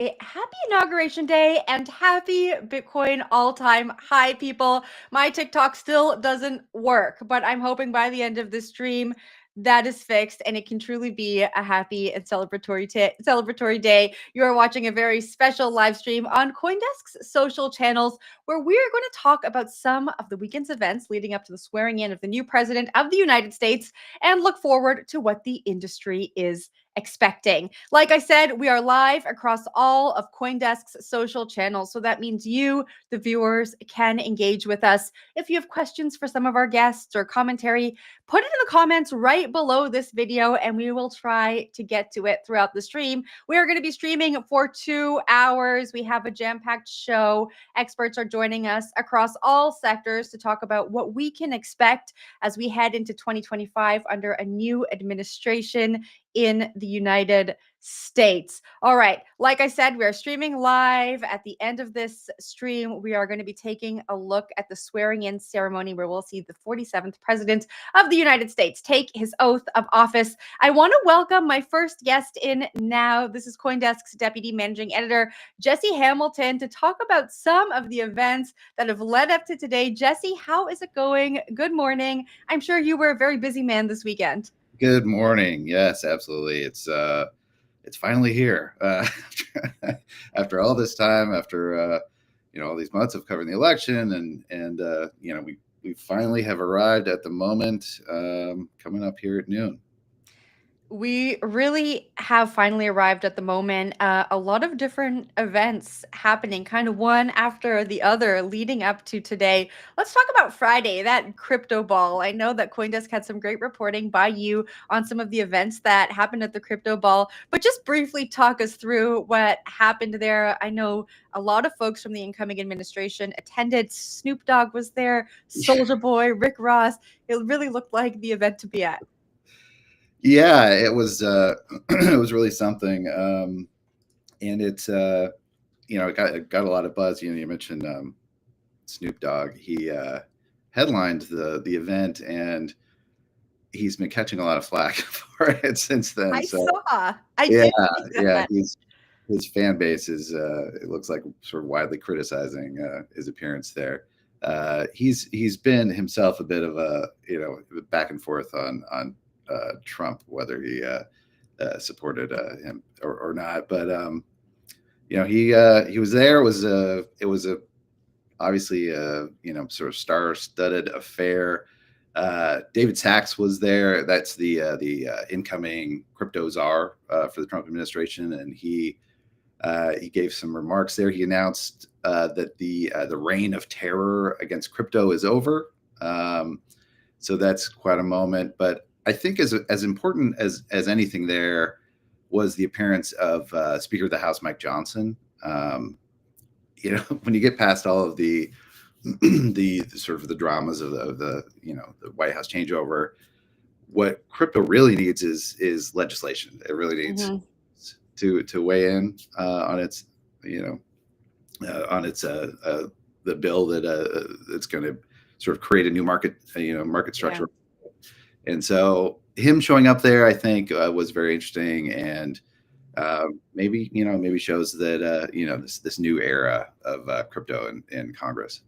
Happy inauguration day and happy Bitcoin all-time high, people. My TikTok still doesn't work, but I'm hoping by the end of this stream that is fixed and it can truly be a happy and celebratory day. You are watching a very special live stream on CoinDesk's social channels where we are going to talk about some of the weekend's events leading up to the swearing in of the new president of the United States and look forward to what the industry is expecting. Like I said, we are live across all of CoinDesk's social channels. So that means you, the viewers, can engage with us. If you have questions for some of our guests or commentary, put it in the comments right below this video and we will try to get to it throughout the stream. We are going to be streaming for 2 hours. We have a jam-packed show. Experts are joining us across all sectors to talk about what we can expect as we head into 2025 under a new administration in the United States. All right. Like I said, we are streaming live. At the end of this stream, we are going to be taking a look at the swearing in ceremony where we'll see the 47th president of the United States take his oath of office. I want to welcome my first guest in now. This is CoinDesk's Deputy Managing Editor, Jesse Hamilton, to talk about some of the events that have led up to today. Jesse, how is it going? Good morning. I'm sure you were a very busy man this weekend. Good morning. Yes, absolutely. It's finally here after all this time, after all these months of covering the election, and we finally have arrived at the moment coming up here at noon. We really have finally arrived at the moment. A lot of different events happening, kind of one after the other, leading up to today. Let's talk about Friday, that crypto ball. I know that CoinDesk had some great reporting by you on some of the events that happened at the crypto ball, but just briefly talk us through what happened there. I know a lot of folks from the incoming administration attended. Snoop Dogg was there, Soulja Boy, Rick Ross. It really looked like the event to be at. Yeah, it was it was really something, and it got a lot of buzz. You mentioned Snoop Dogg. He headlined the event, and he's been catching a lot of flack for it since then. I saw. His fan base is it looks like sort of widely criticizing his appearance there. He's been himself a bit of a back and forth on Trump, whether he supported him or not. But he was there. It was obviously sort of star-studded affair. David Sachs was there. That's the incoming crypto czar for the Trump administration, and he gave some remarks there. He announced that the reign of terror against crypto is over. So that's quite a moment. But I think as important as anything there was the appearance of Speaker of the House Mike Johnson. When you get past all of the sort of the dramas of the White House changeover, what crypto really needs is legislation. It really needs to weigh in on its the bill that it's going to sort of create a new market structure. Yeah. And so him showing up there, I think, was very interesting, and maybe shows that this new era of crypto in Congress.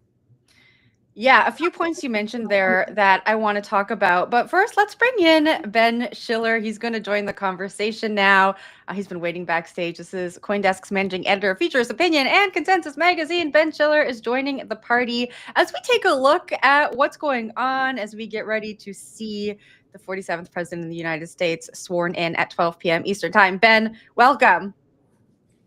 Yeah, a few points you mentioned there that I want to talk about. But first, let's bring in Ben Schiller. He's going to join the conversation now. He's been waiting backstage. This is CoinDesk's managing editor, Features, Opinion, and Consensus Magazine. Ben Schiller is joining the party as we take a look at what's going on as we get ready to see the 47th president of the United States sworn in at 12 p.m. Eastern Time. Ben, welcome.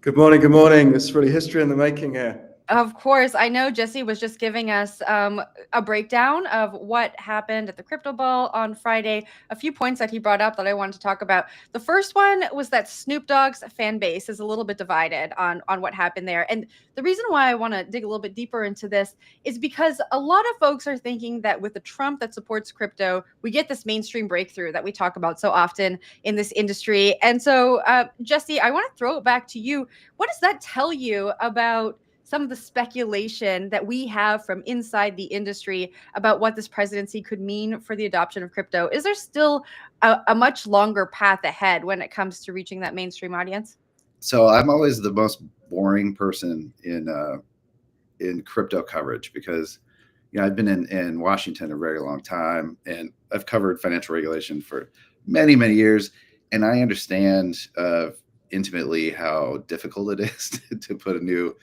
Good morning. Good morning. It's really history in the making here. Of course. I know Jesse was just giving us a breakdown of what happened at the crypto ball on Friday. A few points that he brought up that I wanted to talk about. The first one was that Snoop Dogg's fan base is a little bit divided on what happened there. And the reason why I want to dig a little bit deeper into this is because a lot of folks are thinking that with the Trump that supports crypto, we get this mainstream breakthrough that we talk about so often in this industry. And so, Jesse, I want to throw it back to you. What does that tell you about some of the speculation that we have from inside the industry about what this presidency could mean for the adoption of crypto? Is there still a much longer path ahead when it comes to reaching that mainstream audience? So I'm always the most boring person in crypto coverage because I've been in Washington a very long time, and I've covered financial regulation for many, many years, and I understand intimately how difficult it is to put a new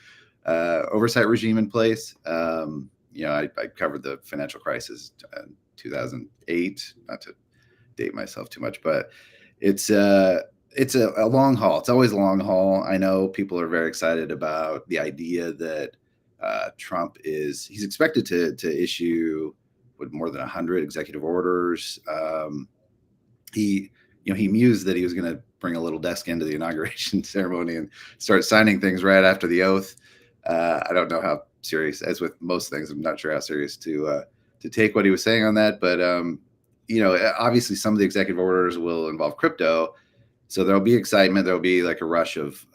oversight regime in place. I covered the financial crisis in 2008, not to date myself too much, but it's a long haul. It's always a long haul. I know people are very excited about the idea that Trump he's expected to issue more than 100 executive orders. He mused that he was going to bring a little desk into the inauguration ceremony and start signing things right after the oath. I don't know how serious, as with most things, I'm not sure how serious to take what he was saying on that. But obviously some of the executive orders will involve crypto, so there'll be excitement. There'll be like a rush of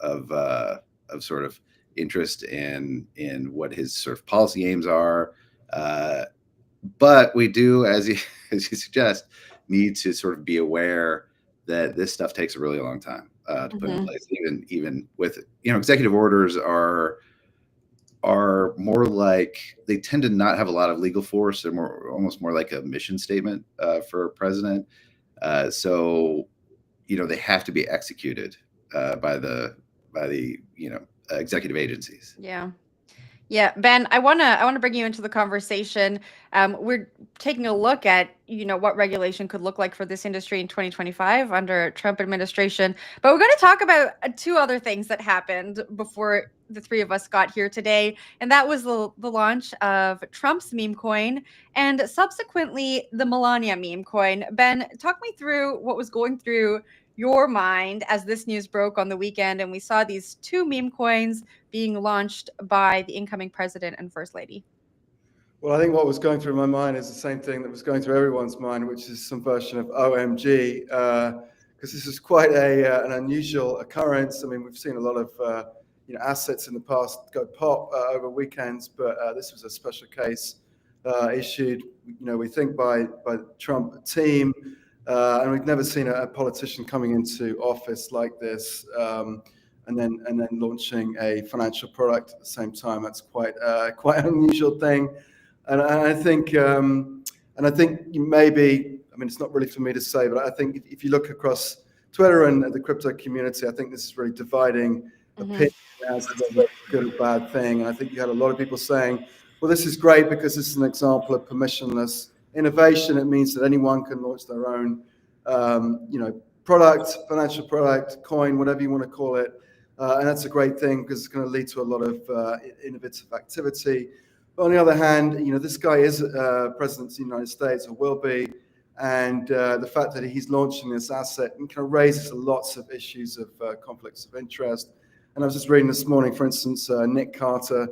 sort of interest in what his sort of policy aims are. But we do, as you suggest, need to sort of be aware that this stuff takes a really long time to put in place. Even with executive orders are more like, they tend to not have a lot of legal force. They're almost more like a mission statement for a president. So they have to be executed by the executive agencies. Yeah, Ben, I wanna bring you into the conversation. We're taking a look at what regulation could look like for this industry in 2025 under Trump administration. But we're going to talk about two other things that happened before the three of us got here today, and that was the launch of Trump's meme coin and subsequently the Melania meme coin. Ben, talk me through what was going through your mind as this news broke on the weekend and we saw these two meme coins being launched by the incoming president and first lady. Well, I think what was going through my mind is the same thing that was going through everyone's mind, which is some version of OMG, because this is quite an unusual occurrence. I mean, we've seen a lot of assets in the past go pop over weekends, but this was a special case issued, we think by the Trump team, and we've never seen a politician coming into office like this. And then launching a financial product at the same time. That's quite an unusual thing. And I think maybe, I mean, it's not really for me to say, but I think if you look across Twitter and the crypto community, I think this is really dividing opinion as a good or bad thing. And I think you had a lot of people saying, well, this is great because this is an example of permissionless innovation. It means that anyone can launch their own, product, financial product, coin, whatever you want to call it. And that's a great thing because it's going to lead to a lot of innovative activity. But on the other hand, this guy is president of the United States, or will be, and the fact that he's launching this asset kind of raises lots of issues of conflicts of interest. And I was just reading this morning, for instance, Nick Carter,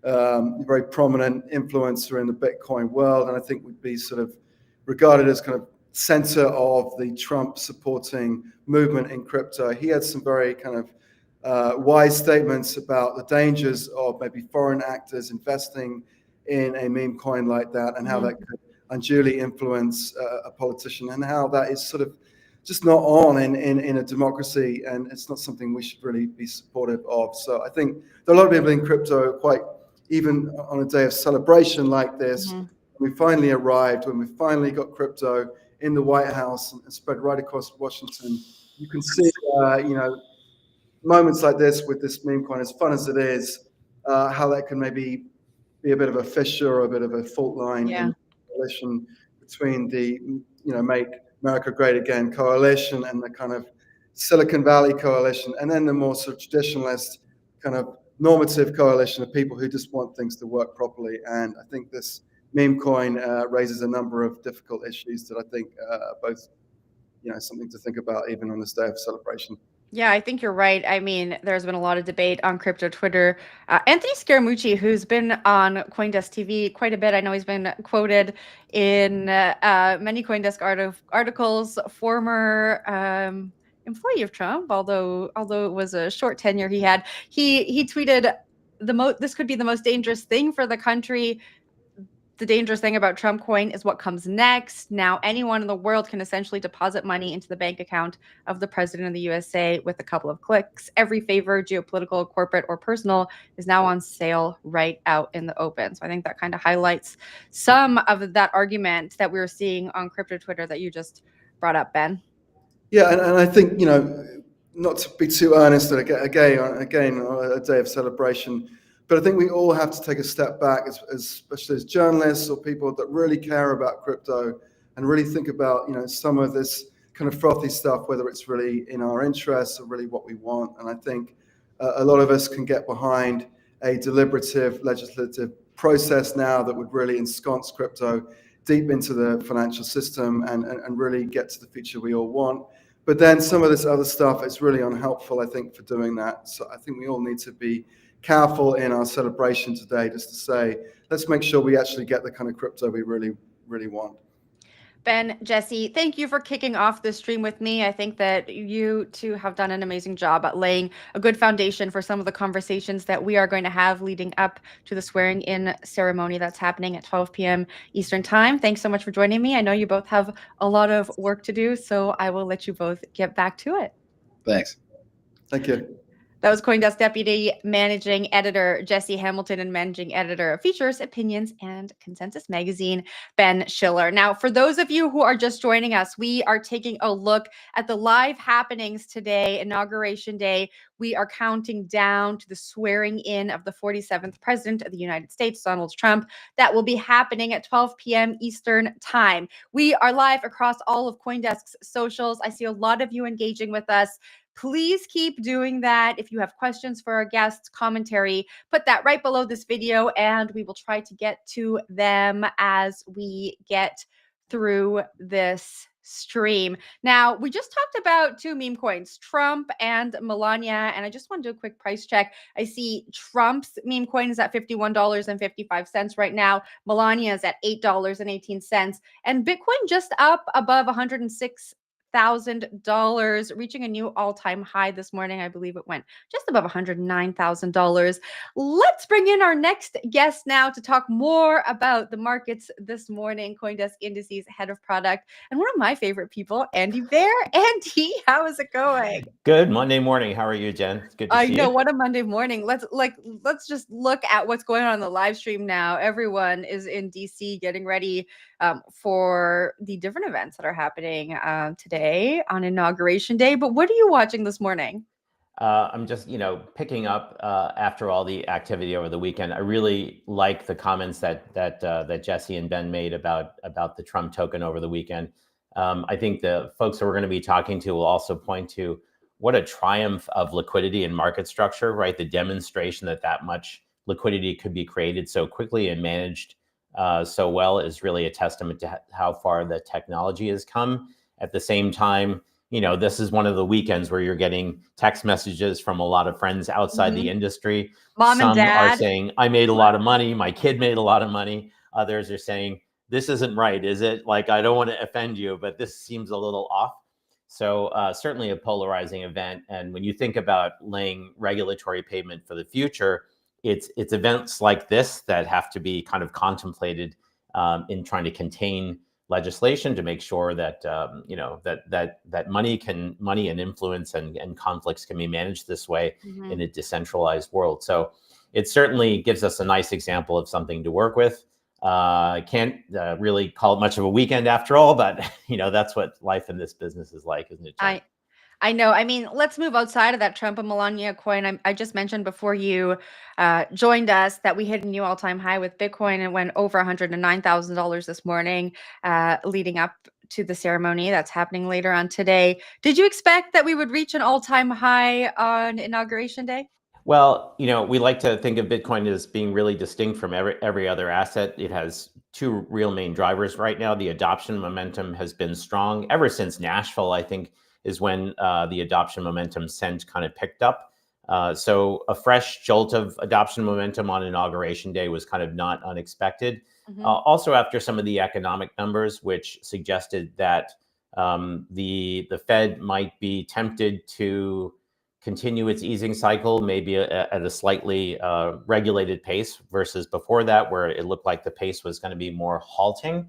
a very prominent influencer in the Bitcoin world, and I think would be sort of regarded as kind of center of the Trump supporting movement in crypto. He had some very kind of wise statements about the dangers of maybe foreign actors investing in a meme coin like that, and how that could unduly influence a politician, and how that is sort of just not on in a democracy, and it's not something we should really be supportive of. So I think there are a lot of people in crypto quite, even on a day of celebration like this, we finally arrived, when we finally got crypto in the White House and spread right across Washington. You can see, moments like this with this meme coin, as fun as it is, how that can maybe be a bit of a fissure or a bit of a fault line in the coalition between the, Make America Great Again coalition and the kind of Silicon Valley coalition, and then the more sort of traditionalist kind of normative coalition of people who just want things to work properly. And I think this meme coin raises a number of difficult issues that I think both, something to think about even on this day of celebration. Yeah, I think you're right. I mean, there's been a lot of debate on crypto Twitter. Anthony Scaramucci, who's been on CoinDesk TV quite a bit, I know he's been quoted in many CoinDesk articles, former employee of Trump, although it was a short tenure he had. He tweeted, this could be the most dangerous thing for the country. The dangerous thing about Trump coin is what comes next. Now, anyone in the world can essentially deposit money into the bank account of the president of the USA with a couple of clicks. Every favor, geopolitical, corporate, or personal, is now on sale right out in the open. So I think that kind of highlights some of that argument that we were seeing on crypto Twitter that you just brought up, Ben. Yeah, and I think, not to be too earnest again on a day of celebration, but I think we all have to take a step back, especially as journalists or people that really care about crypto and really think about, some of this kind of frothy stuff, whether it's really in our interests or really what we want. And I think a lot of us can get behind a deliberative legislative process now that would really ensconce crypto deep into the financial system and really get to the future we all want. But then some of this other stuff is really unhelpful, I think, for doing that. So I think we all need to be careful in our celebration today, just to say, let's make sure we actually get the kind of crypto we really, really want. Ben, Jesse, thank you for kicking off this stream with me. I think that you two have done an amazing job at laying a good foundation for some of the conversations that we are going to have leading up to the swearing in ceremony that's happening at 12 p.m. Eastern time. Thanks so much for joining me. I know you both have a lot of work to do, so I will let you both get back to it. Thanks. Thank you. That was CoinDesk Deputy Managing Editor Jesse Hamilton and Managing Editor of Features, Opinions, and Consensus Magazine, Ben Schiller. Now, for those of you who are just joining us, we are taking a look at the live happenings today, Inauguration Day. We are counting down to the swearing in of the 47th President of the United States, Donald Trump. That will be happening at 12 p.m. Eastern Time. We are live across all of CoinDesk's socials. I see a lot of you engaging with us. Please keep doing that. If you have questions for our guests, commentary, put that right below this video and we will try to get to them as we get through this stream. Now, we just talked about two meme coins, Trump and Melania, and I just want to do a quick price check. I see Trump's meme coin is at $51.55 right now. Melania is at $8.18, and Bitcoin just up above 106 $1,000, reaching a new all-time high this morning. I believe it went just above $109,000. Let's bring in our next guest now to talk more about the markets this morning. CoinDesk Indices Head of Product and one of my favorite people, Andy Bear. Andy, how is it going? Good Monday morning. How are you, Jen? It's good to see you. I know, what a Monday morning. Let's just look at what's going on in the live stream now. Everyone is in DC getting ready for the different events that are happening today on Inauguration Day. But what are you watching this morning? I'm just, picking up after all the activity over the weekend. I really like the comments that Jesse and Ben made about the Trump token over the weekend. I think the folks that we're going to be talking to will also point to what a triumph of liquidity and market structure, right? The demonstration that much liquidity could be created so quickly and managed so well is really a testament to how far the technology has come. At the same time, this is one of the weekends where you're getting text messages from a lot of friends outside the industry. Mom and dad are saying, I made a lot of money. My kid made a lot of money. Others are saying, this isn't right, is it? Like, I don't want to offend you, but this seems a little off. So certainly a polarizing event. And when you think about laying regulatory pavement for the future, it's events like this that have to be kind of contemplated in trying to contain legislation to make sure that that money and influence and conflicts can be managed this way in a decentralized world. So it certainly gives us a nice example of something to work with. I can't really call it much of a weekend after all, but that's what life in this business is like, isn't it, Jen? I know. I mean, let's move outside of that Trump and Melania coin. I just mentioned before you joined us that we hit a new all-time high with Bitcoin and went over $109,000 this morning, leading up to the ceremony that's happening later on today. Did you expect that we would reach an all-time high on Inauguration Day? Well, we like to think of Bitcoin as being really distinct from every other asset. It has two real main drivers right now. The adoption momentum has been strong ever since Nashville, I think, is when the adoption momentum kind of picked up. So a fresh jolt of adoption momentum on Inauguration Day was kind of not unexpected. Also after some of the economic numbers, which suggested that the Fed might be tempted to continue its easing cycle, maybe at a slightly regulated pace versus before that, where it looked like the pace was going to be more halting,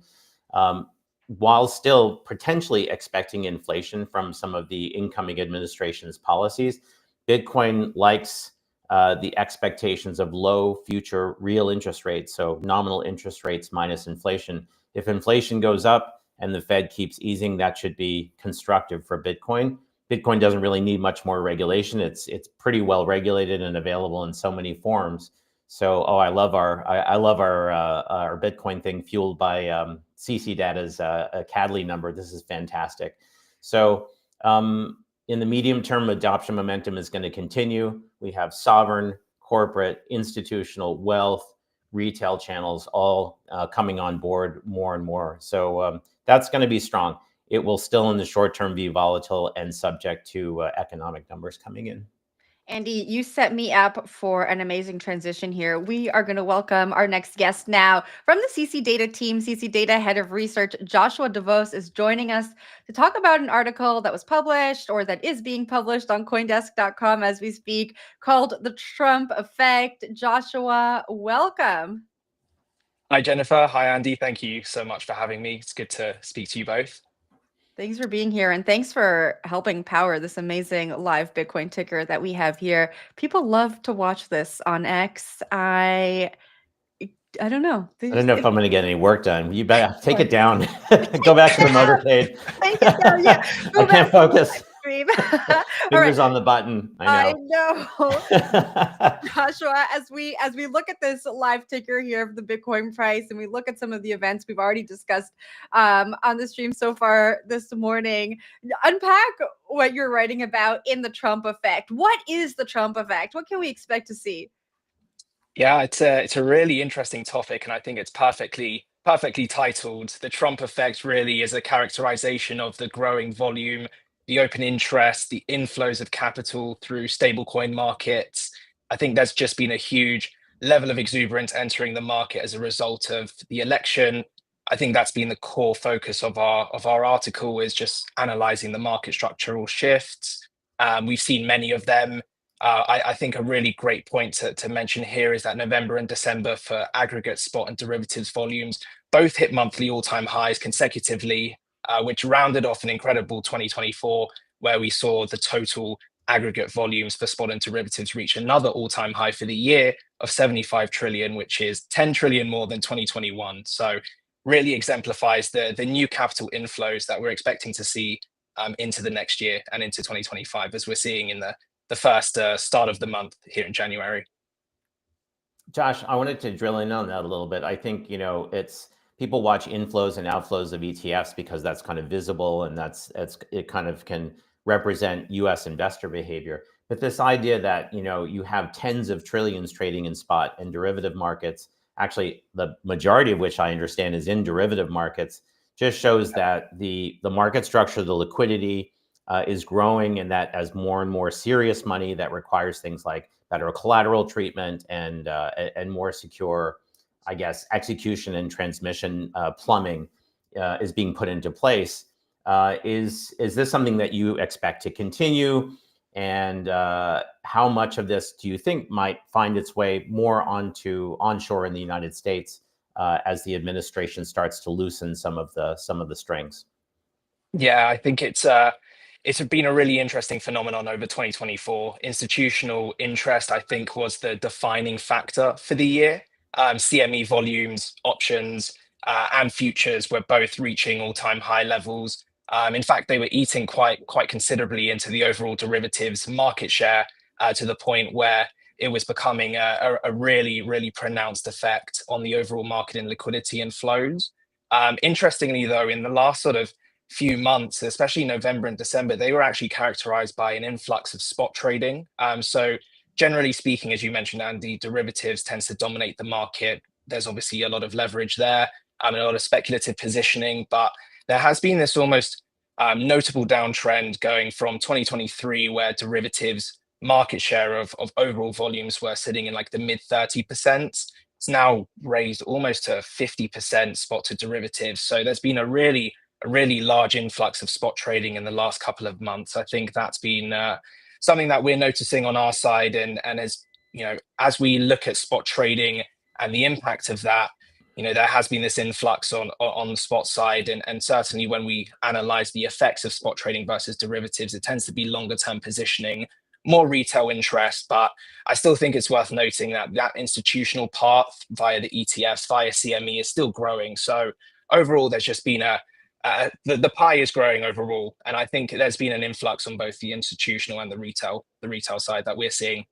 while still potentially expecting inflation from some of the incoming administration's policies. Bitcoin likes the expectations of low future real interest rates, so nominal interest rates minus inflation. If inflation goes up and the Fed keeps easing, that should be constructive for Bitcoin. Bitcoin doesn't really need much more regulation. It's pretty well regulated and available in so many forms. So, I love our Bitcoin thing fueled by CC Data's a Cadley number. This is fantastic. So, in the medium term, adoption momentum is going to continue. We have sovereign, corporate, institutional, wealth, retail channels all coming on board more and more. So that's going to be strong. It will still in the short term be volatile and subject to economic numbers coming in. Andy, you set me up for an amazing transition here. We are going to welcome our next guest now from the CC Data team. CC Data Head of Research Joshua Davos is joining us to talk about an article that was published or that is being published on CoinDesk.com as we speak called The Trump Effect. Joshua, welcome. Hi, Jennifer. Hi, Andy. Thank you so much for having me. It's good to speak to you both. Thanks for being here, and thanks for helping power this amazing live Bitcoin ticker that we have here. People love to watch this on X. I don't know. I don't know if I'm going to get any work done. You better take it down. Go back to the motorcade. Take it down, yeah. I can't focus. Fingers on the button. I know. Joshua, as we look at this live ticker here of the Bitcoin price, and we look at some of the events we've already discussed on the stream so far this morning, unpack what you're writing about in the Trump effect. What is the Trump effect? What can we expect to see? Yeah, it's a really interesting topic, and I think it's perfectly titled. The Trump effect really is a characterization of the growing volume, the open interest, the inflows of capital through stablecoin markets. I think there's just been a huge level of exuberance entering the market as a result of the election. I think that's been the core focus of our article, is just analyzing the market structural shifts. We've seen many of them. I think a really great point to mention here is that November and December for aggregate spot and derivatives volumes both hit monthly all-time highs consecutively, which rounded off an incredible 2024, where we saw the total aggregate volumes for spot and derivatives reach another all-time high for the year of 75 trillion, which is 10 trillion more than 2021. So really exemplifies the new capital inflows that we're expecting to see into the next year and into 2025, as we're seeing in the first start of the month here in January. Josh, I wanted to drill in on that a little bit. I think, it's people watch inflows and outflows of ETFs because that's kind of visible, and it kind of can represent US investor behavior. But this idea that, you have tens of trillions trading in spot and derivative markets, actually the majority of which I understand is in derivative markets, just shows that the market structure, the liquidity, is growing, and that as more and more serious money that requires things like better collateral treatment and more secure, I guess, execution and transmission plumbing is being put into place. Is this something that you expect to continue? And how much of this do you think might find its way more onto onshore in the United States as the administration starts to loosen some of the strings? Yeah, I think it's been a really interesting phenomenon over 2024. Institutional interest, I think, was the defining factor for the year. CME volumes, options, and futures were both reaching all-time high levels. In fact, they were eating quite considerably into the overall derivatives market share, to the point where it was becoming a really pronounced effect on the overall market in liquidity and flows. Interestingly, though, in the last sort of few months, especially November and December, they were actually characterized by an influx of spot trading. So generally speaking, as you mentioned, Andy, derivatives tends to dominate the market. There's obviously a lot of leverage there, and a lot of speculative positioning, but there has been this almost notable downtrend going from 2023, where derivatives market share of overall volumes were sitting in like the mid 30%. It's now raised almost to 50% spot to derivatives. So there's been a really large influx of spot trading in the last couple of months. I think that's been something that we're noticing on our side. And as you know, as we look at spot trading and the impact of that, you know, there has been this influx on the spot side, and certainly when we analyze the effects of spot trading versus derivatives, it tends to be longer term positioning, more retail interest. But I still think it's worth noting that that institutional part via the ETFs, via CME, is still growing. So overall, there's just been the pie is growing overall, and I think there's been an influx on both the institutional and the retail side that we're seeing.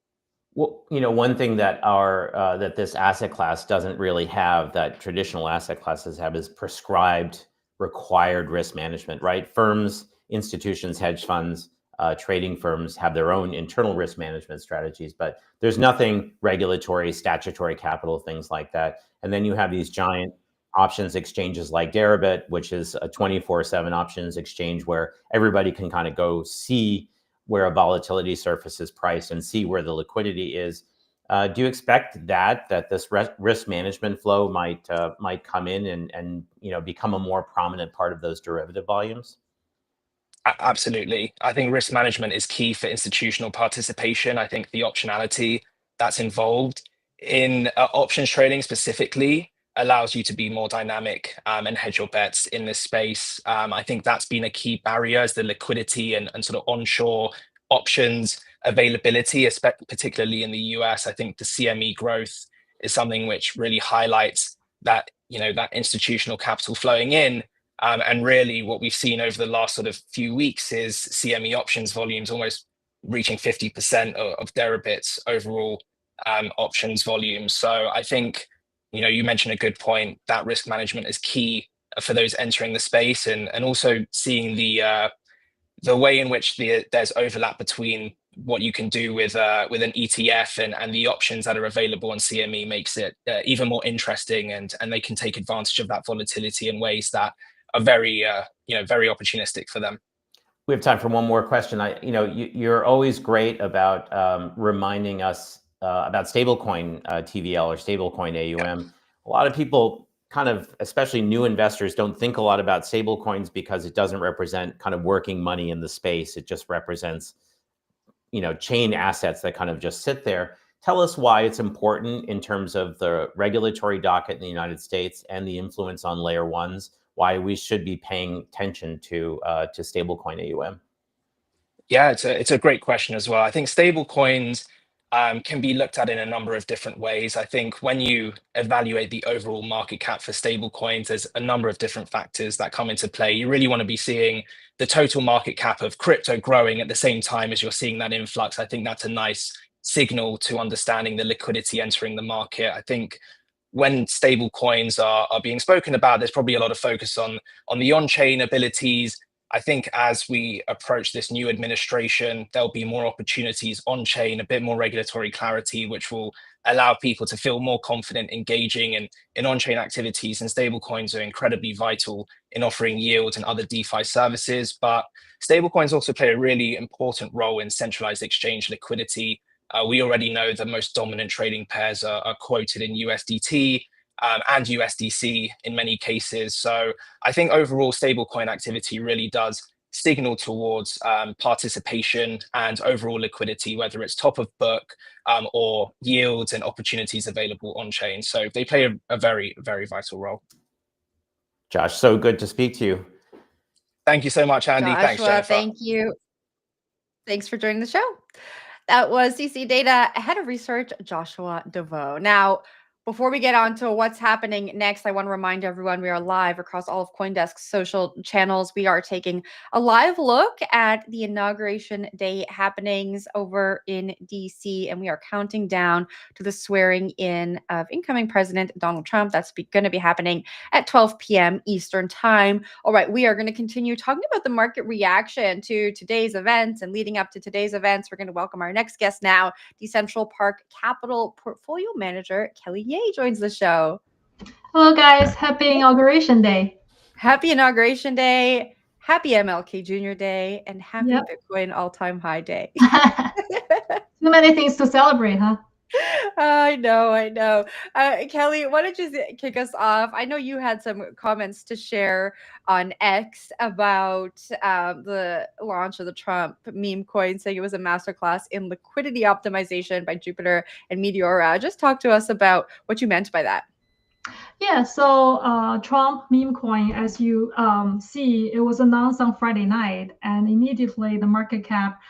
Well, you know, one thing that that this asset class doesn't really have, that traditional asset classes have, is prescribed, required risk management, right? Firms, institutions, hedge funds, trading firms have their own internal risk management strategies, but there's nothing regulatory, statutory capital, things like that. And then you have these giant options exchanges like Deribit, which is a 24/7 options exchange where everybody can kind of go see where a volatility surface is priced and see where the liquidity is. Do you expect that this risk management flow might come in and you know, become a more prominent part of those derivative volumes? Absolutely. I think risk management is key for institutional participation. I think the optionality that's involved in options trading specifically allows you to be more dynamic and hedge your bets in this space. I think that's been a key barrier, is the liquidity and sort of onshore options availability, particularly in the US. I think the CME growth is something which really highlights that, you know, that institutional capital flowing in. And really what we've seen over the last sort of few weeks is CME options volumes almost reaching 50% of Deribit's overall options volumes. So I think, you know, you mentioned a good point, that risk management is key for those entering the space, and also seeing the way in which there's overlap between what you can do with an ETF and the options that are available on CME makes it even more interesting, and they can take advantage of that volatility in ways that are very very opportunistic for them. We have time for one more question. You're always great about reminding us about stablecoin TVL or stablecoin AUM. Yep. A lot of people, kind of, especially new investors, don't think a lot about stablecoins because it doesn't represent kind of working money in the space. It just represents, you know, chain assets that kind of just sit there. Tell us why it's important in terms of the regulatory docket in the United States and the influence on layer ones, why we should be paying attention to stablecoin AUM. Yeah, it's a great question as well. I think stablecoins can be looked at in a number of different ways. I think when you evaluate the overall market cap for stablecoins, there's a number of different factors that come into play. You really want to be seeing the total market cap of crypto growing at the same time as you're seeing that influx. I think that's a nice signal to understanding the liquidity entering the market. I think when stable coins are being spoken about, there's probably a lot of focus on the on-chain abilities. I think as we approach this new administration, there'll be more opportunities on-chain, a bit more regulatory clarity, which will allow people to feel more confident engaging in on-chain activities. And stablecoins are incredibly vital in offering yield and other DeFi services. But stablecoins also play a really important role in centralized exchange liquidity. We already know the most dominant trading pairs are quoted in USDT and USDC in many cases. So I think overall stablecoin activity really does signal towards participation and overall liquidity, whether it's top of book or yields and opportunities available on chain. So they play a very, very vital role. Josh, so good to speak to you. Thank you so much, Andy. Joshua, thanks, Jennifer. Thank you. Thanks for joining the show. That was CC Data Head of Research, Joshua Davos. Now, before we get on to what's happening next, I want to remind everyone we are live across all of CoinDesk's social channels. We are taking a live look at the Inauguration Day happenings over in DC, and we are counting down to the swearing in of incoming President Donald Trump. That's going to be happening at 12 p.m. Eastern Time. All right, we are going to continue talking about the market reaction to today's events, and leading up to today's events, we're going to welcome our next guest now, the Central Park Capital Portfolio Manager, Kelly Yeh, joins the show. Hello guys, happy Inauguration Day. Happy Inauguration Day, happy MLK Jr. Day, and happy Bitcoin all-time high day. Too many things to celebrate, huh? I know. Kelly, why don't you kick us off? I know you had some comments to share on X about the launch of the Trump meme coin, saying it was a masterclass in liquidity optimization by Jupiter and Meteora. Just talk to us about what you meant by that. Yeah, so Trump meme coin, as you see, it was announced on Friday night, and immediately the market cap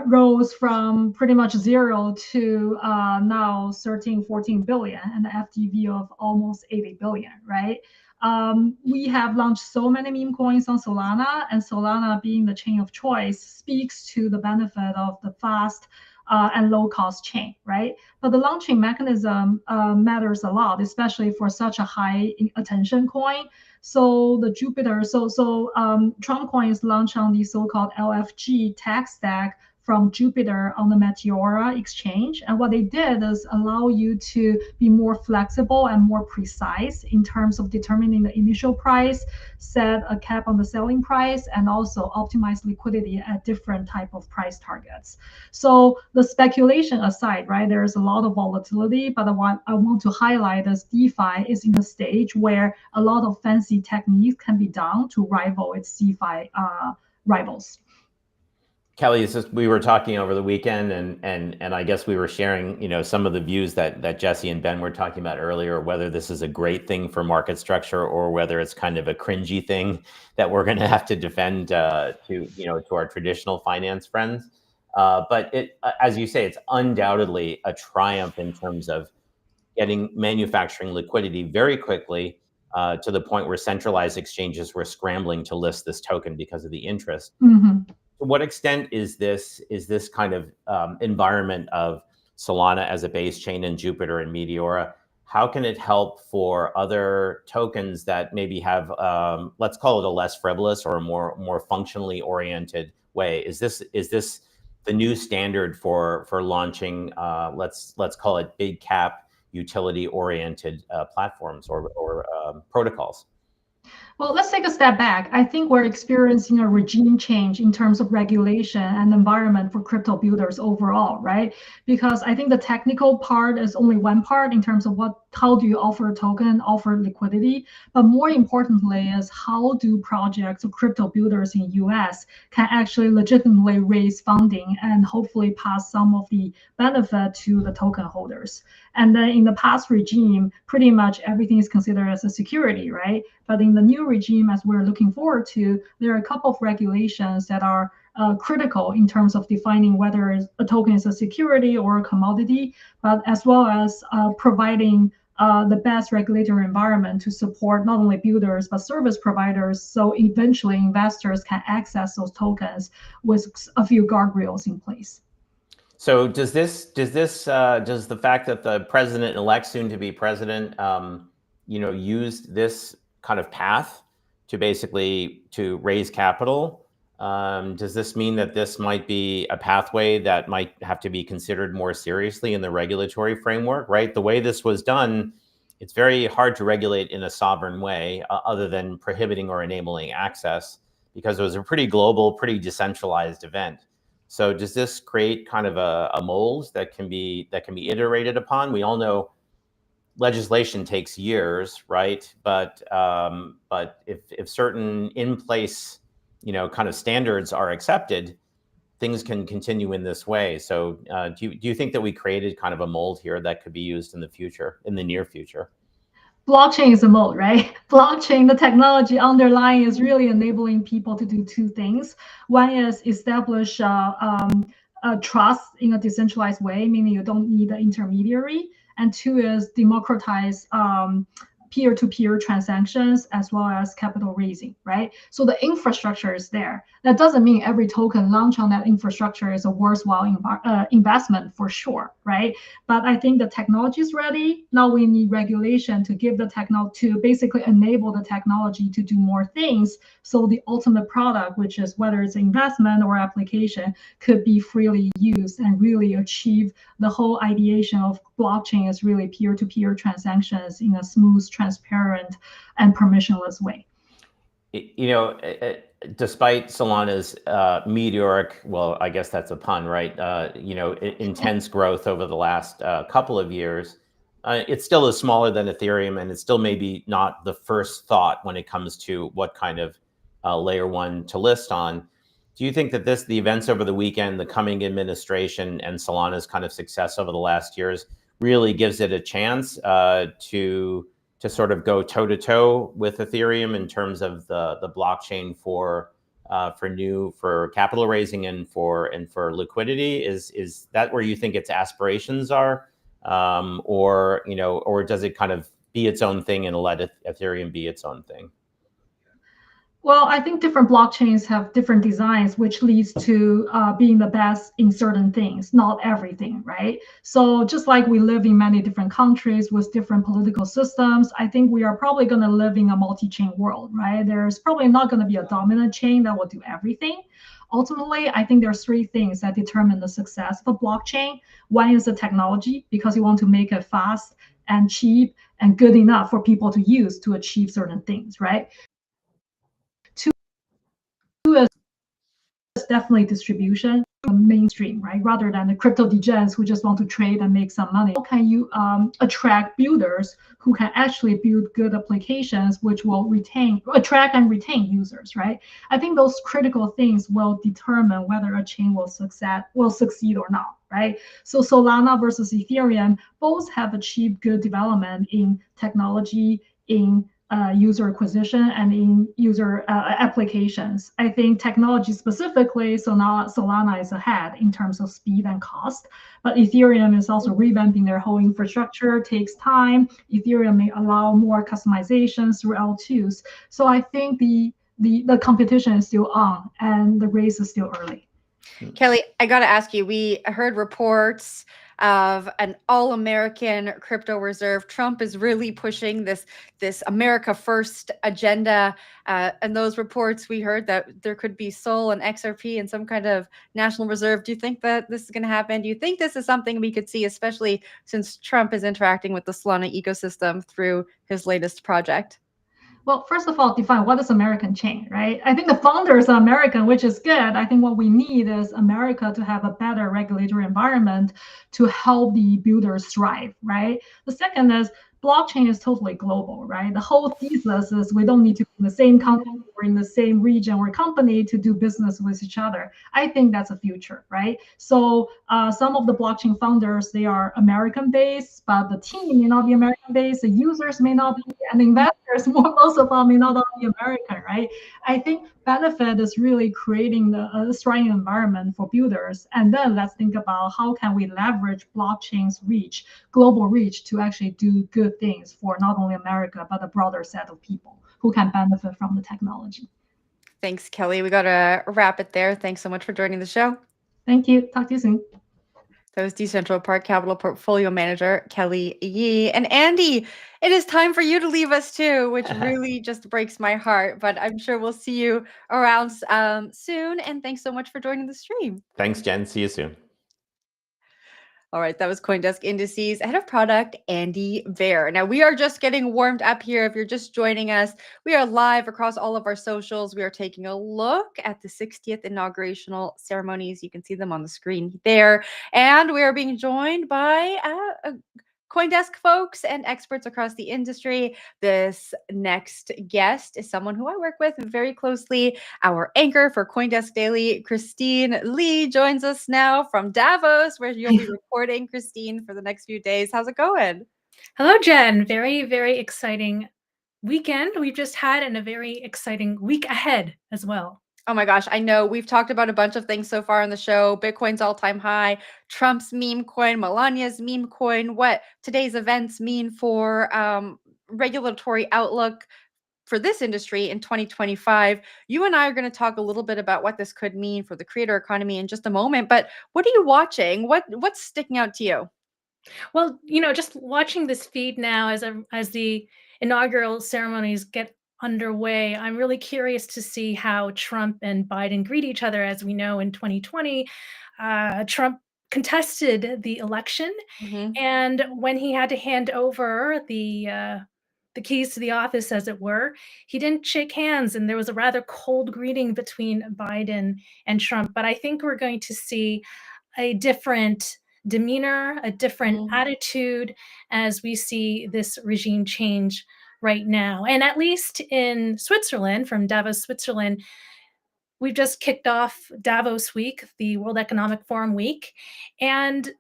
rose from pretty much zero to now 13, 14 billion, and the FTV of almost 80 billion, right? We have launched so many meme coins on Solana, and Solana being the chain of choice speaks to the benefit of the fast and low cost chain, right? But the launching mechanism matters a lot, especially for such a high attention coin. So the Jupiter, Trump coin is launched on the so-called LFG tech stack from Jupiter on the Meteora exchange. And what they did is allow you to be more flexible and more precise in terms of determining the initial price, set a cap on the selling price, and also optimize liquidity at different type of price targets. So the speculation aside, right, there's a lot of volatility, but what I want to highlight is DeFi is in a stage where a lot of fancy techniques can be done to rival its CeFi rivals. Kelly, we were talking over the weekend, and I guess we were sharing, some of the views that Jesse and Ben were talking about earlier, whether this is a great thing for market structure or whether it's kind of a cringy thing that we're going to have to defend to our traditional finance friends. But as you say, it's undoubtedly a triumph in terms of getting manufacturing liquidity very quickly to the point where centralized exchanges were scrambling to list this token because of the interest. Mm-hmm. To what extent is this kind of environment of Solana as a base chain and Jupiter and Meteora? How can it help for other tokens that maybe have, let's call it a less frivolous or a more functionally oriented way? Is this the new standard for launching? Let's call it big cap utility oriented platforms or protocols. Well, let's take a step back. I think we're experiencing a regime change in terms of regulation and environment for crypto builders overall, right? Because I think the technical part is only one part in terms of how do you offer a token, offer liquidity, but more importantly is how do projects or crypto builders in US can actually legitimately raise funding and hopefully pass some of the benefit to the token holders. And then in the past regime, pretty much everything is considered as a security, right? But in the new regime, as we're looking forward to, there are a couple of regulations that are critical in terms of defining whether a token is a security or a commodity, but as well as providing the best regulatory environment to support not only builders but service providers, so eventually investors can access those tokens with a few guardrails in place. So does the fact that the president-elect, soon to be president, used this kind of path to basically to raise capital? Does this mean that this might be a pathway that might have to be considered more seriously in the regulatory framework, right? The way this was done, it's very hard to regulate in a sovereign way other than prohibiting or enabling access, because it was a pretty global, pretty decentralized event. So does this create kind of a mold that can be iterated upon? We all know legislation takes years, right? But if certain in place, kind of standards are accepted, things can continue in this way. So do you think that we created kind of a mold here that could be used in the near future? Blockchain is a mold, right? Blockchain, the technology underlying is really enabling people to do two things. One is establish trust in a decentralized way, meaning you don't need an intermediary. And two is democratize peer-to-peer transactions as well as capital raising, right? So the infrastructure is there. That doesn't mean every token launched on that infrastructure is a worthwhile investment for sure, right? But I think the technology is ready. Now we need regulation to give the to basically enable the technology to do more things. So the ultimate product, which is whether it's investment or application, could be freely used and really achieve the whole ideation of blockchain is really peer-to-peer transactions in a smooth, transparent, and permissionless way. despite Solana's meteoric, well, I guess that's a pun, right? Intense growth over the last couple of years, it still is smaller than Ethereum, and it's still maybe not the first thought when it comes to what kind of layer one to list on. Do you think that the events over the weekend, the coming administration, and Solana's kind of success over the last years really gives it a chance to sort of go toe to toe with Ethereum in terms of the blockchain for capital raising and for liquidity? Is that where you think its aspirations are, or does it kind of be its own thing and let Ethereum be its own thing? Well, I think different blockchains have different designs, which leads to being the best in certain things, not everything, right? So just like we live in many different countries with different political systems, I think we are probably going to live in a multi-chain world, right? There's probably not going to be a dominant chain that will do everything. Ultimately, I think there's three things that determine the success of a blockchain. One is the technology, because you want to make it fast and cheap and good enough for people to use to achieve certain things, right? Is definitely distribution, mainstream, right? Rather than the crypto degens who just want to trade and make some money. How can you attract builders who can actually build good applications which will attract and retain users, right? I think those critical things will determine whether a chain will succeed or not, right? So Solana versus Ethereum both have achieved good development in technology, in user acquisition, and in user applications. I think technology specifically, so now Solana is ahead in terms of speed and cost, but Ethereum is also revamping their whole infrastructure, takes time. Ethereum may allow more customizations through L2s. So I think the competition is still on and the race is still early. Kelly, I got to ask you, we heard reports of an all-American crypto reserve. Trump is really pushing this America First agenda. And those reports, we heard that there could be SOL and XRP and some kind of national reserve. Do you think that this is going to happen? Do you think this is something we could see, especially since Trump is interacting with the Solana ecosystem through his latest project? Well, first of all, define what is American chain, right? I think the founders are American, which is good. I think what we need is America to have a better regulatory environment to help the builders thrive, right? The second is blockchain is totally global, right? The whole thesis is we don't need to be in the same country or in the same region or company to do business with each other. I think that's a future, right? So some of the blockchain founders, they are American-based, but the team may not be American-based, the users may not be, and the investors, most of them may not all be American, right? I think benefit is really creating a thriving environment for builders. And then let's think about how can we leverage blockchain's reach, global reach, to actually do good things for not only America, but a broader set of people who can benefit from the technology. Thanks, Kelly. We got to wrap it there. Thanks so much for joining the show. Thank you. Talk to you soon. That was Decentral Park Capital Portfolio Manager Kelly Yee. And Andy, it is time for you to leave us too, which really just breaks my heart. But I'm sure we'll see you around soon. And thanks so much for joining the stream. Thanks, Jen. See you soon. All right, that was CoinDesk Indices Head of Product, Andy Bear. Now, we are just getting warmed up here. If you're just joining us, we are live across all of our socials. We are taking a look at the 60th inaugurational ceremonies. You can see them on the screen there. And we are being joined by CoinDesk folks and experts across the industry. This next guest is someone who I work with very closely. Our anchor for CoinDesk Daily, Christine Lee, joins us now from Davos, where you'll be reporting, Christine, for the next few days. How's it going? Hello, Jen. Very, very exciting weekend we've just had, and a very exciting week ahead as well. Oh my gosh, I know we've talked about a bunch of things so far on the show. Bitcoin's all-time high, Trump's meme coin, Melania's meme coin, what today's events mean for regulatory outlook for this industry in 2025. You and I are going to talk a little bit about what this could mean for the creator economy in just a moment. But what are you watching? What's sticking out to you? Well, just watching this feed now as the inaugural ceremonies get underway, I'm really curious to see how Trump and Biden greet each other. As we know, in 2020, Trump contested the election, and when he had to hand over the the keys to the office, as it were, he didn't shake hands, and there was a rather cold greeting between Biden and Trump. But I think we're going to see a different demeanor, a different attitude as we see this regime change right now. And at least in Switzerland, from Davos, Switzerland, we've just kicked off Davos week, the World Economic Forum week. And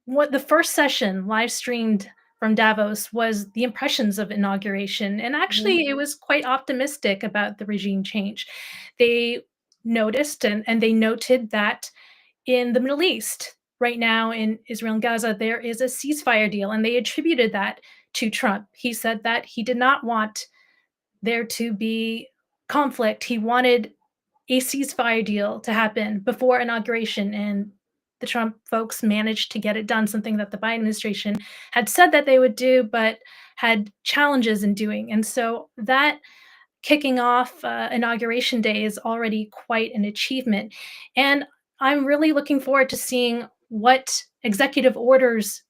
what the first session live streamed from Davos was the impressions of inauguration. And actually, it was quite optimistic about the regime change. They noticed and they noted that in the Middle East, right now in Israel and Gaza, there is a ceasefire deal, and they attributed that to Trump. He said that he did not want there to be conflict. He wanted a ceasefire deal to happen before inauguration, and the Trump folks managed to get it done, something that the Biden administration had said that they would do, but had challenges in doing. And so that kicking off inauguration day is already quite an achievement. And I'm really looking forward to seeing what executive orders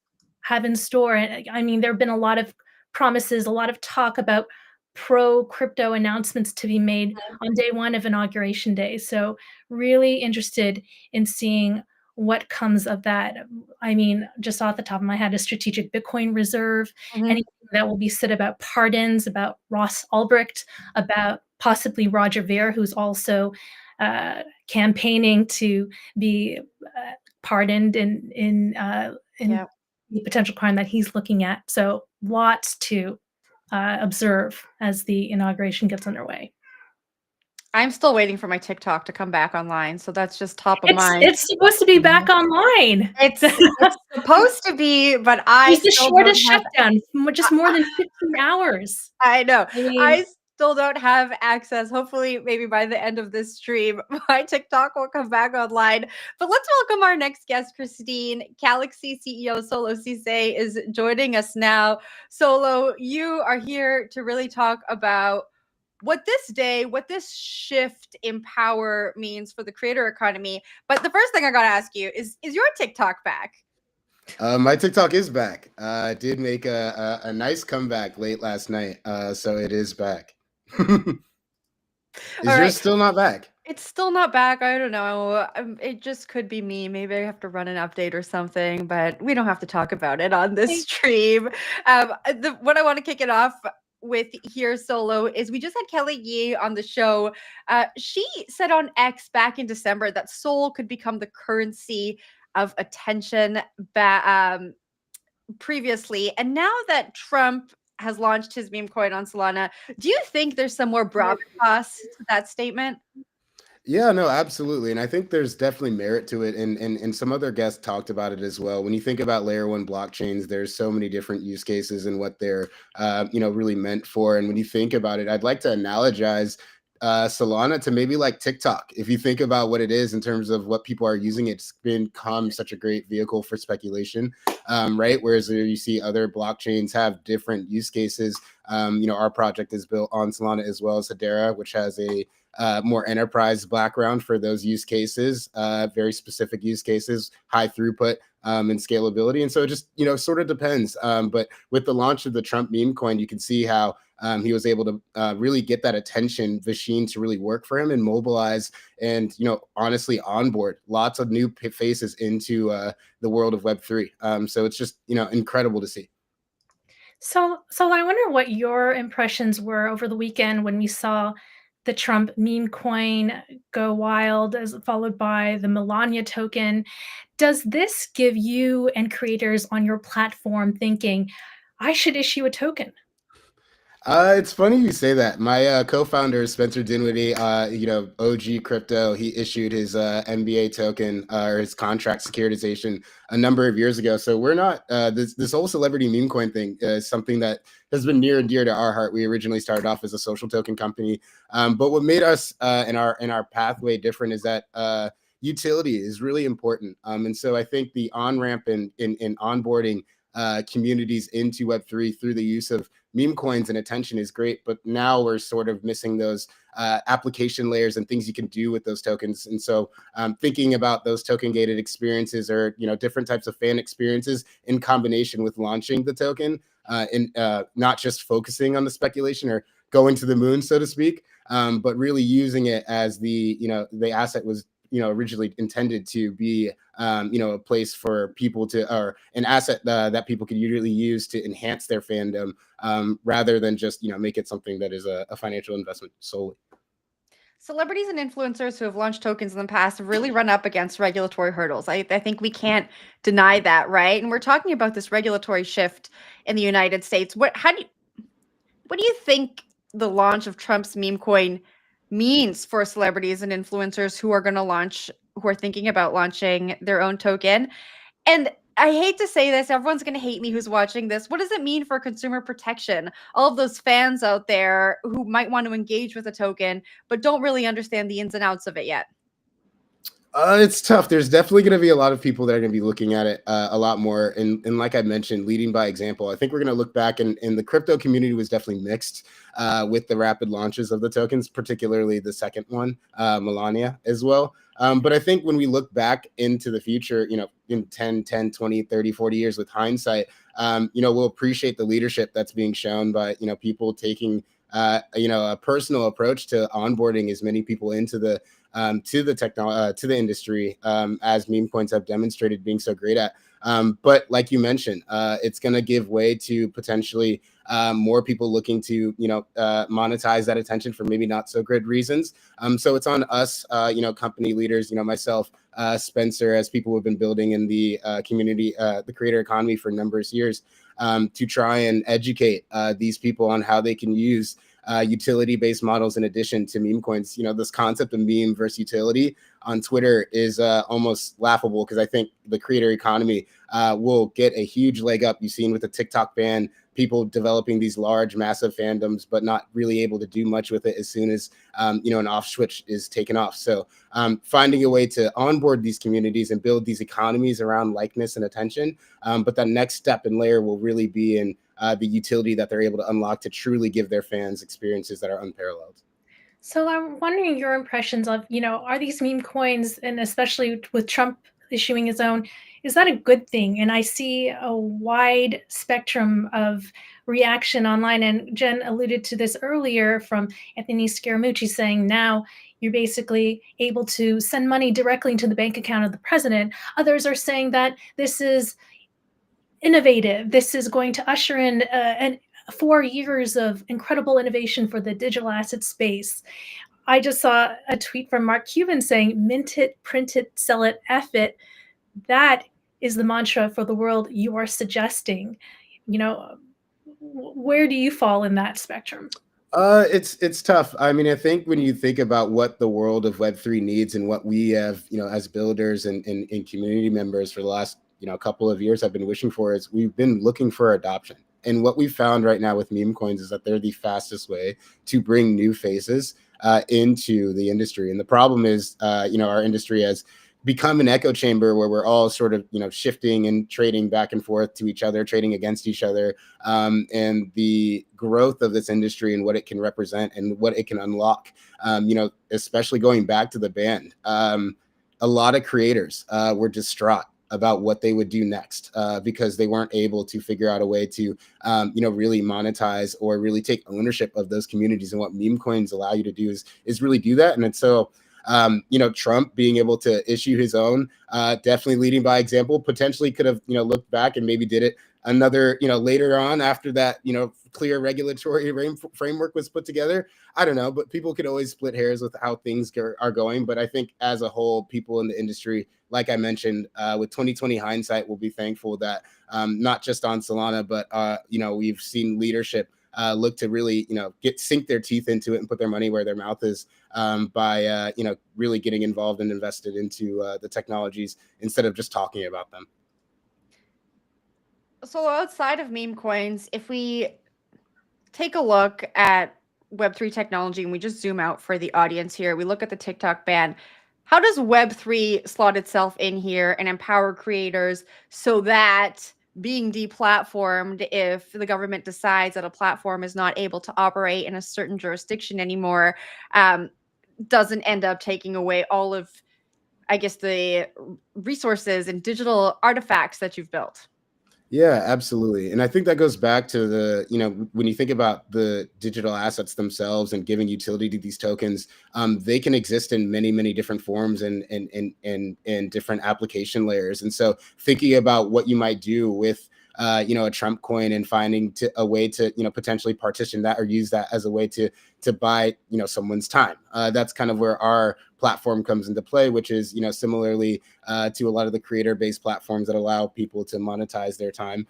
have in store. I mean, there have been a lot of promises, a lot of talk about pro crypto announcements to be made on day one of inauguration day. So, really interested in seeing what comes of that. I mean, just off the top of my head, a strategic Bitcoin reserve, anything that will be said about pardons, about Ross Ulbricht, about possibly Roger Ver, who's also campaigning to be pardoned in the potential crime that he's looking at. So lots to observe as the inauguration gets underway. I'm still waiting for my TikTok to come back online, so that's just top of mind. It's supposed to be back online. It's supposed to be, but It's the shortest shutdown, just more than 15 hours. I know. I mean, I still don't have access. Hopefully, maybe by the end of this stream, my TikTok will come back online. But let's welcome our next guest, Christine. Galaxy CEO Solo Cisse is joining us now. Solo, you are here to really talk about what this shift in power means for the creator economy. But the first thing I got to ask you is your TikTok back? My TikTok is back. I did make a nice comeback late last night, so it is back. Is yours still not back? It's still not back. I don't know. It just could be me. Maybe I have to run an update or something, but we don't have to talk about it on this stream. What I want to kick it off with here, Solo, is we just had Kelly Yee on the show. She said on X back in December that Sol could become the currency of attention previously. And now that Trump has launched his meme coin on Solana, do you think there's some more gravitas to that statement? Yeah, no, absolutely. And I think there's definitely merit to it. And some other guests talked about it as well. When you think about layer one blockchains, there's so many different use cases and what they're, really meant for. And when you think about it, I'd like to analogize Solana to maybe like TikTok. If you think about what it is in terms of what people are using, it's become such a great vehicle for speculation, right? Whereas you see other blockchains have different use cases. Our project is built on Solana as well as Hedera, which has a more enterprise background for those use cases, very specific use cases, high throughput and scalability. And so it just, sort of depends. But with the launch of the Trump meme coin, you can see how he was able to really get that attention machine to really work for him and mobilize and, honestly onboard lots of new faces into the world of Web3. So it's just, incredible to see. So I wonder what your impressions were over the weekend when we saw the Trump meme coin go wild, followed by the Melania token. Does this give you and creators on your platform thinking, I should issue a token? It's funny you say that. My co-founder, Spencer Dinwiddie, OG Crypto, he issued his MBA token or his contract securitization a number of years ago. So we're not, this whole celebrity meme coin thing is something that has been near and dear to our heart. We originally started off as a social token company. But what made us in our pathway different is that utility is really important. And so I think the on-ramp in onboarding communities into Web3 through the use of meme coins, and attention is great. But now we're sort of missing those application layers and things you can do with those tokens. And so thinking about those token gated experiences, or different types of fan experiences in combination with launching the token, and not just focusing on the speculation or going to the moon, so to speak, but really using it as the asset was originally intended to be, a place for people to, or an asset that people could usually use to enhance their fandom, rather than just make it something that is a financial investment solely. Celebrities and influencers who have launched tokens in the past have really run up against regulatory hurdles. I think we can't deny that, right? And we're talking about this regulatory shift in the United States. What do you think the launch of Trump's meme coin means for celebrities and influencers who are thinking about launching their own token? And I hate to say this, everyone's going to hate me who's watching this. What does it mean for consumer protection? All of those fans out there who might want to engage with a token, but don't really understand the ins and outs of it yet. It's tough. There's definitely going to be a lot of people that are going to be looking at it a lot more. And like I mentioned, leading by example. I think we're going to look back, and the crypto community was definitely mixed with the rapid launches of the tokens, particularly the second one, Melania, as well. But I think when we look back into the future, in 10, 20, 30, 40 years with hindsight, we'll appreciate the leadership that's being shown by, people taking, a personal approach to onboarding as many people into the to the industry, as meme coins have demonstrated being so great at. But like you mentioned, it's going to give way to potentially more people looking to monetize that attention for maybe not so good reasons. So it's on us, company leaders, myself, Spencer, as people who have been building in the community, the creator economy for a number of years, to try and educate these people on how they can use utility-based models in addition to meme coins. This concept of meme versus utility on Twitter is almost laughable, because I think the creator economy will get a huge leg up. You've seen with the TikTok ban, people developing these large, massive fandoms, but not really able to do much with it as soon as an off switch is taken off. So finding a way to onboard these communities and build these economies around likeness and attention. But that next step and layer will really be in the utility that they're able to unlock to truly give their fans experiences that are unparalleled. So I'm wondering your impressions of, are these meme coins, and especially with Trump issuing his own, is that a good thing? And I see a wide spectrum of reaction online. And Jen alluded to this earlier from Anthony Scaramucci saying now you're basically able to send money directly into the bank account of the president. Others are saying that this is innovative. This is going to usher in 4 years of incredible innovation for the digital asset space. I just saw a tweet from Mark Cuban saying, mint it, print it, sell it, F it. That is the mantra for the world you are suggesting. Where do you fall in that spectrum? It's tough. I mean, I think when you think about what the world of Web3 needs and what we have, as builders and community members for the last, couple of years have been wishing for, is we've been looking for adoption. And what we've found right now with meme coins is that they're the fastest way to bring new faces into the industry. And the problem is, our industry has become an echo chamber where we're all sort of, shifting and trading back and forth to each other, trading against each other. And the growth of this industry and what it can represent and what it can unlock, especially going back to the ban, a lot of creators were distraught about what they would do next, because they weren't able to figure out a way to, really monetize or really take ownership of those communities. And what meme coins allow you to do is really do that. And so, Trump being able to issue his own, definitely leading by example, potentially could have, looked back and maybe did it another, later on after that, clear regulatory framework was put together. I don't know, but people could always split hairs with how things are going. But I think as a whole, people in the industry, like I mentioned, with 2020 hindsight, will be thankful that not just on Solana, but, we've seen leadership look to really, sink their teeth into it and put their money where their mouth is, by, really getting involved and invested into the technologies instead of just talking about them. So outside of meme coins, if we take a look at Web3 technology and we just zoom out for the audience here, we look at the TikTok ban. How does Web3 slot itself in here and empower creators so that being deplatformed if the government decides that a platform is not able to operate in a certain jurisdiction anymore, doesn't end up taking away all of, I guess, the resources and digital artifacts that you've built. Yeah, absolutely. And I think that goes back to the, when you think about the digital assets themselves and giving utility to these tokens, they can exist in many, many different forms and different application layers. And so thinking about what you might do with a Trump coin and finding a way to, potentially partition that or use that as a way to buy, someone's time. That's kind of where our platform comes into play, which is, similarly to a lot of the creator-based platforms that allow people to monetize their time,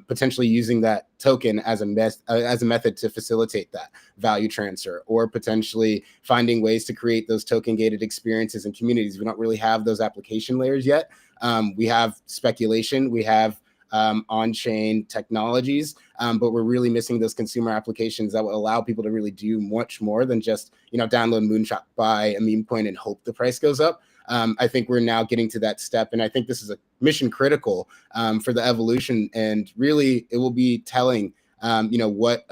potentially using that token as a method to facilitate that value transfer, or potentially finding ways to create those token-gated experiences and communities. We don't really have those application layers yet. We have speculation. We have on-chain technologies, but we're really missing those consumer applications that will allow people to really do much more than just, download Moonshot, buy a meme coin and hope the price goes up. I think we're now getting to that step, and I think this is a mission critical for the evolution, and really it will be telling what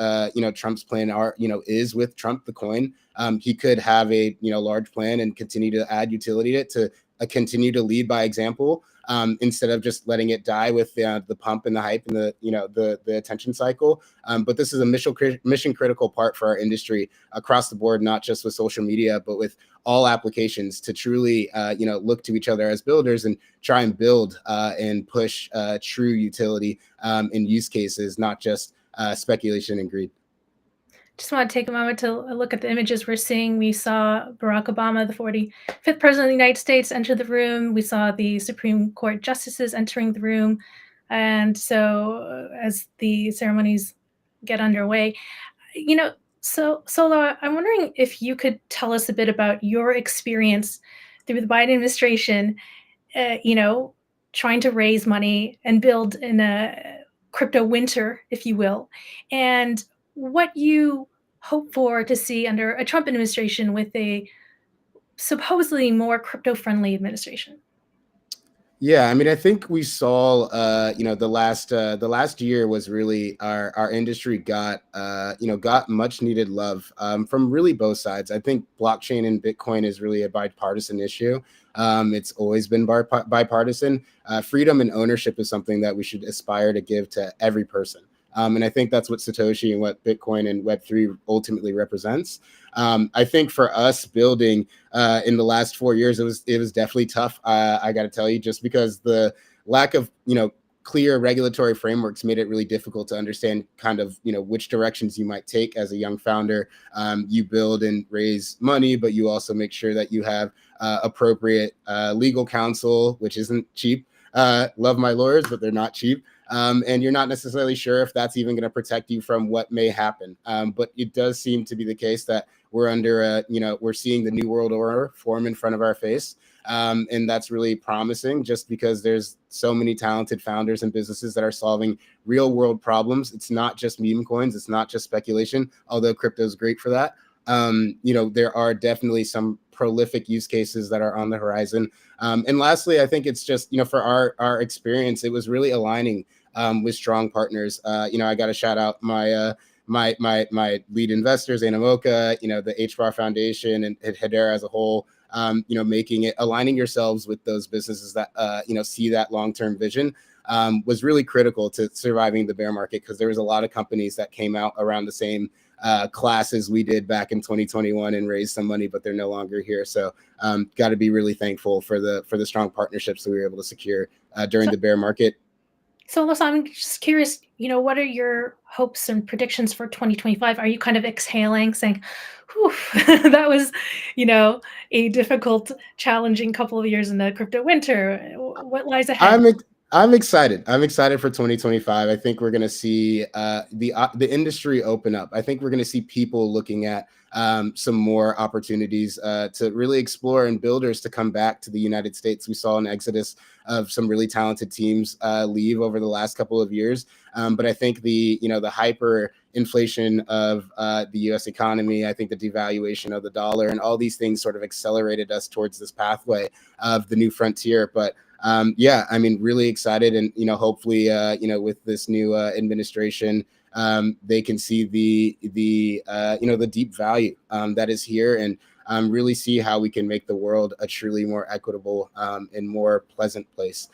Trump's plan is with Trump the coin. He could have a large plan and continue to add utility to it, to continue to lead by example, instead of just letting it die with the pump and the hype and the attention cycle. But this is a mission critical part for our industry across the board, not just with social media, but with all applications, to truly look to each other as builders and try and build and push true utility in use cases, not just speculation and greed. Just want to take a moment to look at the images we're seeing. We saw Barack Obama, the 45th president of the United States, enter the room. We saw the Supreme Court justices entering the room. And so as the ceremonies get underway, so Solo, I'm wondering if you could tell us a bit about your experience through the Biden administration, trying to raise money and build in a crypto winter, if you will, and what you hope for to see under a Trump administration with a supposedly more crypto-friendly administration. Yeah, I mean, I think we saw, the last year was really our industry got much needed love from really both sides. I think blockchain and Bitcoin is really a bipartisan issue. It's always been bipartisan. Freedom and ownership is something that we should aspire to give to every person. And I think that's what Satoshi and what Bitcoin and Web3 ultimately represents. I think for us building in the last 4 years, it was definitely tough. I got to tell you, just because the lack of clear regulatory frameworks made it really difficult to understand kind of which directions you might take as a young founder. You build and raise money, but you also make sure that you have appropriate legal counsel, which isn't cheap. Love my lawyers, but they're not cheap. And you're not necessarily sure if that's even going to protect you from what may happen. But it does seem to be the case that we're under we're seeing the new world order form in front of our face. And that's really promising, just because there's so many talented founders and businesses that are solving real world problems. It's not just meme coins. It's not just speculation, although crypto is great for that. There are definitely some prolific use cases that are on the horizon. And lastly, I think it's just, for our experience, it was really aligning with strong partners. I got to shout out my lead investors, Animoca, the HBAR Foundation and Hedera as a whole, aligning yourselves with those businesses that, see that long-term vision was really critical to surviving the bear market, because there was a lot of companies that came out around the same classes we did back in 2021 and raised some money, but they're no longer here. So got to be really thankful for the strong partnerships that we were able to secure during the bear market. So I'm just curious, what are your hopes and predictions for 2025? Are you kind of exhaling, saying, whew, that was, a difficult, challenging couple of years in the crypto winter. What lies ahead? I'm excited. I'm excited for 2025. I think we're going to see the industry open up. I think we're going to see people looking at some more opportunities to really explore, and builders to come back to the United States. We saw an exodus of some really talented teams leave over the last couple of years. But I think the hyper inflation of the U.S. economy, I think the devaluation of the dollar and all these things sort of accelerated us towards this pathway of the new frontier. But yeah, I mean, really excited, and hopefully, with this new administration, they can see the deep value that is here, and really see how we can make the world a truly more equitable and more pleasant place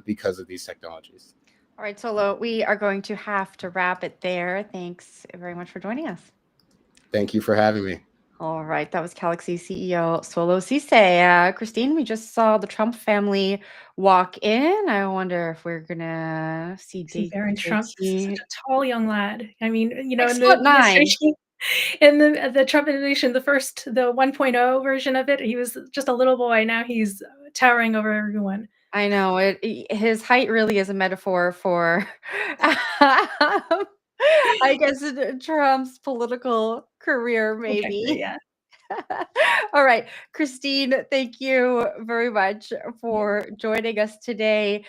because of these technologies. All right, Solo, we are going to have to wrap it there. Thanks very much for joining us. Thank you for having me. All right, that was Galaxy CEO Solo Ceesay. Christine, we just saw the Trump family walk in. I wonder if we're gonna see Baron Trump, such JT. a tall young lad. I mean, in the 6'9". administration, in the Trump administration, the 1.0 version of it, he was just a little boy. Now he's towering over everyone. I know his height really is a metaphor for, I guess, Trump's political career, maybe. Exactly, yeah. All right, Christine, thank you very much for joining us today.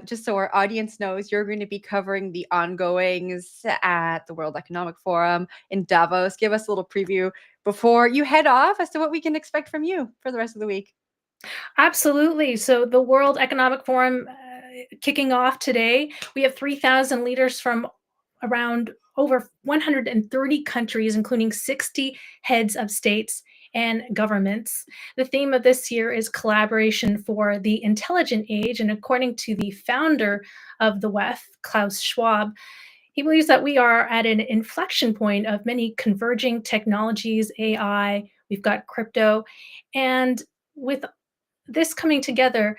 Just so our audience knows, you're going to be covering the ongoings at the World Economic Forum in Davos. Give us a little preview before you head off as to what we can expect from you for the rest of the week. Absolutely. So the World Economic Forum kicking off today. We have 3,000 leaders from around over 130 countries, including 60 heads of states and governments. The theme of this year is collaboration for the intelligent age. And according to the founder of the WEF, Klaus Schwab, he believes that we are at an inflection point of many converging technologies, AI, we've got crypto, and with this coming together,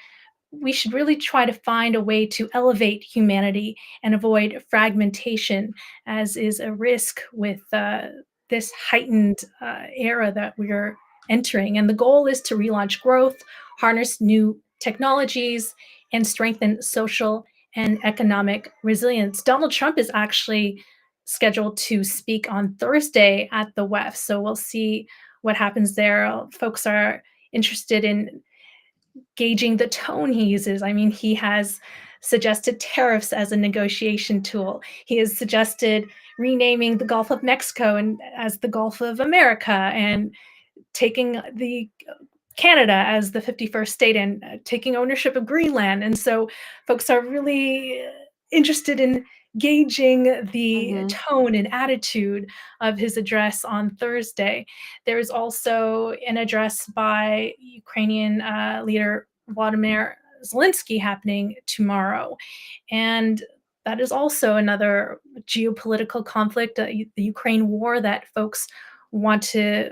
we should really try to find a way to elevate humanity and avoid fragmentation, as is a risk with this heightened era that we're entering. And the goal is to relaunch growth, harness new technologies, and strengthen social and economic resilience. Donald Trump is actually scheduled to speak on Thursday at the WEF, so we'll see what happens there. Folks are interested in gauging the tone he uses. I mean, he has suggested tariffs as a negotiation tool. He has suggested renaming the Gulf of Mexico as the Gulf of America, and taking the Canada as the 51st state, and taking ownership of Greenland. And so folks are really interested in gauging the tone and attitude of his address on Thursday. There's also an address by Ukrainian leader Vladimir Zelensky happening tomorrow. And that is also another geopolitical conflict, the Ukraine war, that folks want to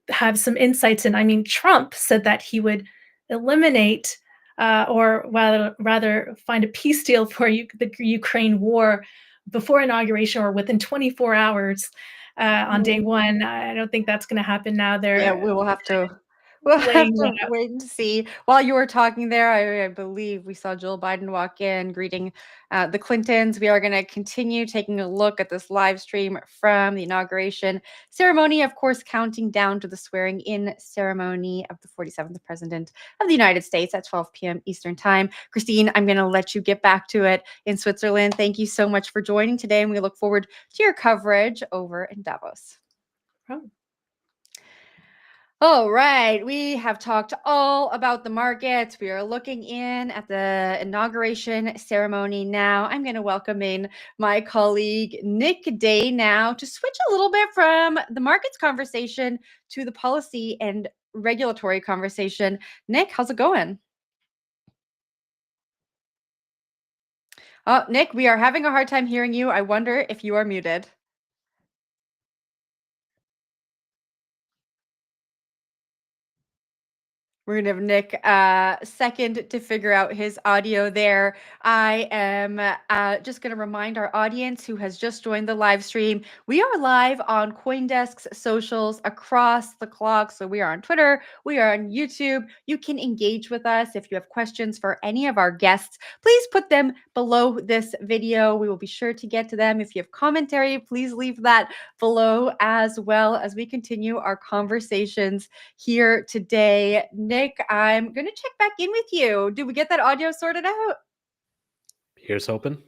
have some insights in. I mean, Trump said that he would eliminate or rather find a peace deal for the Ukraine war before inauguration, or within 24 hours on day one. I don't think that's going to happen now. Yeah, we will have to. We'll have to wait and see. While you were talking there, I believe we saw Jill Biden walk in greeting the Clintons. We are going to continue taking a look at this live stream from the inauguration ceremony, of course, counting down to the swearing in ceremony of the 47th President of the United States at 12 p.m. Eastern Time. Christine, I'm going to let you get back to it in Switzerland. Thank you so much for joining today, and we look forward to your coverage over in Davos. Oh. All right, we have talked all about the markets. We are looking in at the inauguration ceremony now. I'm going to welcome in my colleague Nick Day now to switch a little bit from the markets conversation to the policy and regulatory conversation. Nick, how's it going? Oh, Nick, we are having a hard time hearing you. I wonder if you are muted. We're going to have Nick a second to figure out his audio there. I am just going to remind our audience who has just joined the live stream, we are live on CoinDesk's socials across the clock. So we are on Twitter, we are on YouTube. You can engage with us. If you have questions for any of our guests, please put them below this video. We will be sure to get to them. If you have commentary, please leave that below as well as we continue our conversations here today. Nick, I'm going to check back in with you. Did we get that audio sorted out? Here's hoping.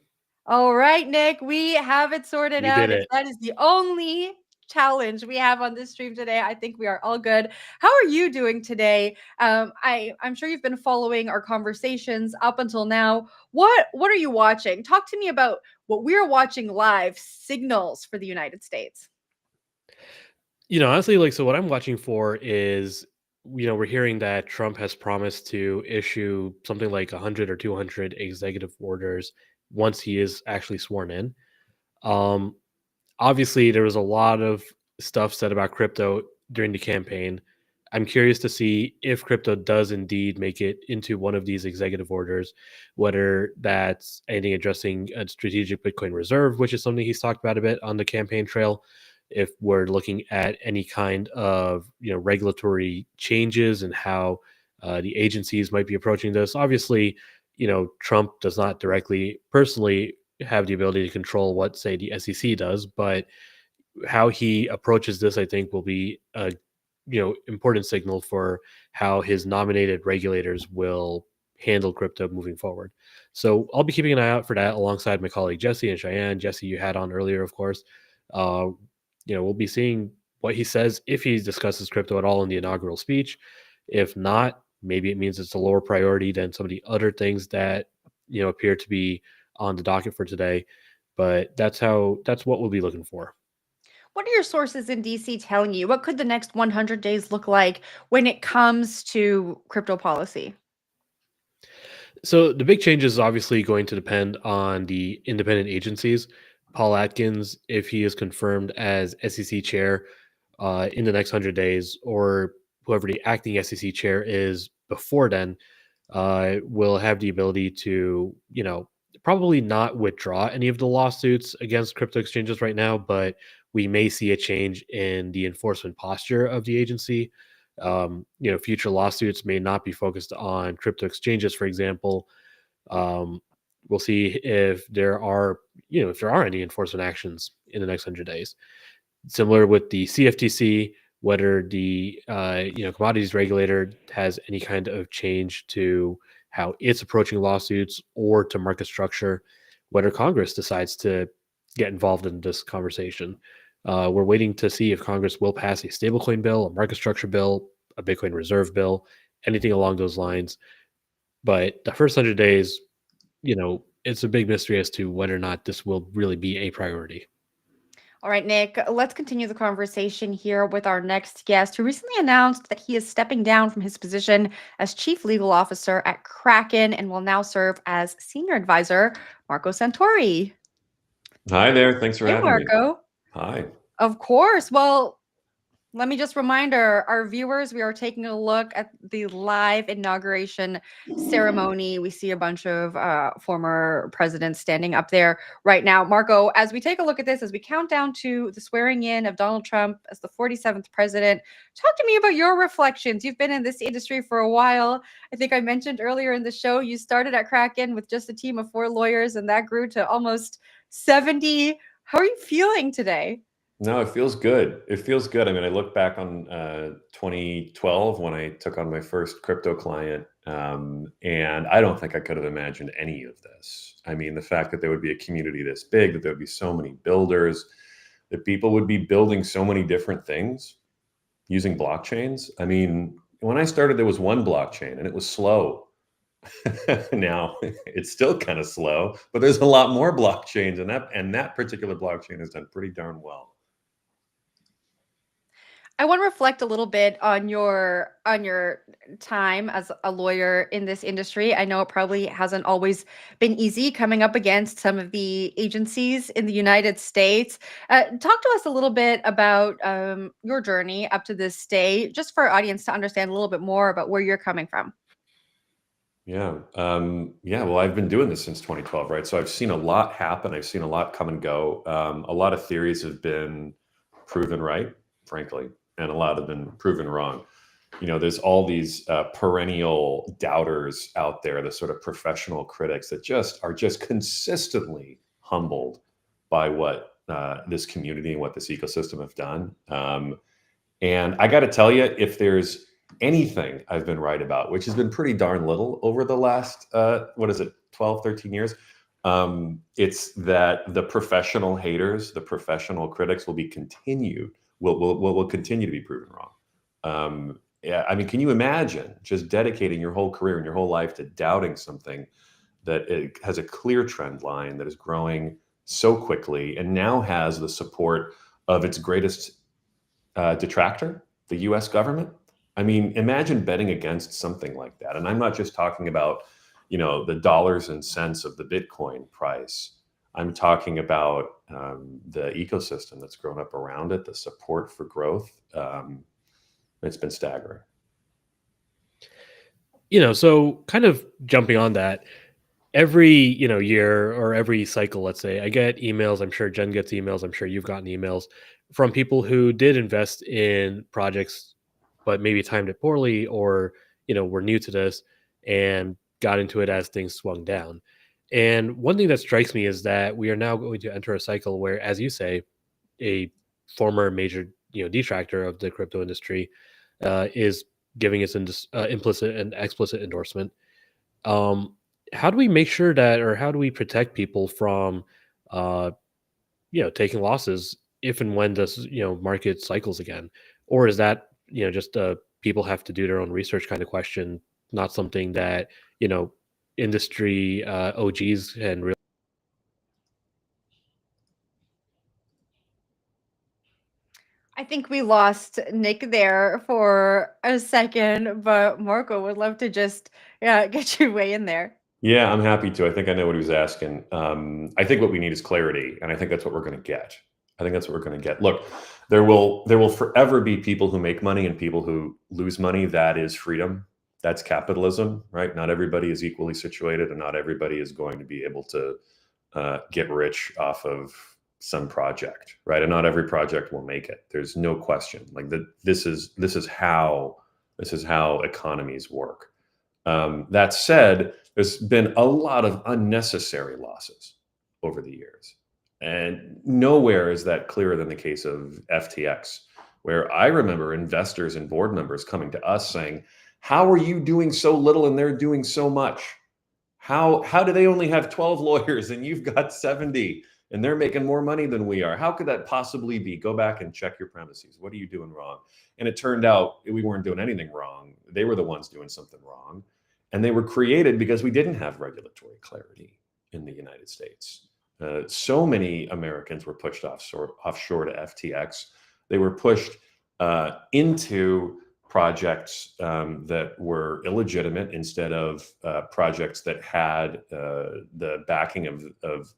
All right, Nick, we have it sorted out. Did it. If that is the only challenge we have on this stream today. I think we are all good. How are you doing today? I'm sure you've been following our conversations up until now. What are you watching? Talk to me about what we're watching live, signals for the United States. Honestly, like, so what I'm watching for is, we're hearing that Trump has promised to issue something like 100 or 200 executive orders once he is actually sworn in. Um, Obviously, there was a lot of stuff said about crypto during the campaign. I'm curious to see if crypto does indeed make it into one of these executive orders, whether that's anything addressing a strategic Bitcoin reserve, which is something he's talked about a bit on the campaign trail. If we're looking at any kind of regulatory changes and how the agencies might be approaching this. Obviously, Trump does not directly personally have the ability to control what, say, the SEC does, but how he approaches this, I think, will be a important signal for how his nominated regulators will handle crypto moving forward. So I'll be keeping an eye out for that alongside my colleague Jesse and Cheyenne. Jesse, you had on earlier, of course. We'll be seeing what he says if he discusses crypto at all in the inaugural speech. If not, maybe it means it's a lower priority than some of the other things that appear to be on the docket for today. But that's what we'll be looking for. What are your sources in DC telling you? What could the next 100 days look like when it comes to crypto policy? So the big change is obviously going to depend on the independent agencies. Paul Atkins, if he is confirmed as SEC chair in the next 100 days, or whoever the acting SEC chair is before then, will have the ability to, probably not withdraw any of the lawsuits against crypto exchanges right now, but we may see a change in the enforcement posture of the agency. Future lawsuits may not be focused on crypto exchanges, for example. We'll see if there are any enforcement actions in the next 100 days. Similar with the CFTC, whether the commodities regulator has any kind of change to how it's approaching lawsuits or to market structure, whether Congress decides to get involved in this conversation. We're waiting to see if Congress will pass a stablecoin bill, a market structure bill, a Bitcoin reserve bill, anything along those lines. But the first 100 days, it's a big mystery as to whether or not this will really be a priority. All right, Nick, let's continue the conversation here with our next guest, who recently announced that he is stepping down from his position as chief legal officer at Kraken and will now serve as senior advisor, Marco Santori. Hi there. Thanks for having me. Marco. Hi. Of course. Well, let me just remind our viewers, we are taking a look at the live inauguration ceremony. We see a bunch of former presidents standing up there right now. Marco, as we take a look at this, as we count down to the swearing in of Donald Trump as the 47th president, talk to me about your reflections. You've been in this industry for a while. I think I mentioned earlier in the show, you started at Kraken with just a team of 4 lawyers, and that grew to almost 70. How are you feeling today? No, it feels good. It feels good. I mean, I look back on 2012 when I took on my first crypto client, and I don't think I could have imagined any of this. I mean, the fact that there would be a community this big, that there would be so many builders, that people would be building so many different things using blockchains. I mean, when I started, there was one blockchain and it was slow. Now it's still kind of slow, but there's a lot more blockchains, and that particular blockchain has done pretty darn well. I want to reflect a little bit on your time as a lawyer in this industry. I know it probably hasn't always been easy coming up against some of the agencies in the United States. Talk to us a little bit about your journey up to this day, just for our audience to understand a little bit more about where you're coming from. Yeah. Well, I've been doing this since 2012, right? So I've seen a lot happen. I've seen a lot come and go. A lot of theories have been proven right, frankly, and a lot have been proven wrong. There's all these perennial doubters out there, the sort of professional critics that are just consistently humbled by what this community and what this ecosystem have done. And I got to tell you, if there's anything I've been right about, which has been pretty darn little over the last, 12, 13 years, It's that the professional haters, the professional critics will continue to be proven wrong. Yeah, I mean, can you imagine just dedicating your whole career and your whole life to doubting something that it has a clear trend line that is growing so quickly and now has the support of its greatest detractor, the US government? I mean, imagine betting against something like that. And I'm not just talking about, the dollars and cents of the Bitcoin price. I'm talking about the ecosystem that's grown up around it, the support for growth. It's been staggering. So kind of jumping on that, every year or every cycle, let's say, I get emails. I'm sure Jen gets emails. I'm sure you've gotten emails from people who did invest in projects, but maybe timed it poorly, or were new to this and got into it as things swung down. And one thing that strikes me is that we are now going to enter a cycle where, as you say, a former major detractor of the crypto industry is giving its implicit and explicit endorsement. How do we make sure that, or how do we protect people from taking losses if and when this market cycles again? Or is that just people have to do their own research kind of question, not something that industry OGs can really? I think we lost Nick there for a second, but Marco would love to just get you way in there. Yeah, I'm happy to. I think I know what he was asking. I think what we need is clarity, and I think that's what we're going to get. Look, there will forever be people who make money and people who lose money. That is freedom. That's capitalism, right? Not everybody is equally situated, and not everybody is going to be able to get rich off of some project, right? And not every project will make it. There's no question. Like this is how economies work. That said, there's been a lot of unnecessary losses over the years. And nowhere is that clearer than the case of FTX, where I remember investors and board members coming to us saying, how are you doing so little and they're doing so much? How do they only have 12 lawyers and you've got 70 and they're making more money than we are? How could that possibly be? Go back and check your premises. What are you doing wrong? And it turned out we weren't doing anything wrong. They were the ones doing something wrong. And they were created because we didn't have regulatory clarity in the United States. So many Americans were pushed offshore to FTX. They were pushed into projects that were illegitimate instead of projects that had the backing of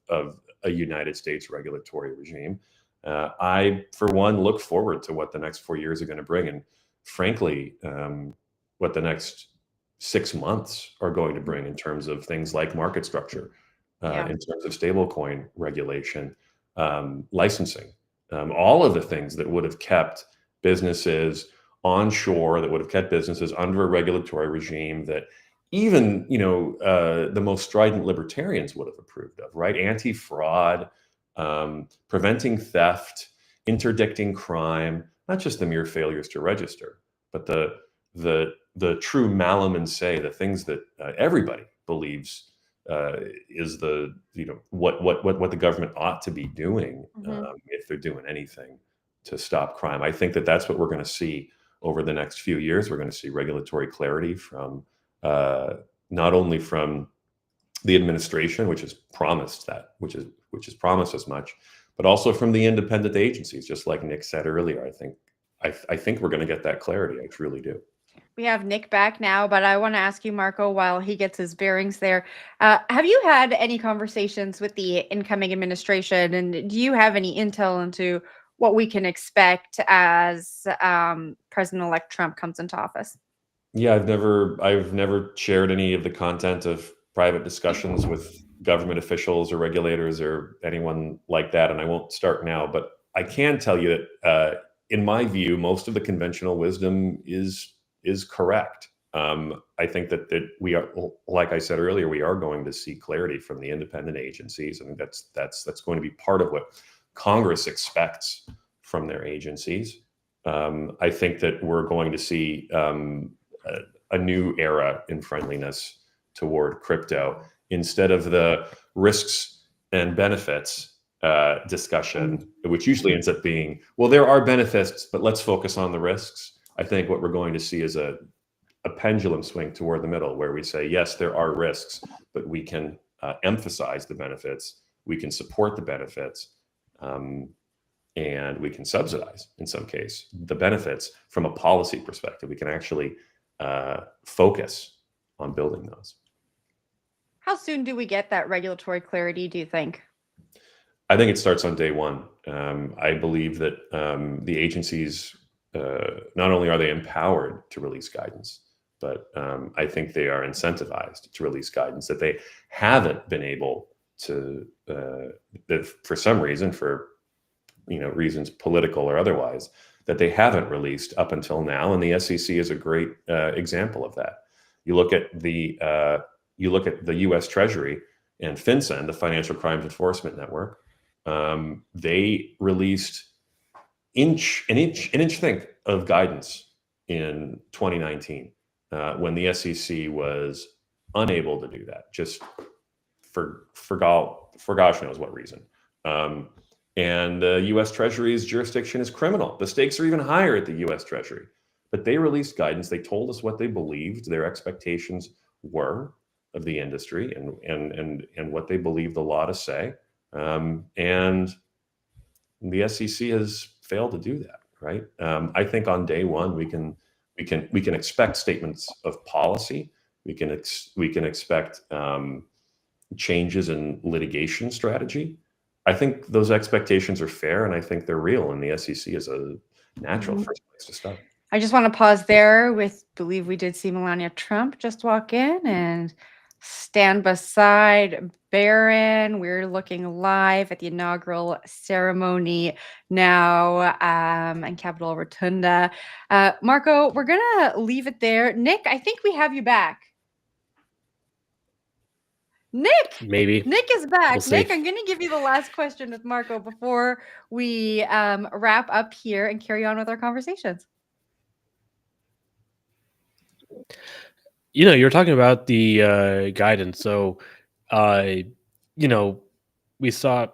a United States regulatory regime. I, for one, look forward to what the next 4 years are going to bring. And frankly, what the next 6 months are going to bring in terms of things like market structure, in terms of stablecoin regulation, licensing, all of the things that would have kept businesses onshore, that would have kept businesses under a regulatory regime that even the most strident libertarians would have approved of, right? Anti-fraud, preventing theft, interdicting crime, not just the mere failures to register, but the true malum in se, the things that everybody believes is the what the government ought to be doing if they're doing anything to stop crime. I think that's what we're going to see over the next few years. We're going to see regulatory clarity from not only from the administration, which has promised as much, but also from the independent agencies. Just like Nick said earlier, I think we're going to get that clarity. I truly do. We have Nick back now, but I want to ask you, Marco, while he gets his bearings there, have you had any conversations with the incoming administration, and do you have any intel into what we can expect as President-elect Trump comes into office? Yeah, I've never shared any of the content of private discussions with government officials or regulators or anyone like that, and I won't start now. But I can tell you that, in my view, most of the conventional wisdom is correct. I think that we are, like I said earlier, we are going to see clarity from the independent agencies. I think that's going to be part of what Congress expects from their agencies. I think that we're going to see a new era in friendliness toward crypto. instead of the risks and benefits discussion, which usually ends up being, well, there are benefits, but let's focus on the risks. I think what we're going to see is a pendulum swing toward the middle, where we say, yes, there are risks, but we can emphasize the benefits, we can support the benefits, and we can subsidize, in some case, the benefits from a policy perspective. We can actually focus on building those. How soon do we get that regulatory clarity, do you think? I think it starts on day one. I believe that the agencies, not only are they empowered to release guidance, but I think they are incentivized to release guidance that they haven't been able to, that for some reason, for reasons political or otherwise, that they haven't released up until now. And the SEC is a great example of that. You look at the U.S. Treasury and FinCEN, the Financial Crimes Enforcement Network. They released an inch think of guidance in 2019 when the SEC was unable to do that, just for gosh knows what reason. And the U.S. Treasury's jurisdiction is criminal. The stakes are even higher at the U.S. Treasury. But they released guidance. They told us what they believed their expectations were of the industry and what they believe the law to say. And the SEC has failed to do that, right? I think on day one we can expect statements of policy. We can expect changes in litigation strategy. I think those expectations are fair, and I think they're real. And the SEC is a natural first place to start. I just want to pause there believe we did see Melania Trump just walk in and stand beside Barron. We're looking live at the inaugural ceremony now in Capitol Rotunda. Marco, we're going to leave it there. Nick, I think we have you back. Nick, Maybe. Nick is back. We'll see. Nick, I'm going to give you the last question with Marco before we wrap up here and carry on with our conversations. You're talking about the guidance. So, we saw.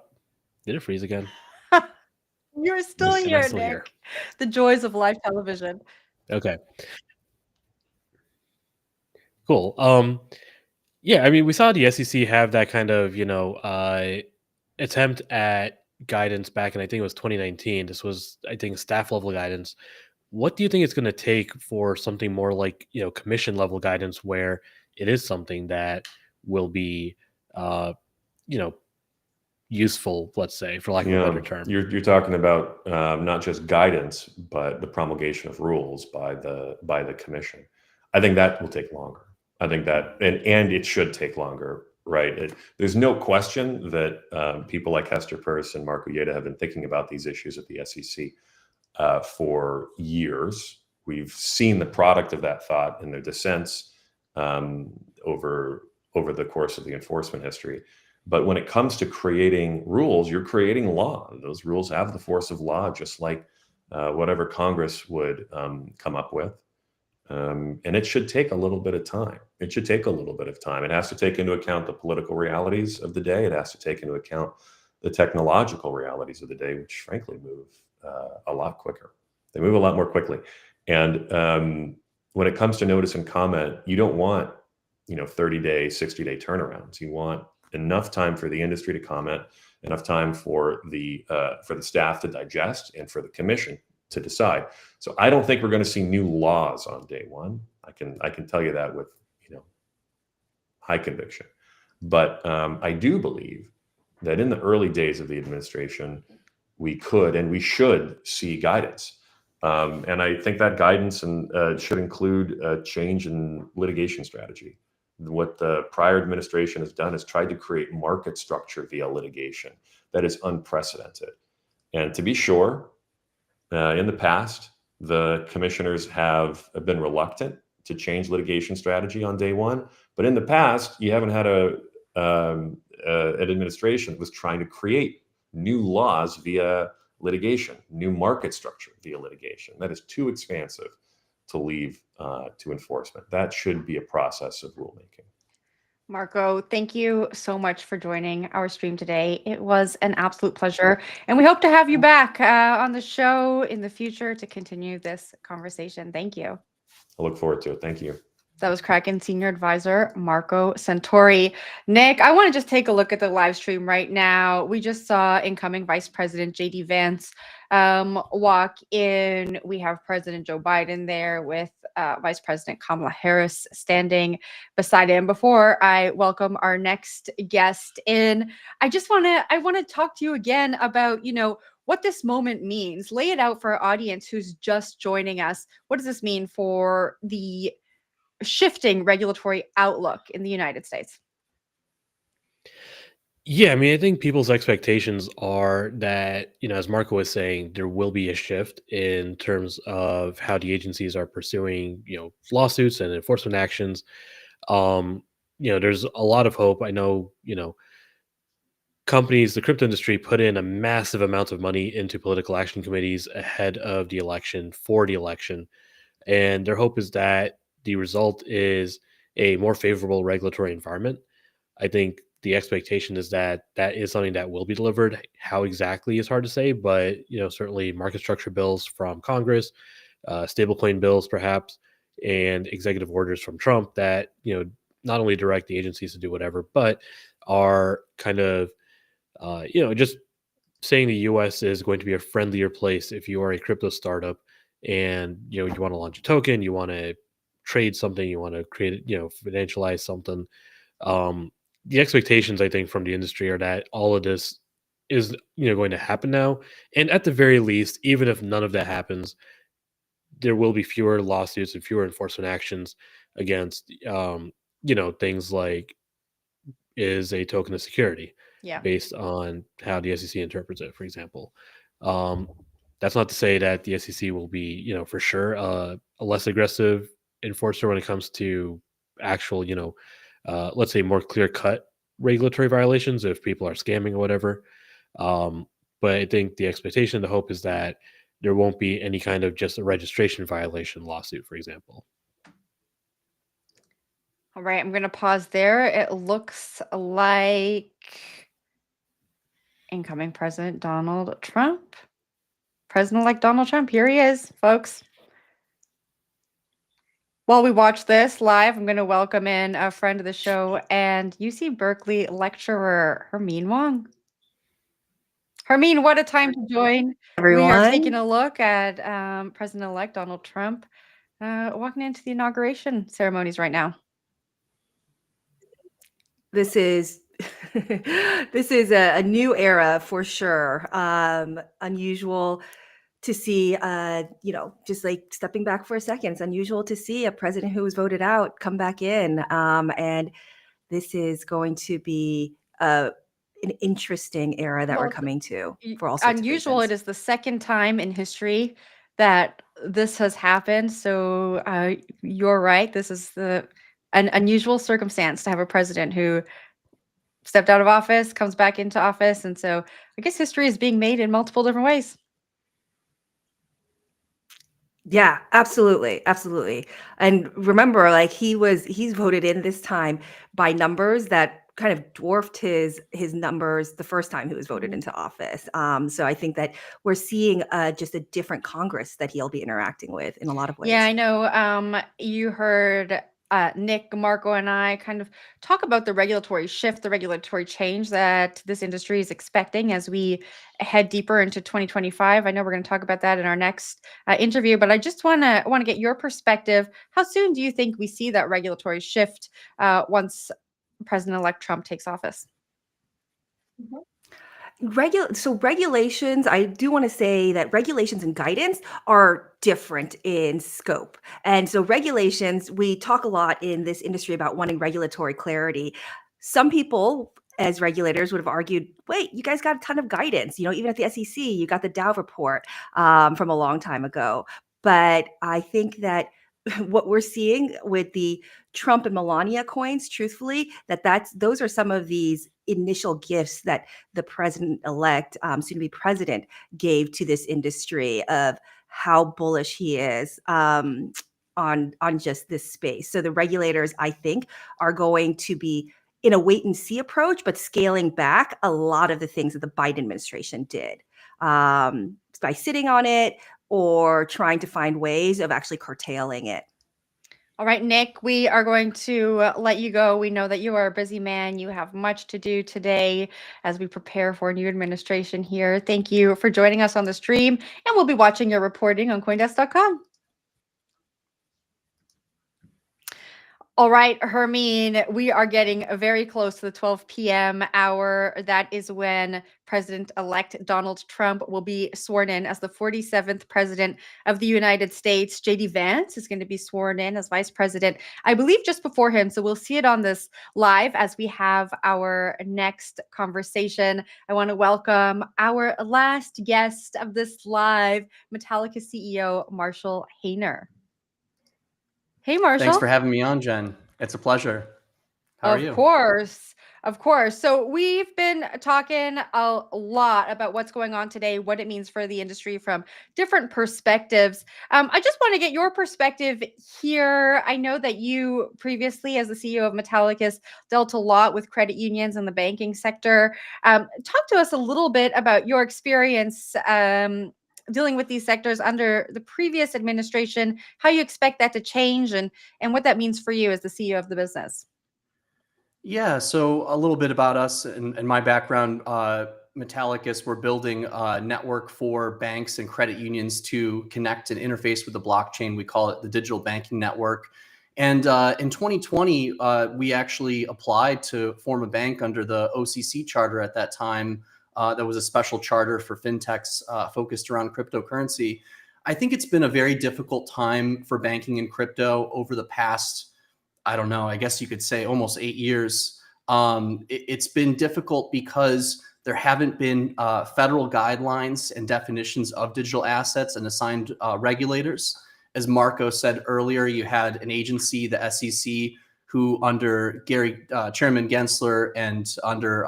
Did it freeze again? You're still Am I here, still Nick. here? The joys of live television. Okay. Cool. Yeah, I mean, we saw the SEC have that kind of, attempt at guidance back in, I think it was 2019. This was, I think, staff level guidance. What do you think it's going to take for something more like, commission level guidance, where it is something that will be, useful, let's say, for lack of a better term? You're talking about not just guidance, but the promulgation of rules by the commission. I think that will take longer. I think that, and it should take longer, right? There's no question that people like Hester Peirce and Mark Uyeda have been thinking about these issues at the SEC for years. We've seen the product of that thought in their dissents over the course of the enforcement history. But when it comes to creating rules, you're creating law. Those rules have the force of law, just like whatever Congress would come up with. And it should take a little bit of time. It should take a little bit of time. It has to take into account the political realities of the day. It has to take into account the technological realities of the day, which frankly move a lot quicker. They move a lot more quickly. And when it comes to notice and comment, you don't want 30-day, 60-day turnarounds. You want enough time for the industry to comment, enough time for the staff to digest, and for the commission to decide. So I don't think we're going to see new laws on day one. I can tell you that with high conviction. But I do believe that in the early days of the administration, we could and we should see guidance. And I think that guidance should include a change in litigation strategy. What the prior administration has done is tried to create market structure via litigation that is unprecedented. And to be sure, in the past, the commissioners have been reluctant to change litigation strategy on day one. But in the past, you haven't had an administration that was trying to create new laws via litigation, new market structure via litigation. That is too expansive to leave to enforcement. That should be a process of rulemaking. Marco, thank you so much for joining our stream today. It was an absolute pleasure. And we hope to have you back on the show in the future to continue this conversation. Thank you. I look forward to it. Thank you. That was Kraken Senior Advisor Marco Santori. Nick, I want to just take a look at the live stream right now. We just saw incoming Vice President J.D. Vance walk in. We have President Joe Biden there with Vice President Kamala Harris standing beside him. Before I welcome our next guest in, I want to talk to you again about, what this moment means. Lay it out for our audience who's just joining us. What does this mean for the shifting regulatory outlook in the United States? Yeah, I mean, I think people's expectations are that, as Marco was saying, there will be a shift in terms of how the agencies are pursuing, lawsuits and enforcement actions. There's a lot of hope. I know, companies, the crypto industry put in a massive amount of money into political action committees ahead of the election, for the election. And their hope is that the result is a more favorable regulatory environment. I think the expectation is that that is something that will be delivered. How exactly is hard to say, but certainly market structure bills from Congress, stablecoin bills perhaps, and executive orders from Trump that not only direct the agencies to do whatever, but are kind of just saying the U.S. is going to be a friendlier place if you are a crypto startup and you want to launch a token, you want to trade something, you want to create financialize something. The expectations, I think, from the industry are that all of this is going to happen now, and at the very least, even if none of that happens, there will be fewer lawsuits and fewer enforcement actions against things like, is a token of security, based on how the SEC interprets it, for example. That's not to say that the SEC will be, for sure, a less aggressive enforcer when it comes to actual, let's say more clear-cut regulatory violations if people are scamming or whatever. But I think the expectation, the hope is that there won't be any kind of just a registration violation lawsuit, for example. All right, I'm going to pause there. It looks like incoming President Donald Trump. President-elect Donald Trump, here he is, folks. While we watch this live, I'm going to welcome in a friend of the show and UC Berkeley lecturer, Hermine Wong. Hermine, what a time to join. Everyone. We are taking a look at President-elect Donald Trump walking into the inauguration ceremonies right now. This is this is a new era for sure. Unusual to see, just like stepping back for a second, it's unusual to see a president who was voted out come back in. And this is going to be an interesting era that we're coming to for all sorts unusual. of It is the second time in history that this has happened. So you're right. This is an unusual circumstance to have a president who stepped out of office, comes back into office. And so I guess history is being made in multiple different ways. Yeah, absolutely. Absolutely. And remember, like he's voted in this time by numbers that kind of dwarfed his numbers the first time he was voted into office. So I think that we're seeing just a different Congress that he'll be interacting with in a lot of ways. Yeah, I know. You heard Nick, Marco, and I kind of talk about the regulatory shift, the regulatory change that this industry is expecting as we head deeper into 2025. I know we're going to talk about that in our next interview, but I just want to get your perspective. How soon do you think we see that regulatory shift once President-elect Trump takes office? Regulations, I do want to say that regulations and guidance are different in scope. And so regulations, we talk a lot in this industry about wanting regulatory clarity. Some people as regulators would have argued, wait, you guys got a ton of guidance. Even at the SEC, you got the Dow report from a long time ago. But I think that what we're seeing with the Trump and Melania coins, truthfully, those are some of these initial gifts that the president-elect, soon-to-be president, gave to this industry of how bullish he is on just this space. So the regulators, I think, are going to be in a wait and see approach, but scaling back a lot of the things that the Biden administration did by sitting on it or trying to find ways of actually curtailing it. All right, Nick, we are going to let you go. We know that you are a busy man. You have much to do today as we prepare for a new administration here. Thank you for joining us on the stream, and we'll be watching your reporting on CoinDesk.com. All right, Hermine, we are getting very close to the 12 p.m. hour. That is when President-elect Donald Trump will be sworn in as the 47th president of the United States. J.D. Vance is going to be sworn in as vice president, I believe, just before him. So we'll see it on this live as we have our next conversation. I want to welcome our last guest of this live, Metallica CEO Marshall Hayner. Hey, Marshall. Thanks for having me on, Jen. It's a pleasure. How are you? Of course. So we've been talking a lot about what's going on today, what it means for the industry from different perspectives. I just want to get your perspective here. I know that you previously, as the CEO of Metallicus, dealt a lot with credit unions and the banking sector. Talk to us a little bit about your experience dealing with these sectors under the previous administration, how you expect that to change, and what that means for you as the CEO of the business. Yeah, so a little bit about us and my background. Metallicus, we're building a network for banks and credit unions to connect and interface with the blockchain. We call it the Digital Banking Network. And in 2020, we actually applied to form a bank under the OCC charter at that time. That was a special charter for fintechs focused around cryptocurrency. I think it's been a very difficult time for banking and crypto over the past, I don't know, I guess you could say almost 8 years. It's been difficult because there haven't been federal guidelines and definitions of digital assets and assigned regulators. As Marco said earlier, you had an agency, the SEC, who under Chairman Gensler and under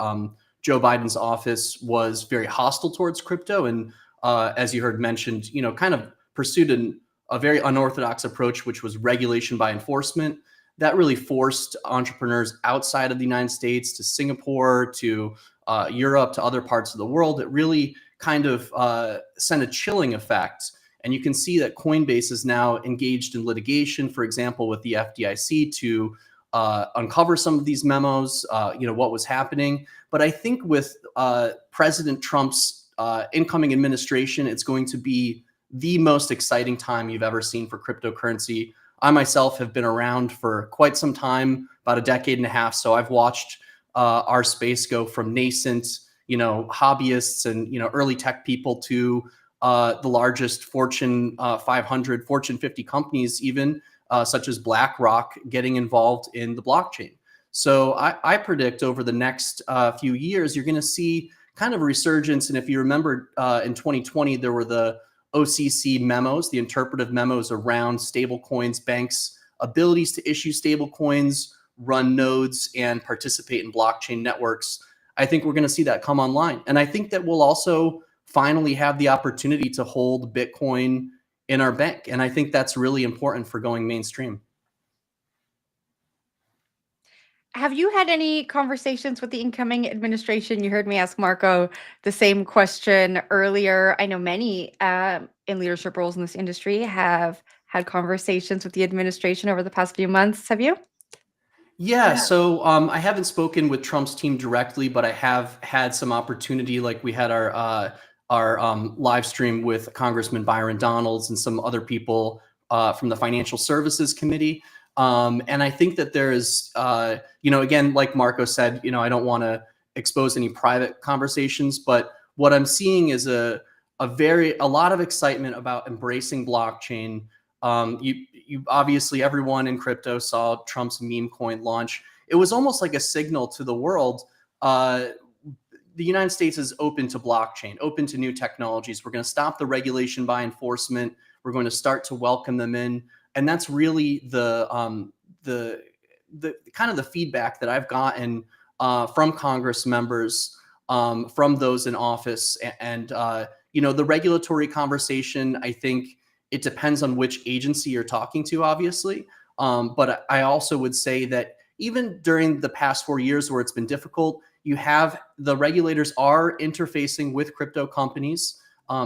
Joe Biden's office was very hostile towards crypto. And as you heard mentioned, kind of pursued a very unorthodox approach, which was regulation by enforcement. That really forced entrepreneurs outside of the United States to Singapore, to Europe, to other parts of the world. It really kind of sent a chilling effect. And you can see that Coinbase is now engaged in litigation, for example, with the FDIC to uncover some of these memos, what was happening. But I think with President Trump's incoming administration, it's going to be the most exciting time you've ever seen for cryptocurrency. I myself have been around for quite some time, about a decade and a half. So I've watched our space go from nascent, hobbyists and, early tech people to the largest Fortune 500, Fortune 50 companies, even such as BlackRock, getting involved in the blockchain. So I predict over the next few years, you're going to see kind of a resurgence. And if you remember in 2020, there were the OCC memos, the interpretive memos around stablecoins, banks' abilities to issue stablecoins, run nodes, and participate in blockchain networks. I think we're going to see that come online. And I think that we'll also finally have the opportunity to hold Bitcoin in our bank. And I think that's really important for going mainstream. Have you had any conversations with the incoming administration? You heard me ask Marco the same question earlier. I know many in leadership roles in this industry have had conversations with the administration over the past few months. Have you? Yeah, so I haven't spoken with Trump's team directly, but I have had some opportunity. Like we had our live stream with Congressman Byron Donalds and some other people from the Financial Services Committee. And I think that there is, again, like Marco said, I don't want to expose any private conversations, but what I'm seeing is a lot of excitement about embracing blockchain. You obviously, everyone in crypto saw Trump's meme coin launch. It was almost like a signal to the world. The United States is open to blockchain, open to new technologies. We're going to stop the regulation by enforcement. We're going to start to welcome them in. And that's really the kind of the feedback that I've gotten from Congress members, from those in office, and the regulatory conversation. I think it depends on which agency you're talking to, obviously. But I also would say that even during the past 4 years where it's been difficult, you have the regulators are interfacing with crypto companies.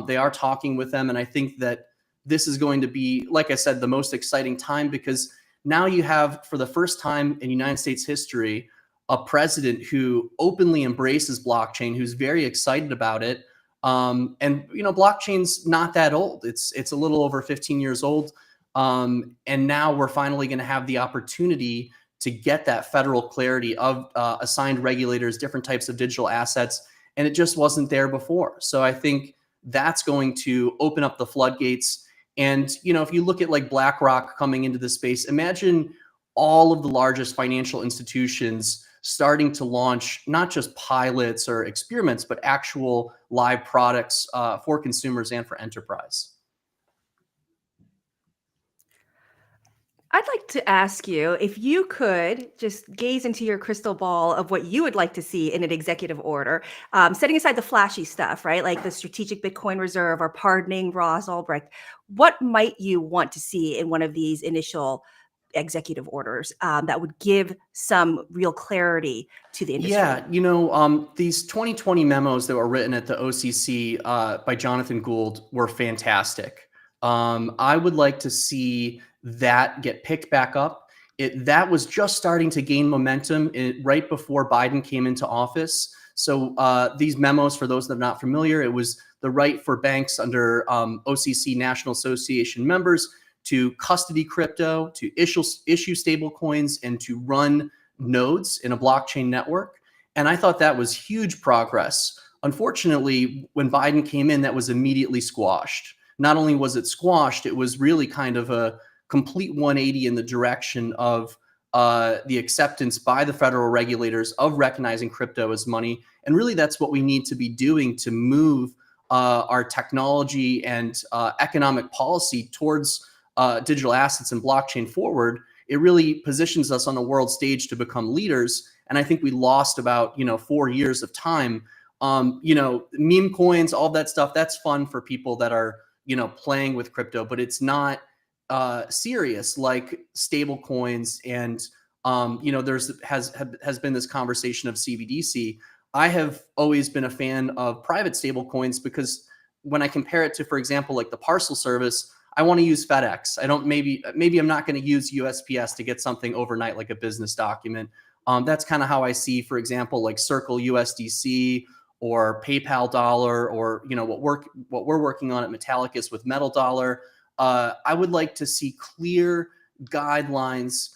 They are talking with them. And I think that this is going to be, like I said, the most exciting time, because now you have, for the first time in United States history, a president who openly embraces blockchain, who's very excited about it. And blockchain's not that old. It's a little over 15 years old. And now we're finally going to have the opportunity to get that federal clarity of assigned regulators, different types of digital assets, and it just wasn't there before. So I think that's going to open up the floodgates. And if you look at like BlackRock coming into the space, imagine all of the largest financial institutions starting to launch not just pilots or experiments, but actual live products for consumers and for enterprise. I'd like to ask you if you could just gaze into your crystal ball of what you would like to see in an executive order, setting aside the flashy stuff, right? Like the strategic Bitcoin reserve or pardoning Ross Ulbricht. What might you want to see in one of these initial executive orders that would give some real clarity to the industry? Yeah, these 2020 memos that were written at the OCC by Jonathan Gould were fantastic. I would like to see that get picked back up. That was just starting to gain momentum right before Biden came into office. So these memos, for those that are not familiar, it was the right for banks under OCC National Association members to custody crypto, to issue stable coins, and to run nodes in a blockchain network. And I thought that was huge progress. Unfortunately, when Biden came in, that was immediately squashed. Not only was it squashed, it was really kind of a complete 180 in the direction of the acceptance by the federal regulators of recognizing crypto as money. And really, that's what we need to be doing to move our technology and economic policy towards digital assets and blockchain forward. It really positions us on the world stage to become leaders. And I think we lost about 4 years of time. Meme coins, all that stuff, that's fun for people that are playing with crypto, but it's not serious like stable coins. And has been this conversation of CBDC. I have always been a fan of private stable coins because when I compare it to, for example, like the parcel service, I want to use FedEx. Maybe I'm not going to use USPS to get something overnight, like a business document. That's kind of how I see, for example, like Circle USDC or PayPal Dollar, or what we're working on at Metallicus with Metal Dollar. I would like to see clear guidelines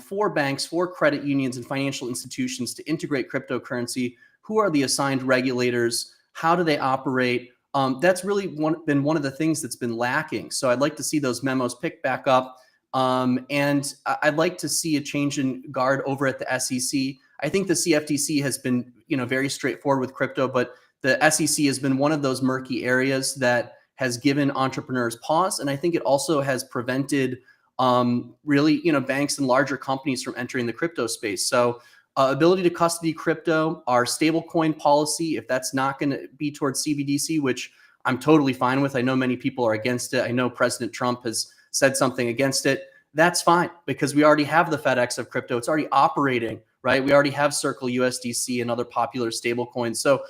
for banks, for credit unions, and financial institutions to integrate cryptocurrency. Who are the assigned regulators? How do they operate? That's really been one of the things that's been lacking. So I'd like to see those memos picked back up. And I'd like to see a change in guard over at the SEC. I think the CFTC has been, very straightforward with crypto, but the SEC has been one of those murky areas that has given entrepreneurs pause. And I think it also has prevented really, banks and larger companies from entering the crypto space. So ability to custody crypto, our stablecoin policy, if that's not going to be towards CBDC, which I'm totally fine with. I know many people are against it. I know President Trump has said something against it. That's fine, because we already have the FedEx of crypto. It's already operating, right? We already have Circle USDC and other popular stablecoins. So,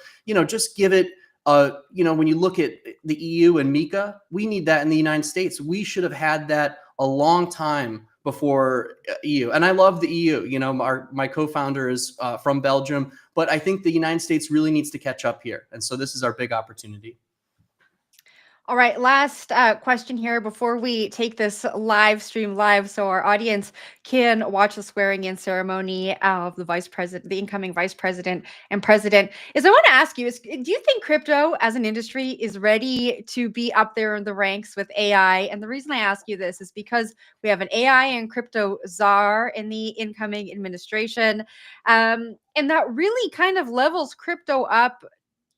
just give it, when you look at the EU and MiCA, we need that in the United States. We should have had that a long time before EU. And I love the EU. My co-founder is from Belgium, but I think the United States really needs to catch up here. And so this is our big opportunity. All right, last question here before we take this live stream live, so our audience can watch the swearing-in ceremony of the vice president, the incoming vice president and president. I want to ask you: do you think crypto as an industry is ready to be up there in the ranks with AI? And the reason I ask you this is because we have an AI and crypto czar in the incoming administration, and that really kind of levels crypto up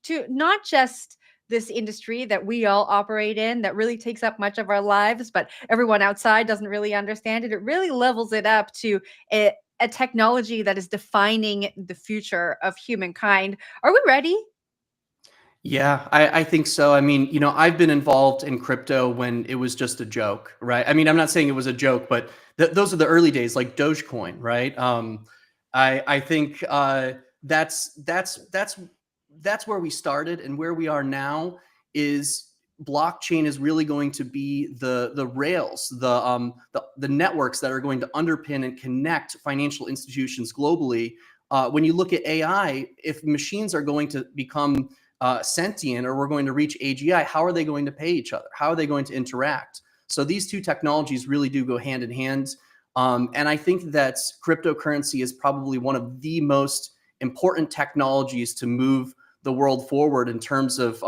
to not just this industry that we all operate in that really takes up much of our lives, but everyone outside doesn't really understand it. It really levels it up to a technology that is defining the future of humankind. Are we ready? Yeah, I think so. I mean, I've been involved in crypto when it was just a joke, right? I mean, I'm not saying it was a joke, but those are the early days, like Dogecoin, right? I think that's where we started, and where we are now is blockchain is really going to be the rails, the networks that are going to underpin and connect financial institutions globally. When you look at AI, if machines are going to become sentient, or we're going to reach AGI, how are they going to pay each other? How are they going to interact? So these two technologies really do go hand in hand. And I think that cryptocurrency is probably one of the most important technologies to move the world forward in terms of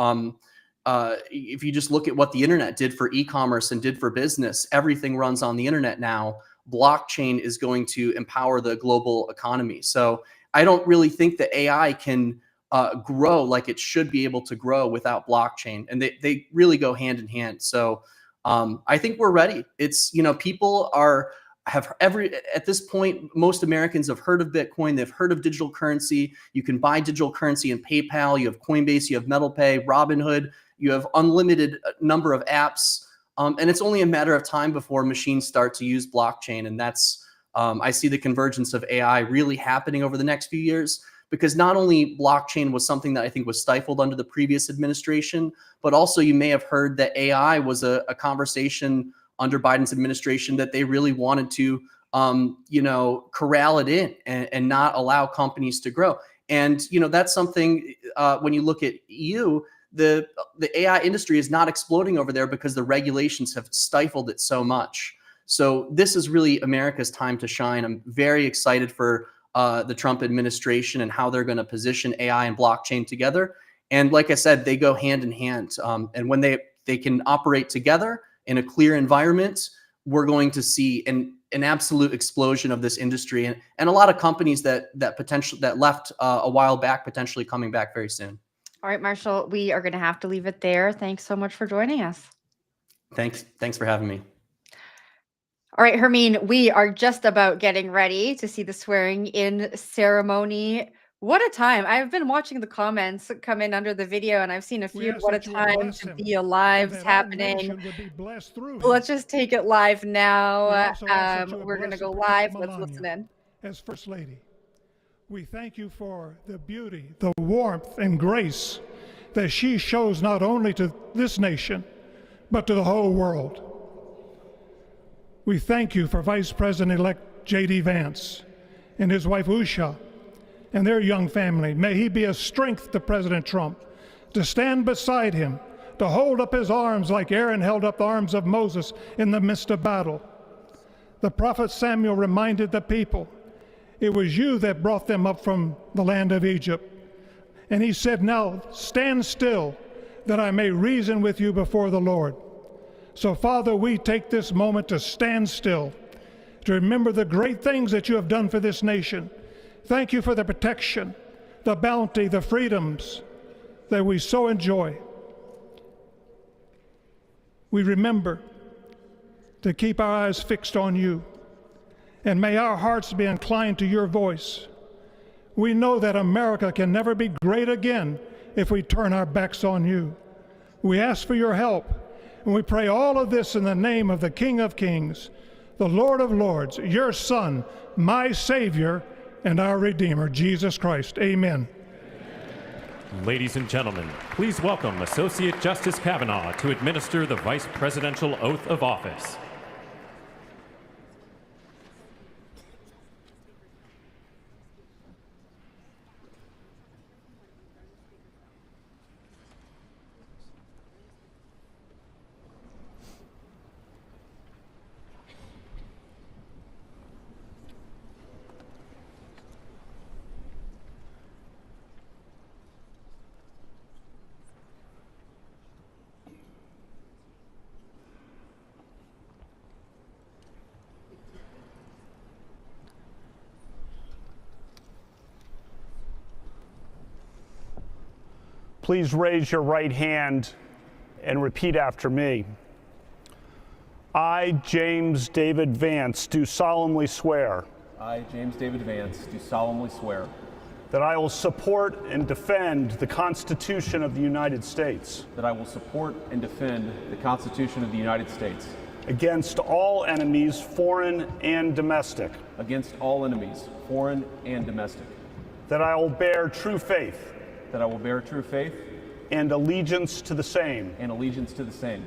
if you just look at what the internet did for e-commerce and did for business, everything runs on the internet now. Blockchain is going to empower the global economy. So I don't really think that AI can grow like it should be able to grow without blockchain, and they really go hand in hand. So I think we're ready. It's people have at this point, most Americans have heard of Bitcoin. They've heard of digital currency. You can buy digital currency in PayPal. You have Coinbase. You have MetalPay, Robinhood. You have unlimited number of apps, and it's only a matter of time before machines start to use blockchain. And that's I see the convergence of AI really happening over the next few years, because not only blockchain was something that I think was stifled under the previous administration, but also you may have heard that AI was a conversation under Biden's administration that they really wanted to, corral it in and not allow companies to grow. And, that's something when you look at EU, the AI industry is not exploding over there because the regulations have stifled it so much. So this is really America's time to shine. I'm very excited for the Trump administration and how they're going to position AI and blockchain together. And like I said, they go hand in hand. And when they can operate together in a clear environment, we're going to see an absolute explosion of this industry, and a lot of companies that left a while back potentially coming back very soon. All right, Marshall, we are going to have to leave it there. Thanks so much for joining us. Thanks for having me. All right, Hermine, we are just about getting ready to see the swearing in ceremony. What a time. I've been watching the comments come in under the video, and I've seen a few. What a time to be alive happening. Let's just take it live now. We're going to go live. Let's listen in. As First Lady, we thank you for the beauty, the warmth, and grace that she shows not only to this nation, but to the whole world. We thank you for Vice President-elect J.D. Vance and his wife Usha and their young family. May he be a strength to President Trump, to stand beside him, to hold up his arms like Aaron held up the arms of Moses in the midst of battle. The prophet Samuel reminded the people, it was you that brought them up from the land of Egypt. And he said, now stand still, that I may reason with you before the Lord. So, Father, we take this moment to stand still, to remember the great things that you have done for this nation. Thank you for the protection, the bounty, the freedoms that we so enjoy. We remember to keep our eyes fixed on you, and may our hearts be inclined to your voice. We know that America can never be great again if we turn our backs on you. We ask for your help, and we pray all of this in the name of the King of Kings, the Lord of Lords, your Son, my Savior, and our Redeemer, Jesus Christ. Amen. Ladies and gentlemen, please welcome Associate Justice Kavanaugh to administer the Vice Presidential Oath of Office. Please raise your right hand and repeat after me. I, James David Vance, do solemnly swear. I, James David Vance, do solemnly swear. that I will support and defend the Constitution of the United States that I will support and defend the Constitution of the United States against all enemies, foreign and domestic, against all enemies, foreign and domestic, that I will bear true faith that I will bear true faith and allegiance to the same, and allegiance to the same,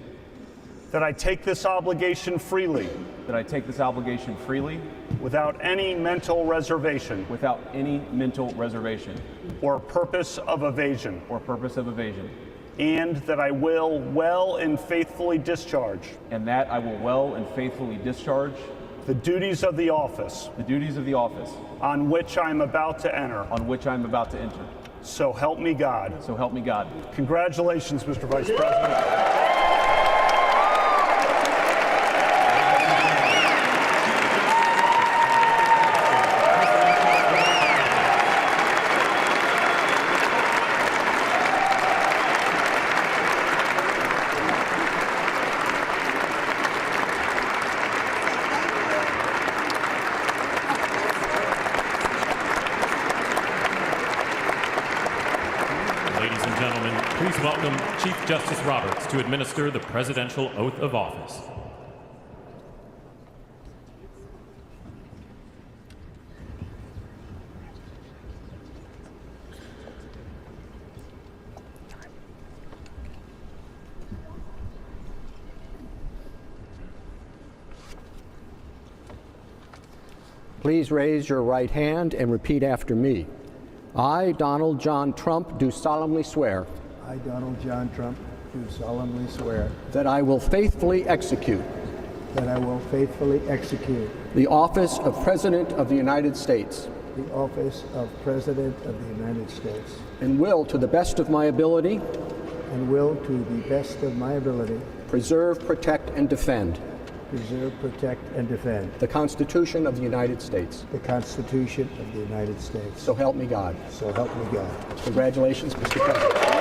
that I take this obligation freely that I take this obligation freely without any mental reservation without any mental reservation or purpose of evasion, and that I will well and faithfully discharge the duties of the office on which I am about to enter. So help me God. Congratulations, Mr. Vice President. Ladies and gentlemen, please welcome Chief Justice Roberts to administer the presidential oath of office. Please raise your right hand and repeat after me. I, Donald John Trump, do solemnly swear. I, Donald John Trump, do solemnly swear. That I will faithfully execute. That I will faithfully execute. The office of President of the United States. The office of President of the United States. And will, to the best of my ability. And will, to the best of my ability. Preserve, protect, and defend. Preserve, protect, and defend. The Constitution of the United States. The Constitution of the United States. So help me God. So help me God. Congratulations, Mr. President.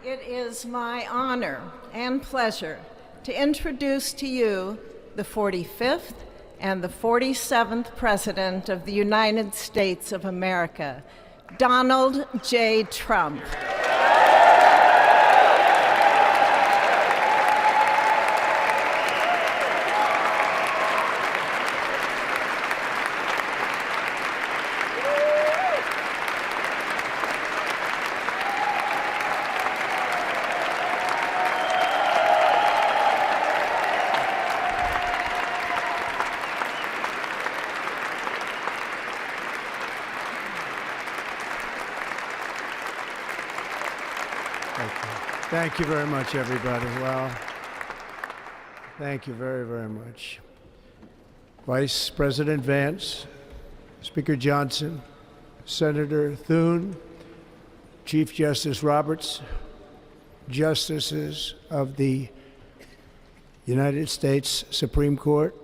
It is my honor and pleasure to introduce to you the 45th and the 47th President of the United States of America, Donald J. Trump. Thank you very much, everybody. Well, thank you very, very much. Vice President Vance, Speaker Johnson, Senator Thune, Chief Justice Roberts, Justices of the United States Supreme Court,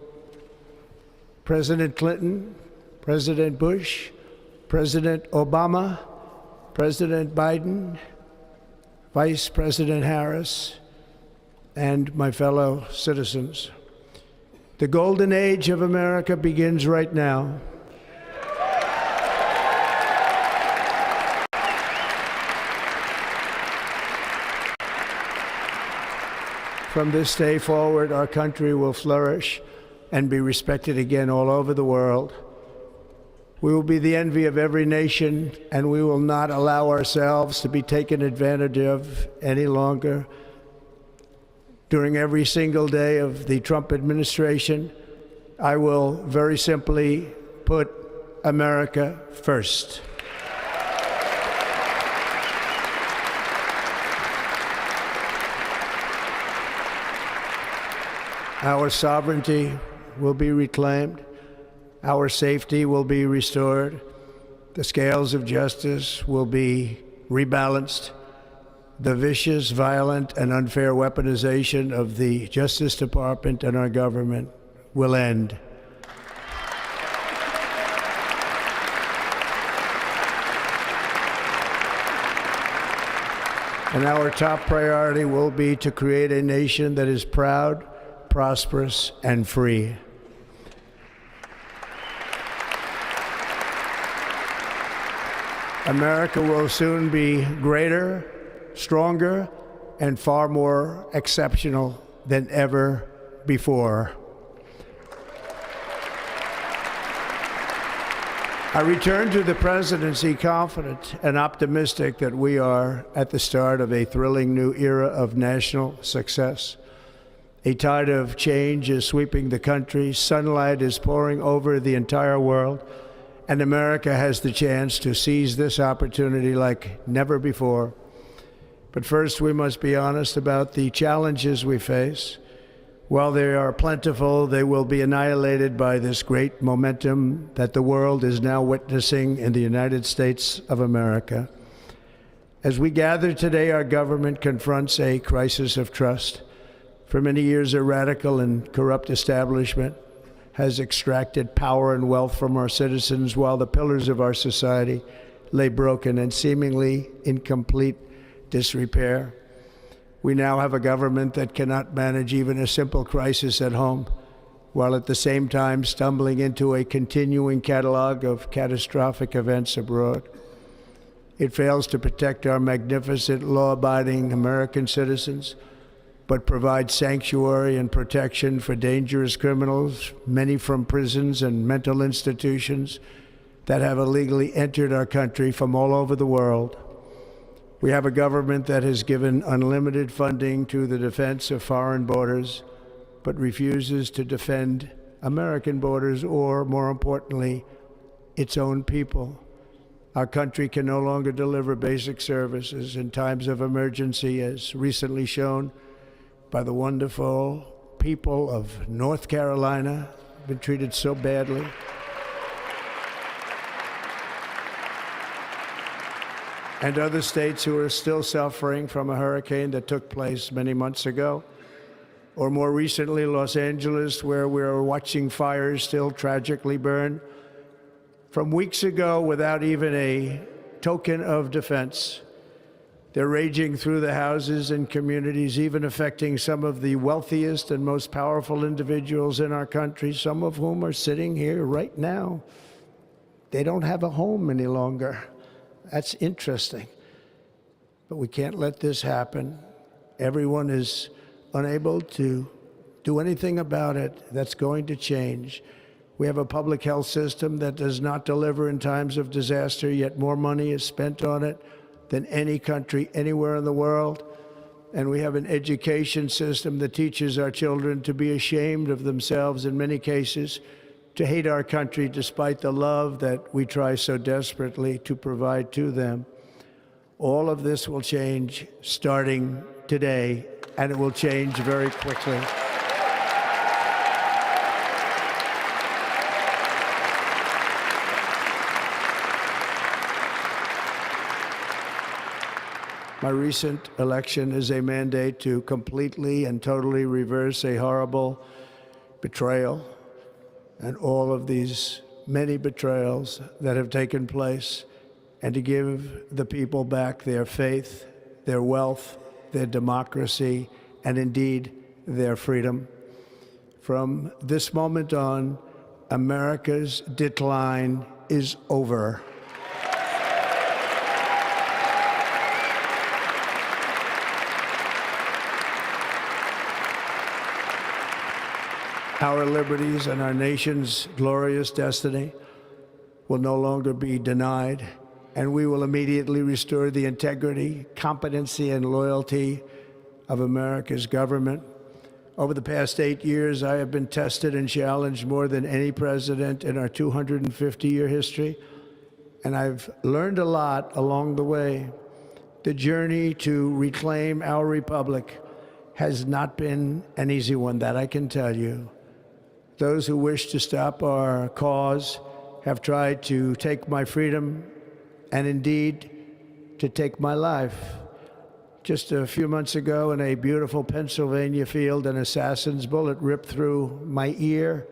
President Clinton, President Bush, President Obama, President Biden, Vice President Harris, and my fellow citizens. The golden age of America begins right now. From this day forward, our country will flourish and be respected again all over the world. We will be the envy of every nation, and we will not allow ourselves to be taken advantage of any longer. During every single day of the Trump administration, I will very simply put America first. Our sovereignty will be reclaimed. Our safety will be restored. The scales of justice will be rebalanced. The vicious, violent, and unfair weaponization of the Justice Department and our government will end. And our top priority will be to create a nation that is proud, prosperous, and free. America will soon be greater, stronger, and far more exceptional than ever before. I return to the presidency confident and optimistic that we are at the start of a thrilling new era of national success. A tide of change is sweeping the country, sunlight is pouring over the entire world, and America has the chance to seize this opportunity like never before. But first, we must be honest about the challenges we face. While they are plentiful, they will be annihilated by this great momentum that the world is now witnessing in the United States of America. As we gather today, our government confronts a crisis of trust. For many years, a radical and corrupt establishment has extracted power and wealth from our citizens while the pillars of our society lay broken and seemingly in complete disrepair. We now have a government that cannot manage even a simple crisis at home, while at the same time stumbling into a continuing catalog of catastrophic events abroad. It fails to protect our magnificent, law-abiding American citizens, but provides sanctuary and protection for dangerous criminals, many from prisons and mental institutions that have illegally entered our country from all over the world. We have a government that has given unlimited funding to the defense of foreign borders, but refuses to defend American borders or, more importantly, its own people. Our country can no longer deliver basic services in times of emergency, as recently shown by the wonderful people of North Carolina, been treated so badly. And other states who are still suffering from a hurricane that took place many months ago. Or more recently, Los Angeles, where we're watching fires still tragically burn. From weeks ago, without even a token of defense, They're raging through the houses and communities, even affecting some of the wealthiest and most powerful individuals in our country, some of whom are sitting here right now. They don't have a home any longer. That's interesting. But we can't let this happen. Everyone is unable to do anything about it. That's going to change. We have a public health system that does not deliver in times of disaster, yet more money is spent on it than any country anywhere in the world. And we have an education system that teaches our children to be ashamed of themselves in many cases, to hate our country despite the love that we try so desperately to provide to them. All of this will change starting today, and it will change very quickly. My recent election is a mandate to completely and totally reverse a horrible betrayal and all of these many betrayals that have taken place, and to give the people back their faith, their wealth, their democracy, and indeed their freedom. From this moment on, America's decline is over. Our liberties and our nation's glorious destiny will no longer be denied, and we will immediately restore the integrity, competency, and loyalty of America's government. Over the past 8 years, I have been tested and challenged more than any president in our 250-year history, and I've learned a lot along the way. The journey to reclaim our republic has not been an easy one, that I can tell you. Those who wish to stop our cause have tried to take my freedom and indeed to take my life. Just a few months ago in a beautiful Pennsylvania field, an assassin's bullet ripped through my ear.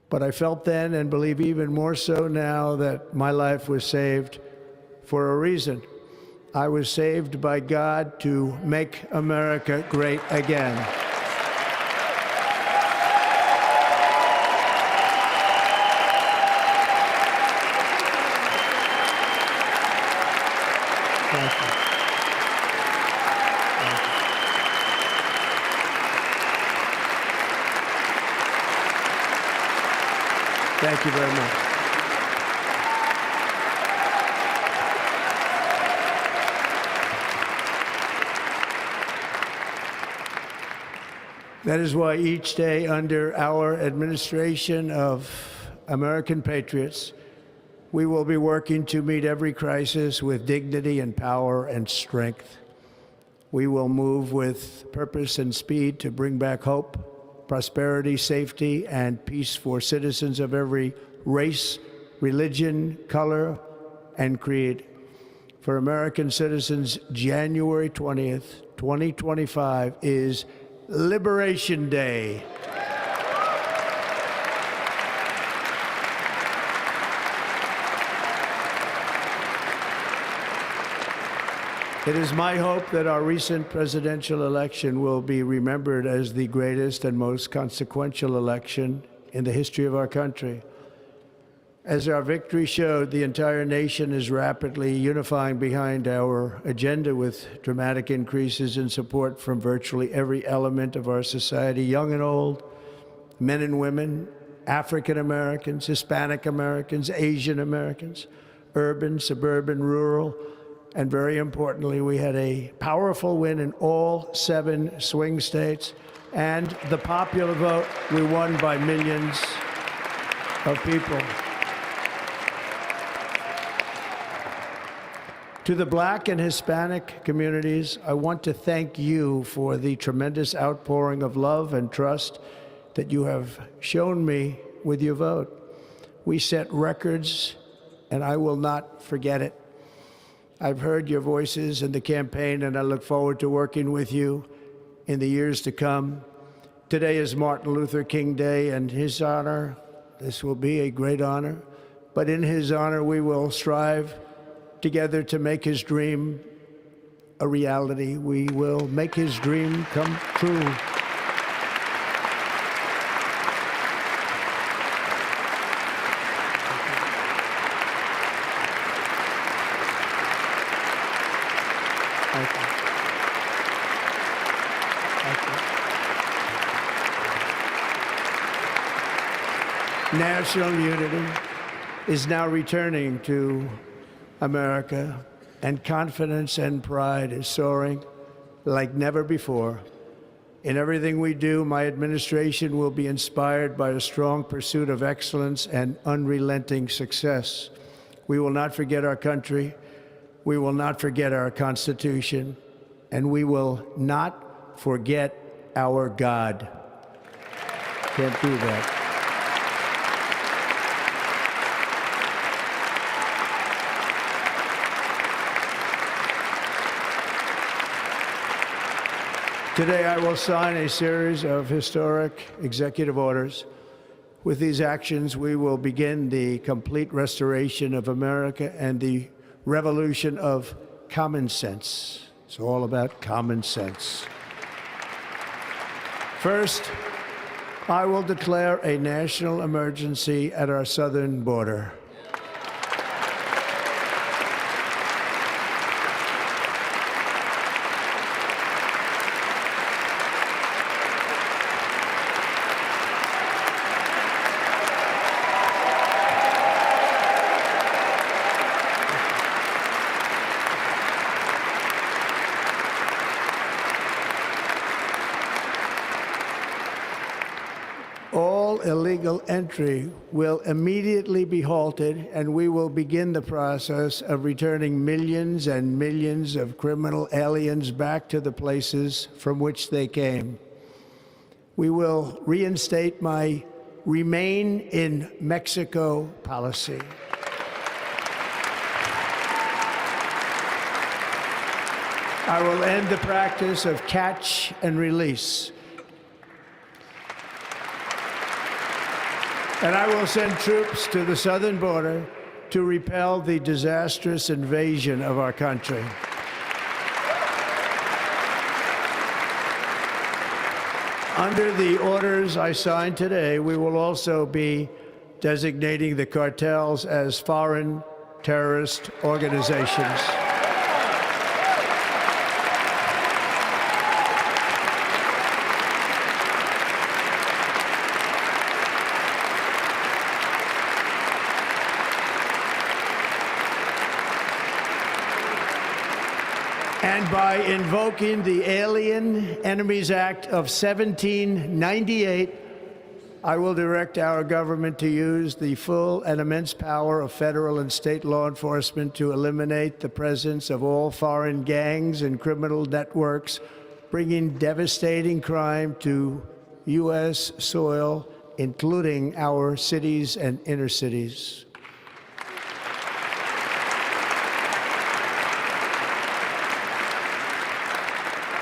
But I felt then, and believe even more so now, that my life was saved for a reason. I was saved by God to make America great again. Thank you very much. That is why each day under our administration of American patriots, we will be working to meet every crisis with dignity and power and strength. We will move with purpose and speed to bring back hope, prosperity, safety, and peace for citizens of every race, religion, color, and creed. For American citizens, January 20th, 2025 is Liberation Day. It is my hope that our recent presidential election will be remembered as the greatest and most consequential election in the history of our country. As our victory showed, the entire nation is rapidly unifying behind our agenda with dramatic increases in support from virtually every element of our society, young and old, men and women, African Americans, Hispanic Americans, Asian Americans, urban, suburban, rural. And very importantly, we had a powerful win in all 7 swing states. And the popular vote, we won by millions of people. To the Black and Hispanic communities, I want to thank you for the tremendous outpouring of love and trust that you have shown me with your vote. We set records, and I will not forget it. I've heard your voices in the campaign, and I look forward to working with you in the years to come. Today is Martin Luther King Day, and his honor, this will be a great honor, but in his honor we will strive together to make his dream a reality. We will make his dream come true. National unity is now returning to America, and confidence and pride is soaring like never before. In everything we do, my administration will be inspired by a strong pursuit of excellence and unrelenting success. We will not forget our country, we will not forget our Constitution, and we will not forget our God. Can't do that. Today, I will sign a series of historic executive orders. With these actions, we will begin the complete restoration of America and the revolution of common sense. It's all about common sense. First, I will declare a national emergency at our southern border. All illegal entry will immediately be halted, and we will begin the process of returning millions and millions of criminal aliens back to the places from which they came. We will reinstate my Remain in Mexico policy. I will end the practice of catch and release. And I will send troops to the southern border to repel the disastrous invasion of our country. Under the orders I signed today, we will also be designating the cartels as foreign terrorist organizations. And by invoking the Alien Enemies Act of 1798, I will direct our government to use the full and immense power of federal and state law enforcement to eliminate the presence of all foreign gangs and criminal networks, bringing devastating crime to U.S. soil, including our cities and inner cities.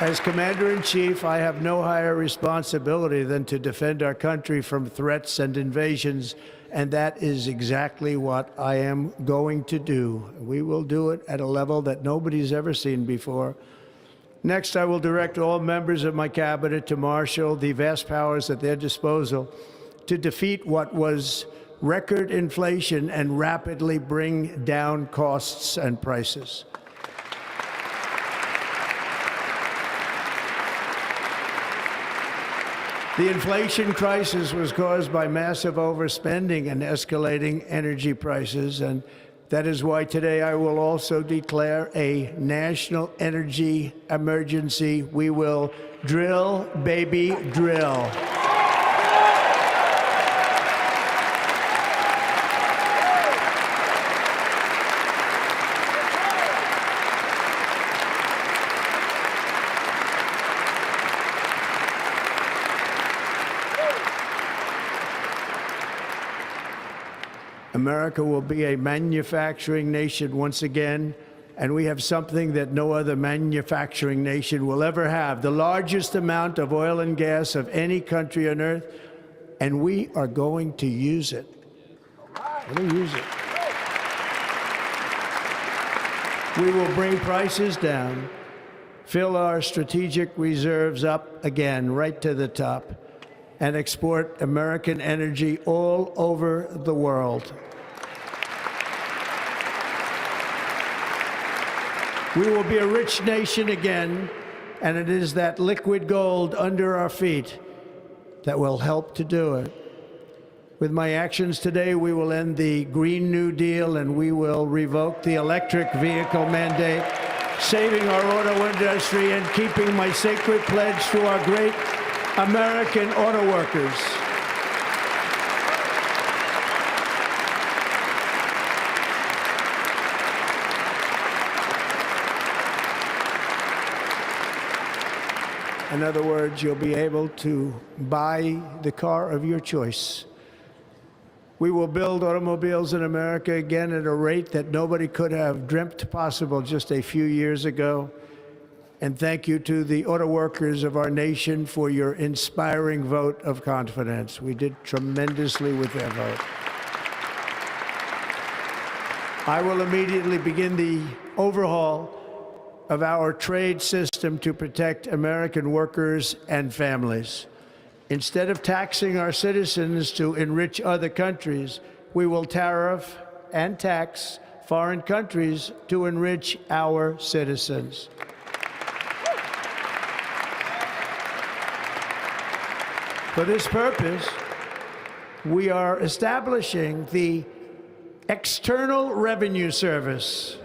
As Commander-in-Chief, I have no higher responsibility than to defend our country from threats and invasions, and that is exactly what I am going to do. We will do it at a level that nobody's ever seen before. Next, I will direct all members of my cabinet to marshal the vast powers at their disposal to defeat what was record inflation and rapidly bring down costs and prices. The inflation crisis was caused by massive overspending and escalating energy prices, and that is why today I will also declare a national energy emergency. We will drill, baby, drill. America will be a manufacturing nation once again, and we have something that no other manufacturing nation will ever have, the largest amount of oil and gas of any country on earth, and we are going to use it. We're going to use it. We will bring prices down, fill our strategic reserves up again, right to the top, and export American energy all over the world. We will be a rich nation again, and it is that liquid gold under our feet that will help to do it. With my actions today, we will end the Green New Deal and we will revoke the electric vehicle mandate, saving our auto industry and keeping my sacred pledge to our great American auto workers. In other words, you'll be able to buy the car of your choice. We will build automobiles in America again at a rate that nobody could have dreamt possible just a few years ago. And thank you to the auto workers of our nation for your inspiring vote of confidence. We did tremendously with their vote. I will immediately begin the overhaul of our trade system to protect American workers and families. Instead of taxing our citizens to enrich other countries, we will tariff and tax foreign countries to enrich our citizens. For this purpose, we are establishing the External Revenue Service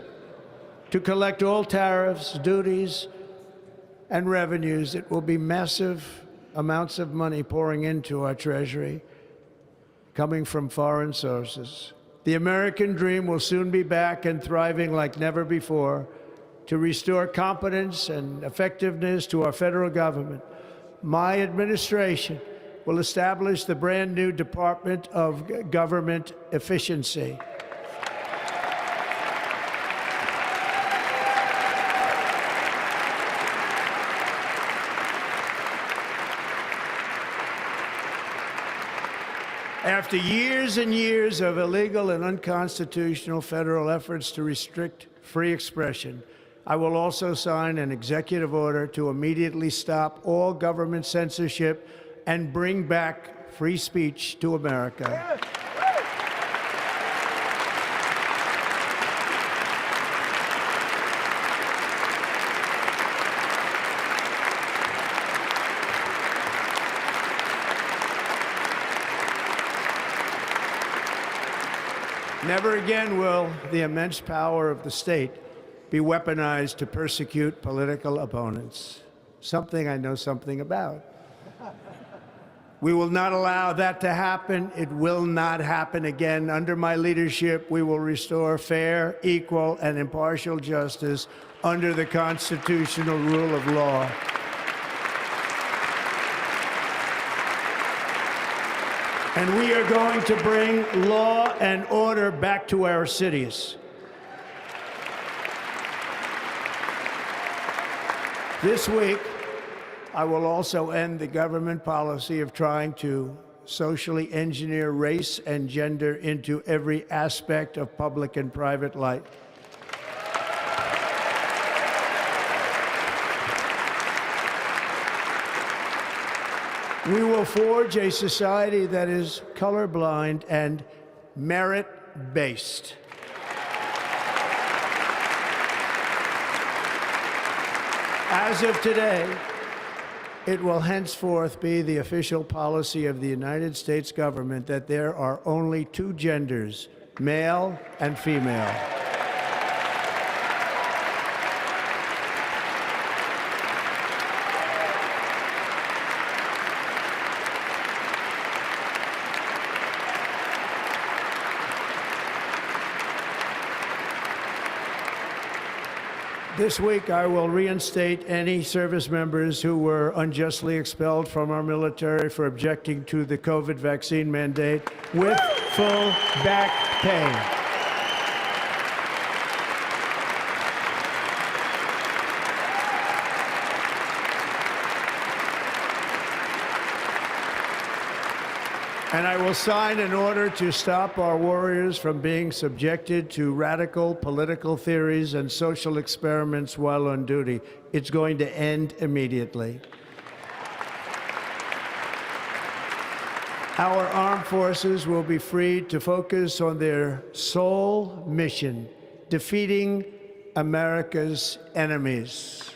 to collect all tariffs, duties, and revenues. It will be massive amounts of money pouring into our treasury, coming from foreign sources. The American dream will soon be back and thriving like never before to restore competence and effectiveness to our federal government. My administration will establish the brand new Department of Government Efficiency. After years and years of illegal and unconstitutional federal efforts to restrict free expression, I will also sign an executive order to immediately stop all government censorship and bring back free speech to America. Never again will the immense power of the state be weaponized to persecute political opponents, something I know something about. We will not allow that to happen. It will not happen again. Under my leadership, we will restore fair, equal, and impartial justice under the constitutional rule of law. And we are going to bring law and order back to our cities. This week, I will also end the government policy of trying to socially engineer race and gender into every aspect of public and private life. We will forge a society that is colorblind and merit-based. As of today, it will henceforth be the official policy of the United States government that there are only two genders, male and female. This week, I will reinstate any service members who were unjustly expelled from our military for objecting to the COVID vaccine mandate with full back pay. And I will sign an order to stop our warriors from being subjected to radical political theories and social experiments while on duty. It's going to end immediately. Our armed forces will be freed to focus on their sole mission, defeating America's enemies.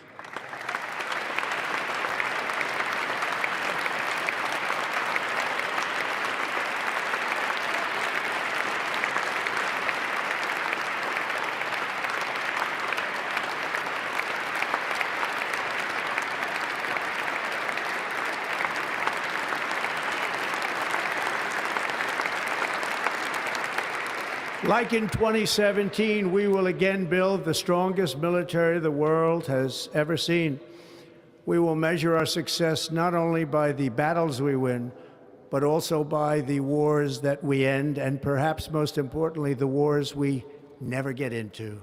Like in 2017, we will again build the strongest military the world has ever seen. We will measure our success not only by the battles we win, but also by the wars that we end, and perhaps most importantly, the wars we never get into.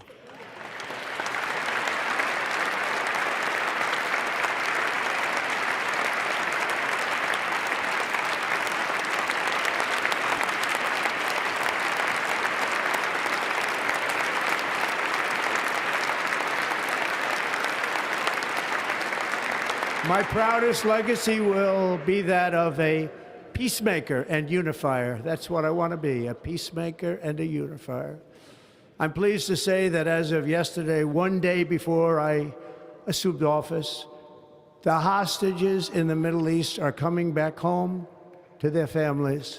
My proudest legacy will be that of a peacemaker and unifier. That's what I want to be, a peacemaker and a unifier. I'm pleased to say that as of yesterday, one day before I assumed office, the hostages in the Middle East are coming back home to their families.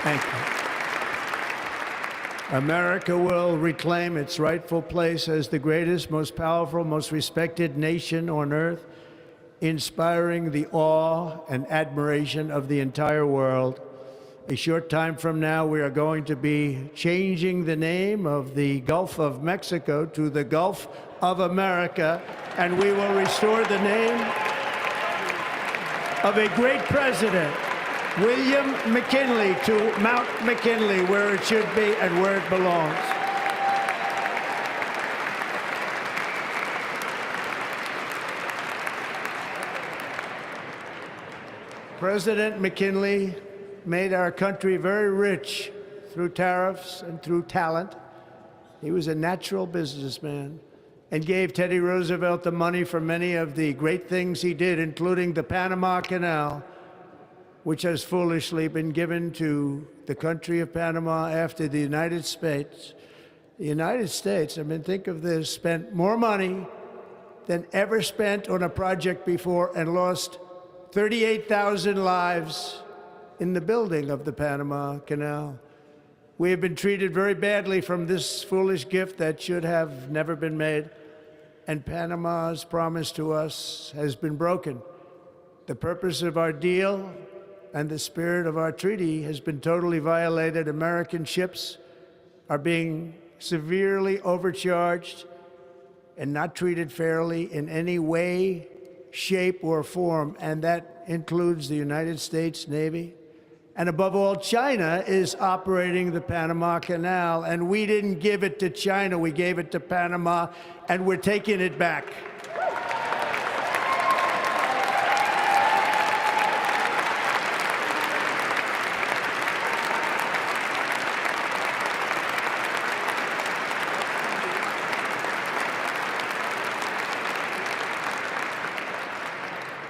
Thank you. America will reclaim its rightful place as the greatest, most powerful, most respected nation on earth, inspiring the awe and admiration of the entire world. A short time from now, we are going to be changing the name of the Gulf of Mexico to the Gulf of America, and we will restore the name of a great president, William McKinley, to Mount McKinley, where it should be and where it belongs. President McKinley made our country very rich through tariffs and through talent. He was a natural businessman and gave Teddy Roosevelt the money for many of the great things he did, including the Panama Canal, which has foolishly been given to the country of Panama after the United States. The United States, I mean, think of this, spent more money than ever spent on a project before and lost 38,000 lives in the building of the Panama Canal. We have been treated very badly from this foolish gift that should have never been made, and Panama's promise to us has been broken. The purpose of our deal and the spirit of our treaty has been totally violated. American ships are being severely overcharged and not treated fairly in any way, shape, or form, and that includes the United States Navy. And above all, China is operating the Panama Canal, and we didn't give it to China, we gave it to Panama, and we're taking it back.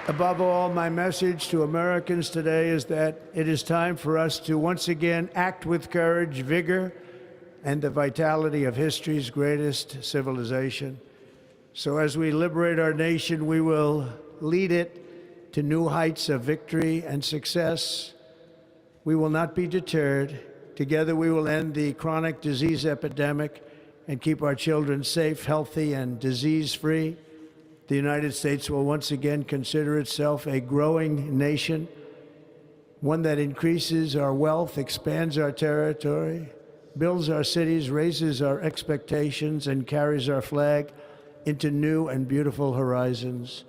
Above all, my message to Americans today is that it is time for us to once again act with courage, vigor, and the vitality of history's greatest civilization. So as we liberate our nation, we will lead it to new heights of victory and success. We will not be deterred. Together we will end the chronic disease epidemic and keep our children safe, healthy, and disease-free. The United States will once again consider itself a growing nation, one that increases our wealth, expands our territory, builds our cities, raises our expectations, and carries our flag into new and beautiful horizons.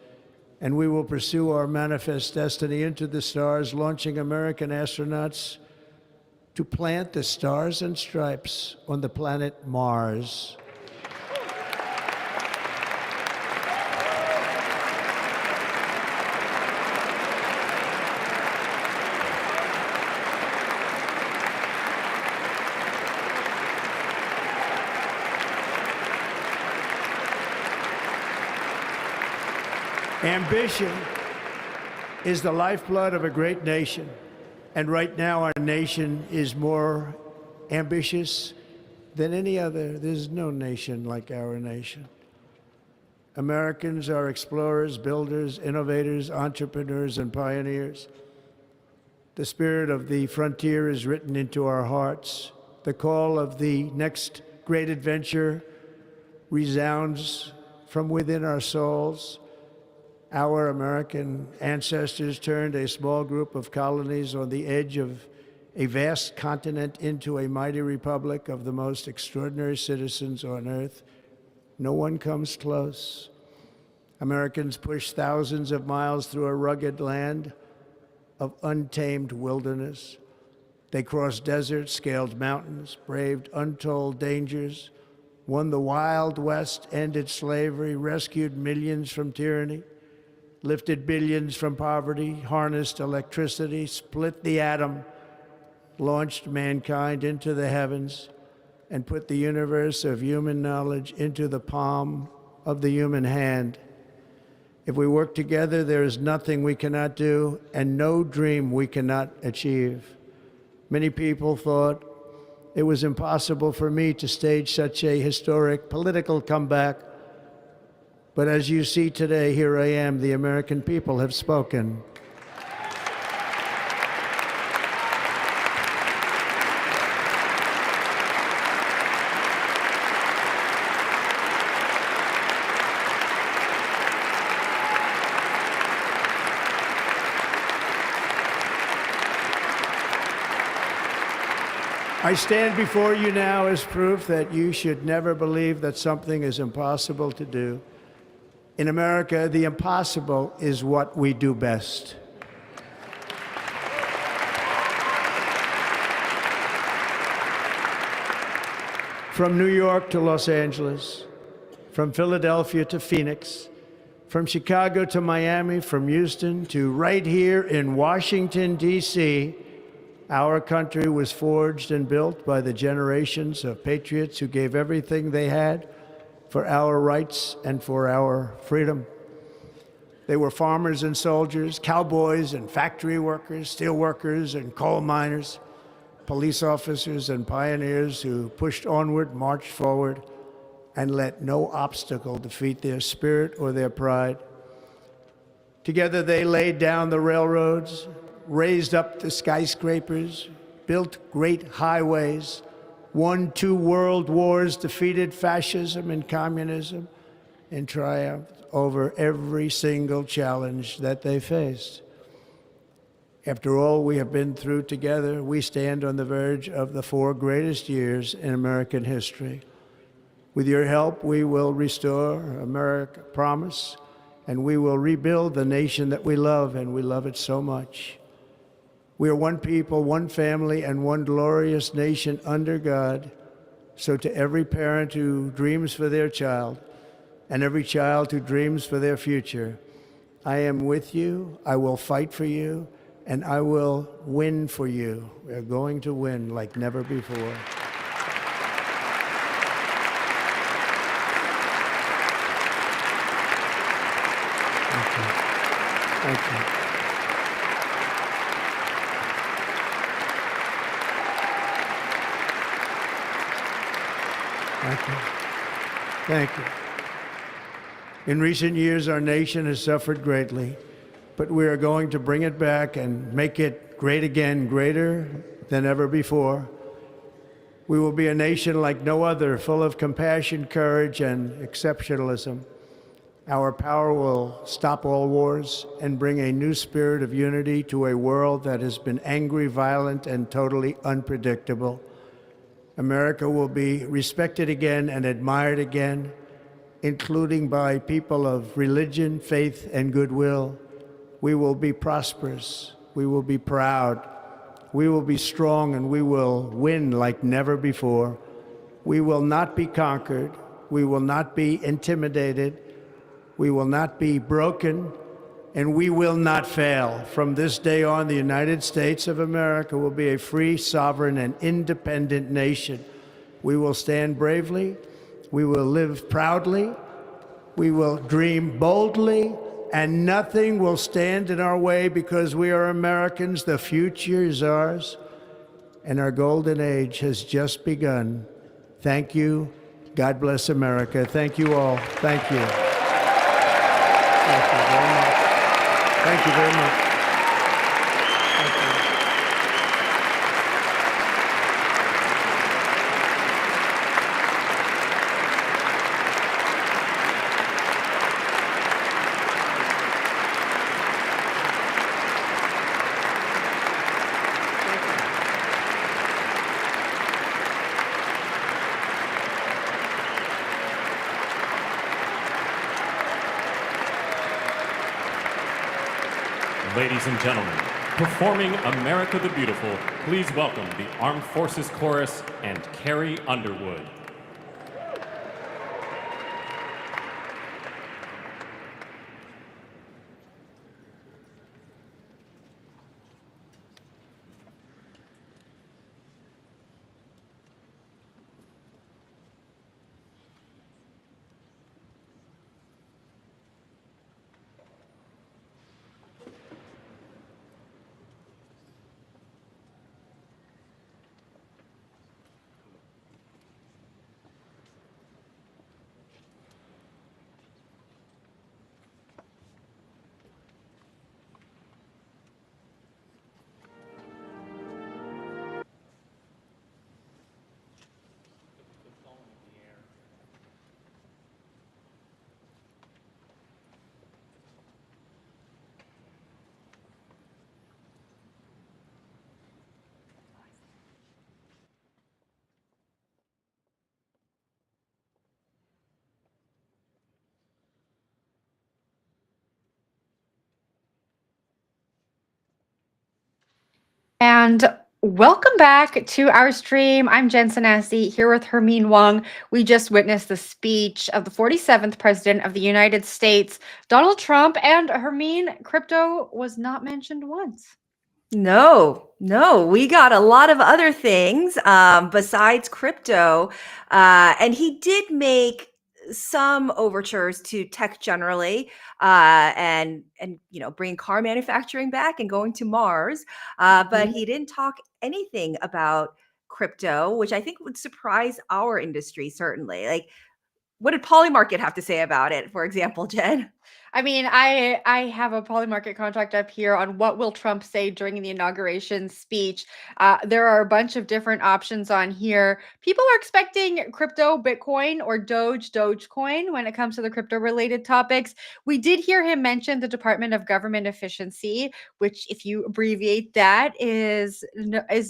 and we will pursue our manifest destiny into the stars, launching American astronauts to plant the stars and stripes on the planet Mars. Ambition is the lifeblood of a great nation. And right now, our nation is more ambitious than any other. There's no nation like our nation. Americans are explorers, builders, innovators, entrepreneurs, and pioneers. The spirit of the frontier is written into our hearts. The call of the next great adventure resounds from within our souls. Our American ancestors turned a small group of colonies on the edge of a vast continent into a mighty republic of the most extraordinary citizens on earth. No one comes close. Americans pushed thousands of miles through a rugged land of untamed wilderness. They crossed deserts, scaled mountains, braved untold dangers, won the Wild West, ended slavery, rescued millions from tyranny, lifted billions from poverty, harnessed electricity, split the atom, launched mankind into the heavens, and put the universe of human knowledge into the palm of the human hand. If we work together, there is nothing we cannot do and no dream we cannot achieve. Many people thought it was impossible for me to stage such a historic political comeback. But as you see today, here I am. The American people have spoken. I stand before you now as proof that you should never believe that something is impossible to do. In America, the impossible is what we do best. From New York to Los Angeles, from Philadelphia to Phoenix, from Chicago to Miami, from Houston to right here in Washington, D.C., our country was forged and built by the generations of patriots who gave everything they had for our rights and for our freedom. They were farmers and soldiers, cowboys and factory workers, steel workers and coal miners, police officers and pioneers who pushed onward, marched forward, and let no obstacle defeat their spirit or their pride. Together they laid down the railroads, raised up the skyscrapers, built great highways, won 2 world wars, defeated fascism and communism, and triumphed over every single challenge that they faced. After all we have been through together, we stand on the verge of the 4 greatest years in American history. With your help, we will restore America, promise, and we will rebuild the nation that we love, and we love it so much. We are one people, one family, and one glorious nation under God. So to every parent who dreams for their child, and every child who dreams for their future, I am with you, I will fight for you, and I will win for you. We're going to win like never before. Thank you. Thank you. Thank you. In recent years, our nation has suffered greatly, but we are going to bring it back and make it great again, greater than ever before. We will be a nation like no other, full of compassion, courage, and exceptionalism. Our power will stop all wars and bring a new spirit of unity to a world that has been angry, violent, and totally unpredictable. America will be respected again and admired again. including by people of religion, faith, and goodwill. We will be prosperous. We will be proud. We will be strong, and we will win like never before. We will not be conquered. We will not be intimidated. We will not be broken, and we will not fail. From this day on, the United States of America will be a free, sovereign, and independent nation. We will stand bravely. We will live proudly. We will dream boldly, and nothing will stand in our way because we are Americans. The future is ours, and our golden age has just begun. Thank you. God bless America. Thank you all. Thank you. Thank you very much. Thank you very much. Thank you. Ladies and gentlemen, performing America the Beautiful, please welcome the Armed Forces Chorus and Carrie Underwood. And welcome back to our stream. I'm Jen Sanasi here with Hermine Wong. We just witnessed the speech of the 47th President of the United States, Donald Trump, and Hermine, crypto was not mentioned once. No, we got a lot of other things besides crypto. And he did make some overtures to tech generally, and bringing car manufacturing back and going to Mars. But he didn't talk anything about crypto, which I think would surprise our industry, certainly. Like, what did Polymarket have to say about it, for example, Jen? I mean, I have a Polymarket contract up here on what will Trump say during the inauguration speech. There are a bunch of different options on here. People are expecting crypto, Bitcoin, or Dogecoin when it comes to the crypto-related topics. We did hear him mention the Department of Government Efficiency, which, if you abbreviate that, is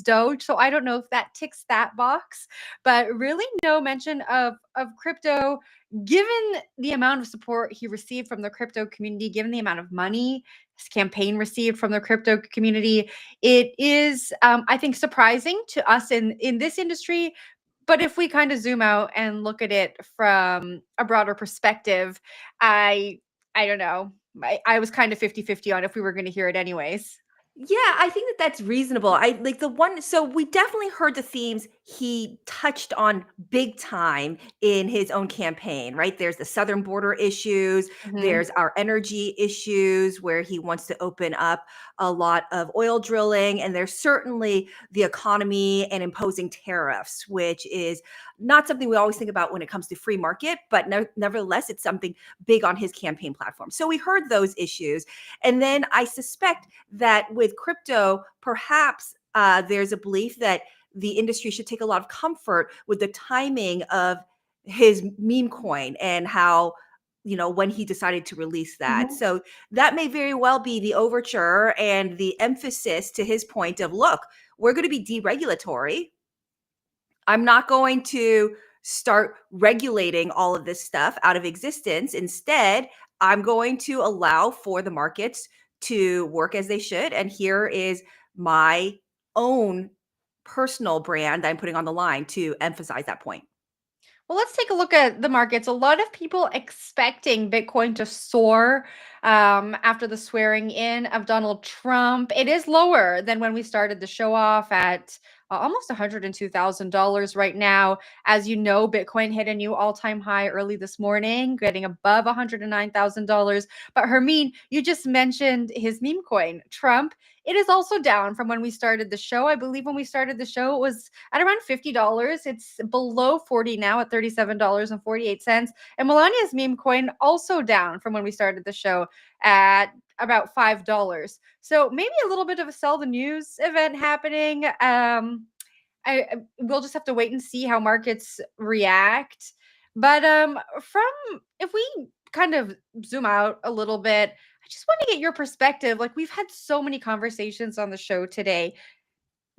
Doge. So I don't know if that ticks that box, but really no mention of crypto. Given the amount of support he received from the crypto community, given the amount of money his campaign received from the crypto community, it is, I think, surprising to us in this industry. But if we kind of zoom out and look at it from a broader perspective, I don't know. I was kind of 50-50 on if we were going to hear it anyways. Yeah, I think that that's reasonable. I like the one. So we definitely heard the themes he touched on big time in his own campaign, right? There's the southern border issues. There's our energy issues where he wants to open up a lot of oil drilling. And there's certainly the economy and imposing tariffs, which is not something we always think about when it comes to free market, but nevertheless, it's something big on his campaign platform. So we heard those issues. And then I suspect that with crypto, perhaps there's a belief that the industry should take a lot of comfort with the timing of his meme coin and how, when he decided to release that. So that may very well be the overture and the emphasis to his point of, look, we're going to be deregulatory. I'm not going to start regulating all of this stuff out of existence. Instead, I'm going to allow for the markets to work as they should. And here is my own personal brand that I'm putting on the line to emphasize that point. Well, let's take a look at the markets. A lot of people expecting Bitcoin to soar after the swearing in of Donald Trump. It is lower than when we started the show off at almost $102,000 right now. As you know, Bitcoin hit a new all-time high early this morning, getting above $109,000. But Hermine, you just mentioned his meme coin, Trump. It is also down from when we started the show. I believe when we started the show, it was at around $50. It's below 40 now at $37.48. And Melania's meme coin also down from when we started the show at about $5. So maybe a little bit of a sell the news event happening. We'll just have to wait and see how markets react. But if we kind of zoom out a little bit, I just want to get your perspective. Like, we've had so many conversations on the show today,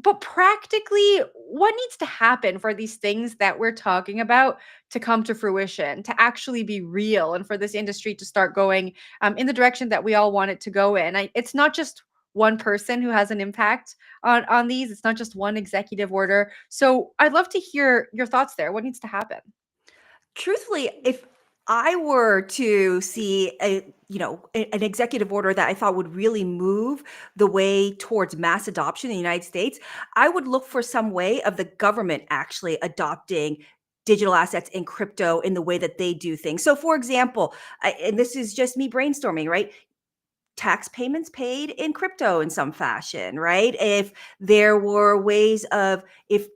but practically, what needs to happen for these things that we're talking about to come to fruition, to actually be real, and for this industry to start going in the direction that we all want it to go in? It's not just one person who has an impact on these. It's not just one executive order. So I'd love to hear your thoughts there. What needs to happen? Truthfully, if I were to see an executive order that I thought would really move the way towards mass adoption in the United States, I would look for some way of the government actually adopting digital assets in crypto in the way that they do things. So, for example, and this is just me brainstorming, right? Tax payments paid in crypto in some fashion, right? If there were ways of, if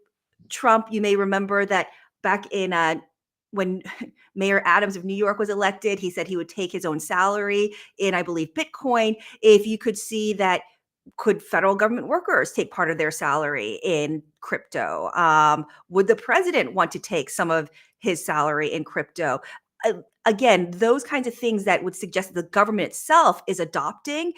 Trump, you may remember that back in when Mayor Adams of New York was elected, he said he would take his own salary in, I believe, Bitcoin. If you could see that, could federal government workers take part of their salary in crypto? Would the president want to take some of his salary in crypto? Again, those kinds of things that would suggest that the government itself is adopting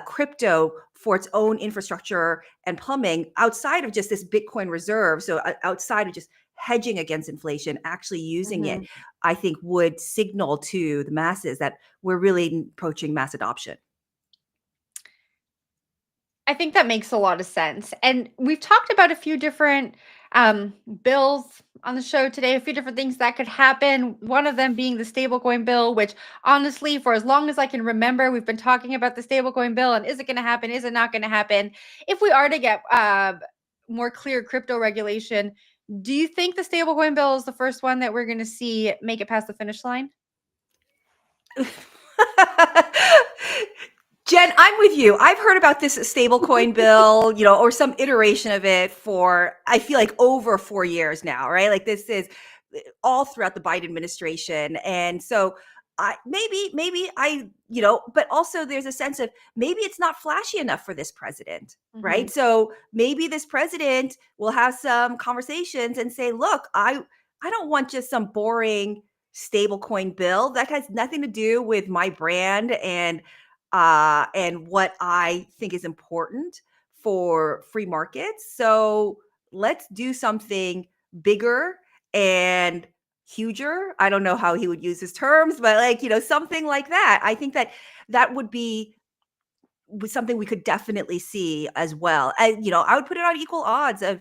crypto for its own infrastructure and plumbing outside of just this Bitcoin reserve. So outside of just hedging against inflation, actually using it, I think would signal to the masses that we're really approaching mass adoption. I think that makes a lot of sense. And we've talked about a few different bills on the show today, a few different things that could happen. One of them being the stablecoin bill, which honestly, for as long as I can remember, we've been talking about the stablecoin bill and is it going to happen? Is it not going to happen? If we are to get more clear crypto regulation, do you think the stablecoin bill is the first one that we're going to see make it past the finish line? Jen, I'm with you. I've heard about this stablecoin bill, or some iteration of it for, I feel like, over 4 years now, right? Like, this is all throughout the Biden administration. And so but also there's a sense of maybe it's not flashy enough for this president, right? So maybe this president will have some conversations and say, look, I don't want just some boring stablecoin bill that has nothing to do with my brand and what I think is important for free markets. So let's do something bigger and huger. I don't know how he would use his terms, but something like that. I think that would be something we could definitely see as well. I would put it on equal odds of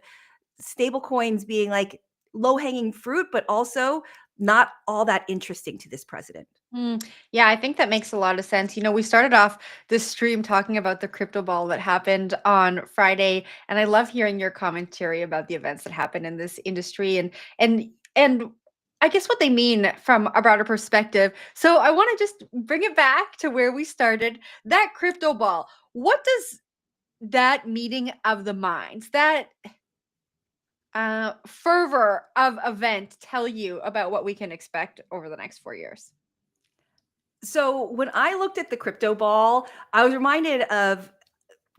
stable coins being like low hanging fruit, but also not all that interesting to this president. Yeah, I think that makes a lot of sense. We started off this stream talking about the crypto ball that happened on Friday, and I love hearing your commentary about the events that happen in this industry and I guess what they mean from a broader perspective. So I want to just bring it back to where we started, that crypto ball. What does that meeting of the minds, that fervor of event tell you about what we can expect over the next 4 years? So when I looked at the crypto ball, I was reminded of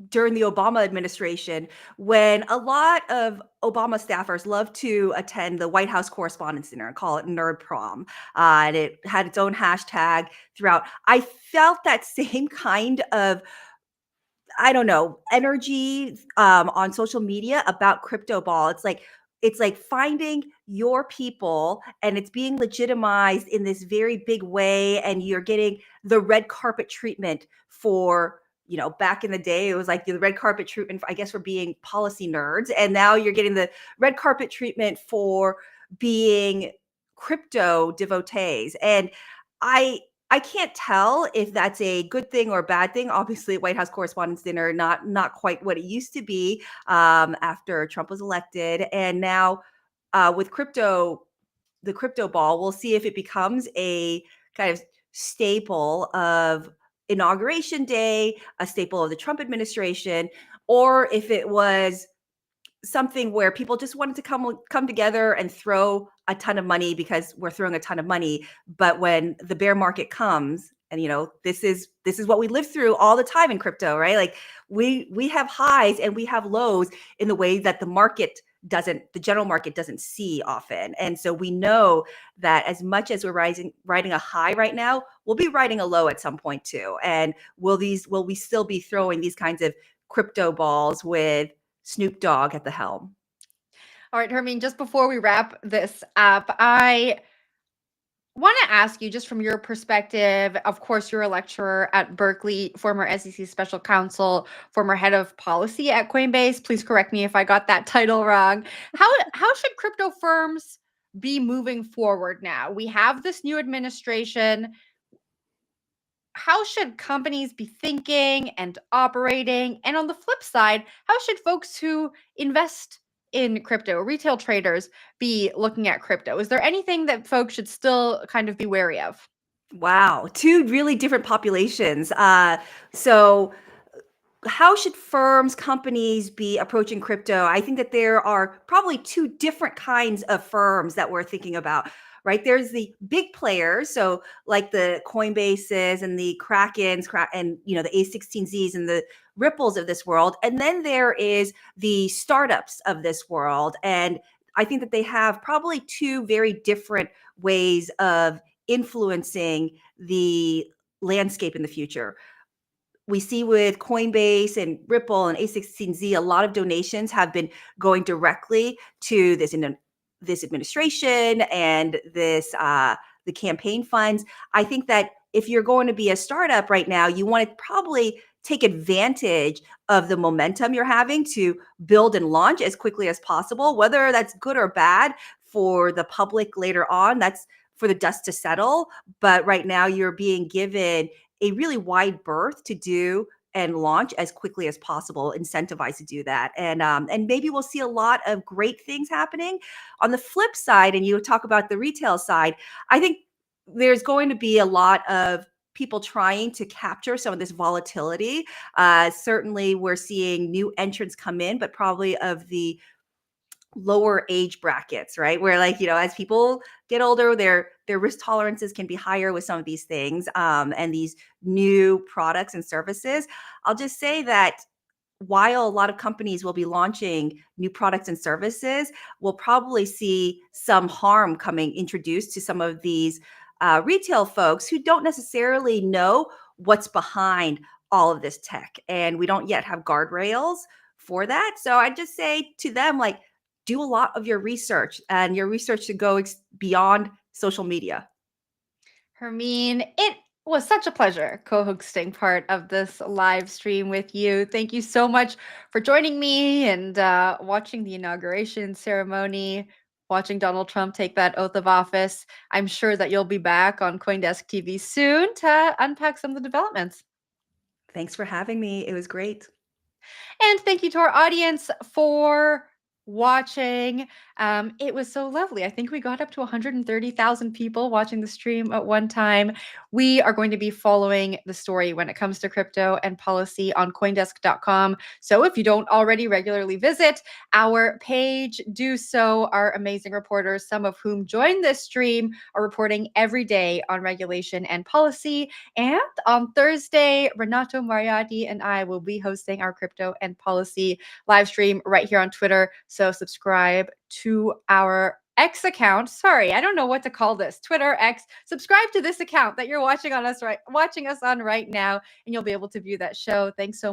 during the Obama administration, when a lot of Obama staffers loved to attend the White House Correspondents' Dinner and call it Nerd Prom. And it had its own hashtag throughout. I felt that same kind of, I don't know, energy on social media about crypto ball. It's like finding your people, and it's being legitimized in this very big way, and you're getting the red carpet treatment for, back in the day, it was like the red carpet treatment, I guess, for being policy nerds. And now you're getting the red carpet treatment for being crypto devotees. And I can't tell if that's a good thing or a bad thing. Obviously, White House Correspondents' Dinner, not quite what it used to be after Trump was elected. And now with the crypto ball, we'll see if it becomes a kind of staple of Inauguration Day, a staple of the Trump administration, or if it was something where people just wanted to come together and throw a ton of money because we're throwing a ton of money. But when the bear market comes, and this is what we live through all the time in crypto, right? Like we have highs and we have lows in the way that the general market doesn't see often. And so we know that as much as we're riding a high right now, we'll be riding a low at some point too. And will we still be throwing these kinds of crypto balls with Snoop Dogg at the helm? All right, Hermine, just before we wrap this up, I want to ask you, just from your perspective, of course, you're a lecturer at Berkeley, former SEC special counsel, former head of policy at Coinbase. Please correct me if I got that title wrong. How should crypto firms be moving forward now? We have this new administration. How should companies be thinking and operating? And on the flip side, how should folks who invest in crypto, retail traders, be looking at crypto? Is there anything that folks should still kind of be wary of? Wow, two really different populations. So how should firms, companies be approaching crypto? I think that there are probably two different kinds of firms that we're thinking about, right? There's the big players, so like the Coinbases and the Krakens, and the A16Zs and the Ripples of this world. And then there is the startups of this world. And I think that they have probably two very different ways of influencing the landscape in the future. We see with Coinbase and Ripple and A16Z, a lot of donations have been going directly to this administration and the campaign funds. I think that if you're going to be a startup right now, you want to probably take advantage of the momentum you're having to build and launch as quickly as possible. Whether that's good or bad for the public later on, that's for the dust to settle. But right now, you're being given a really wide berth to do and launch as quickly as possible, incentivized to do that. And maybe we'll see a lot of great things happening. On the flip side, and you talk about the retail side, I think there's going to be a lot of people trying to capture some of this volatility. Certainly, we're seeing new entrants come in, but probably of the lower age brackets, right? Where as people get older, their risk tolerances can be higher with some of these things and these new products and services. I'll just say that while a lot of companies will be launching new products and services, we'll probably see some harm introduced to some of these retail folks who don't necessarily know what's behind all of this tech. And we don't yet have guardrails for that. So I just say to them, do a lot of your research, and your research should go beyond social media. Hermine, it was such a pleasure co-hosting part of this live stream with you. Thank you so much for joining me and watching the inauguration ceremony, watching Donald Trump take that oath of office. I'm sure that you'll be back on CoinDesk TV soon to unpack some of the developments. Thanks for having me. It was great. And thank you to our audience for watching. It was so lovely. I think we got up to 130,000 people watching the stream at one time. We are going to be following the story when it comes to crypto and policy on CoinDesk.com. So if you don't already regularly visit our page, do so. Our amazing reporters, some of whom join this stream, are reporting every day on regulation and policy. And on Thursday, Renato Mariotti and I will be hosting our crypto and policy live stream right here on Twitter. So subscribe to our X account. Sorry, I don't know what to call this. Twitter, X. Subscribe to this account that you're watching us on right now, and you'll be able to view that show. Thanks so much.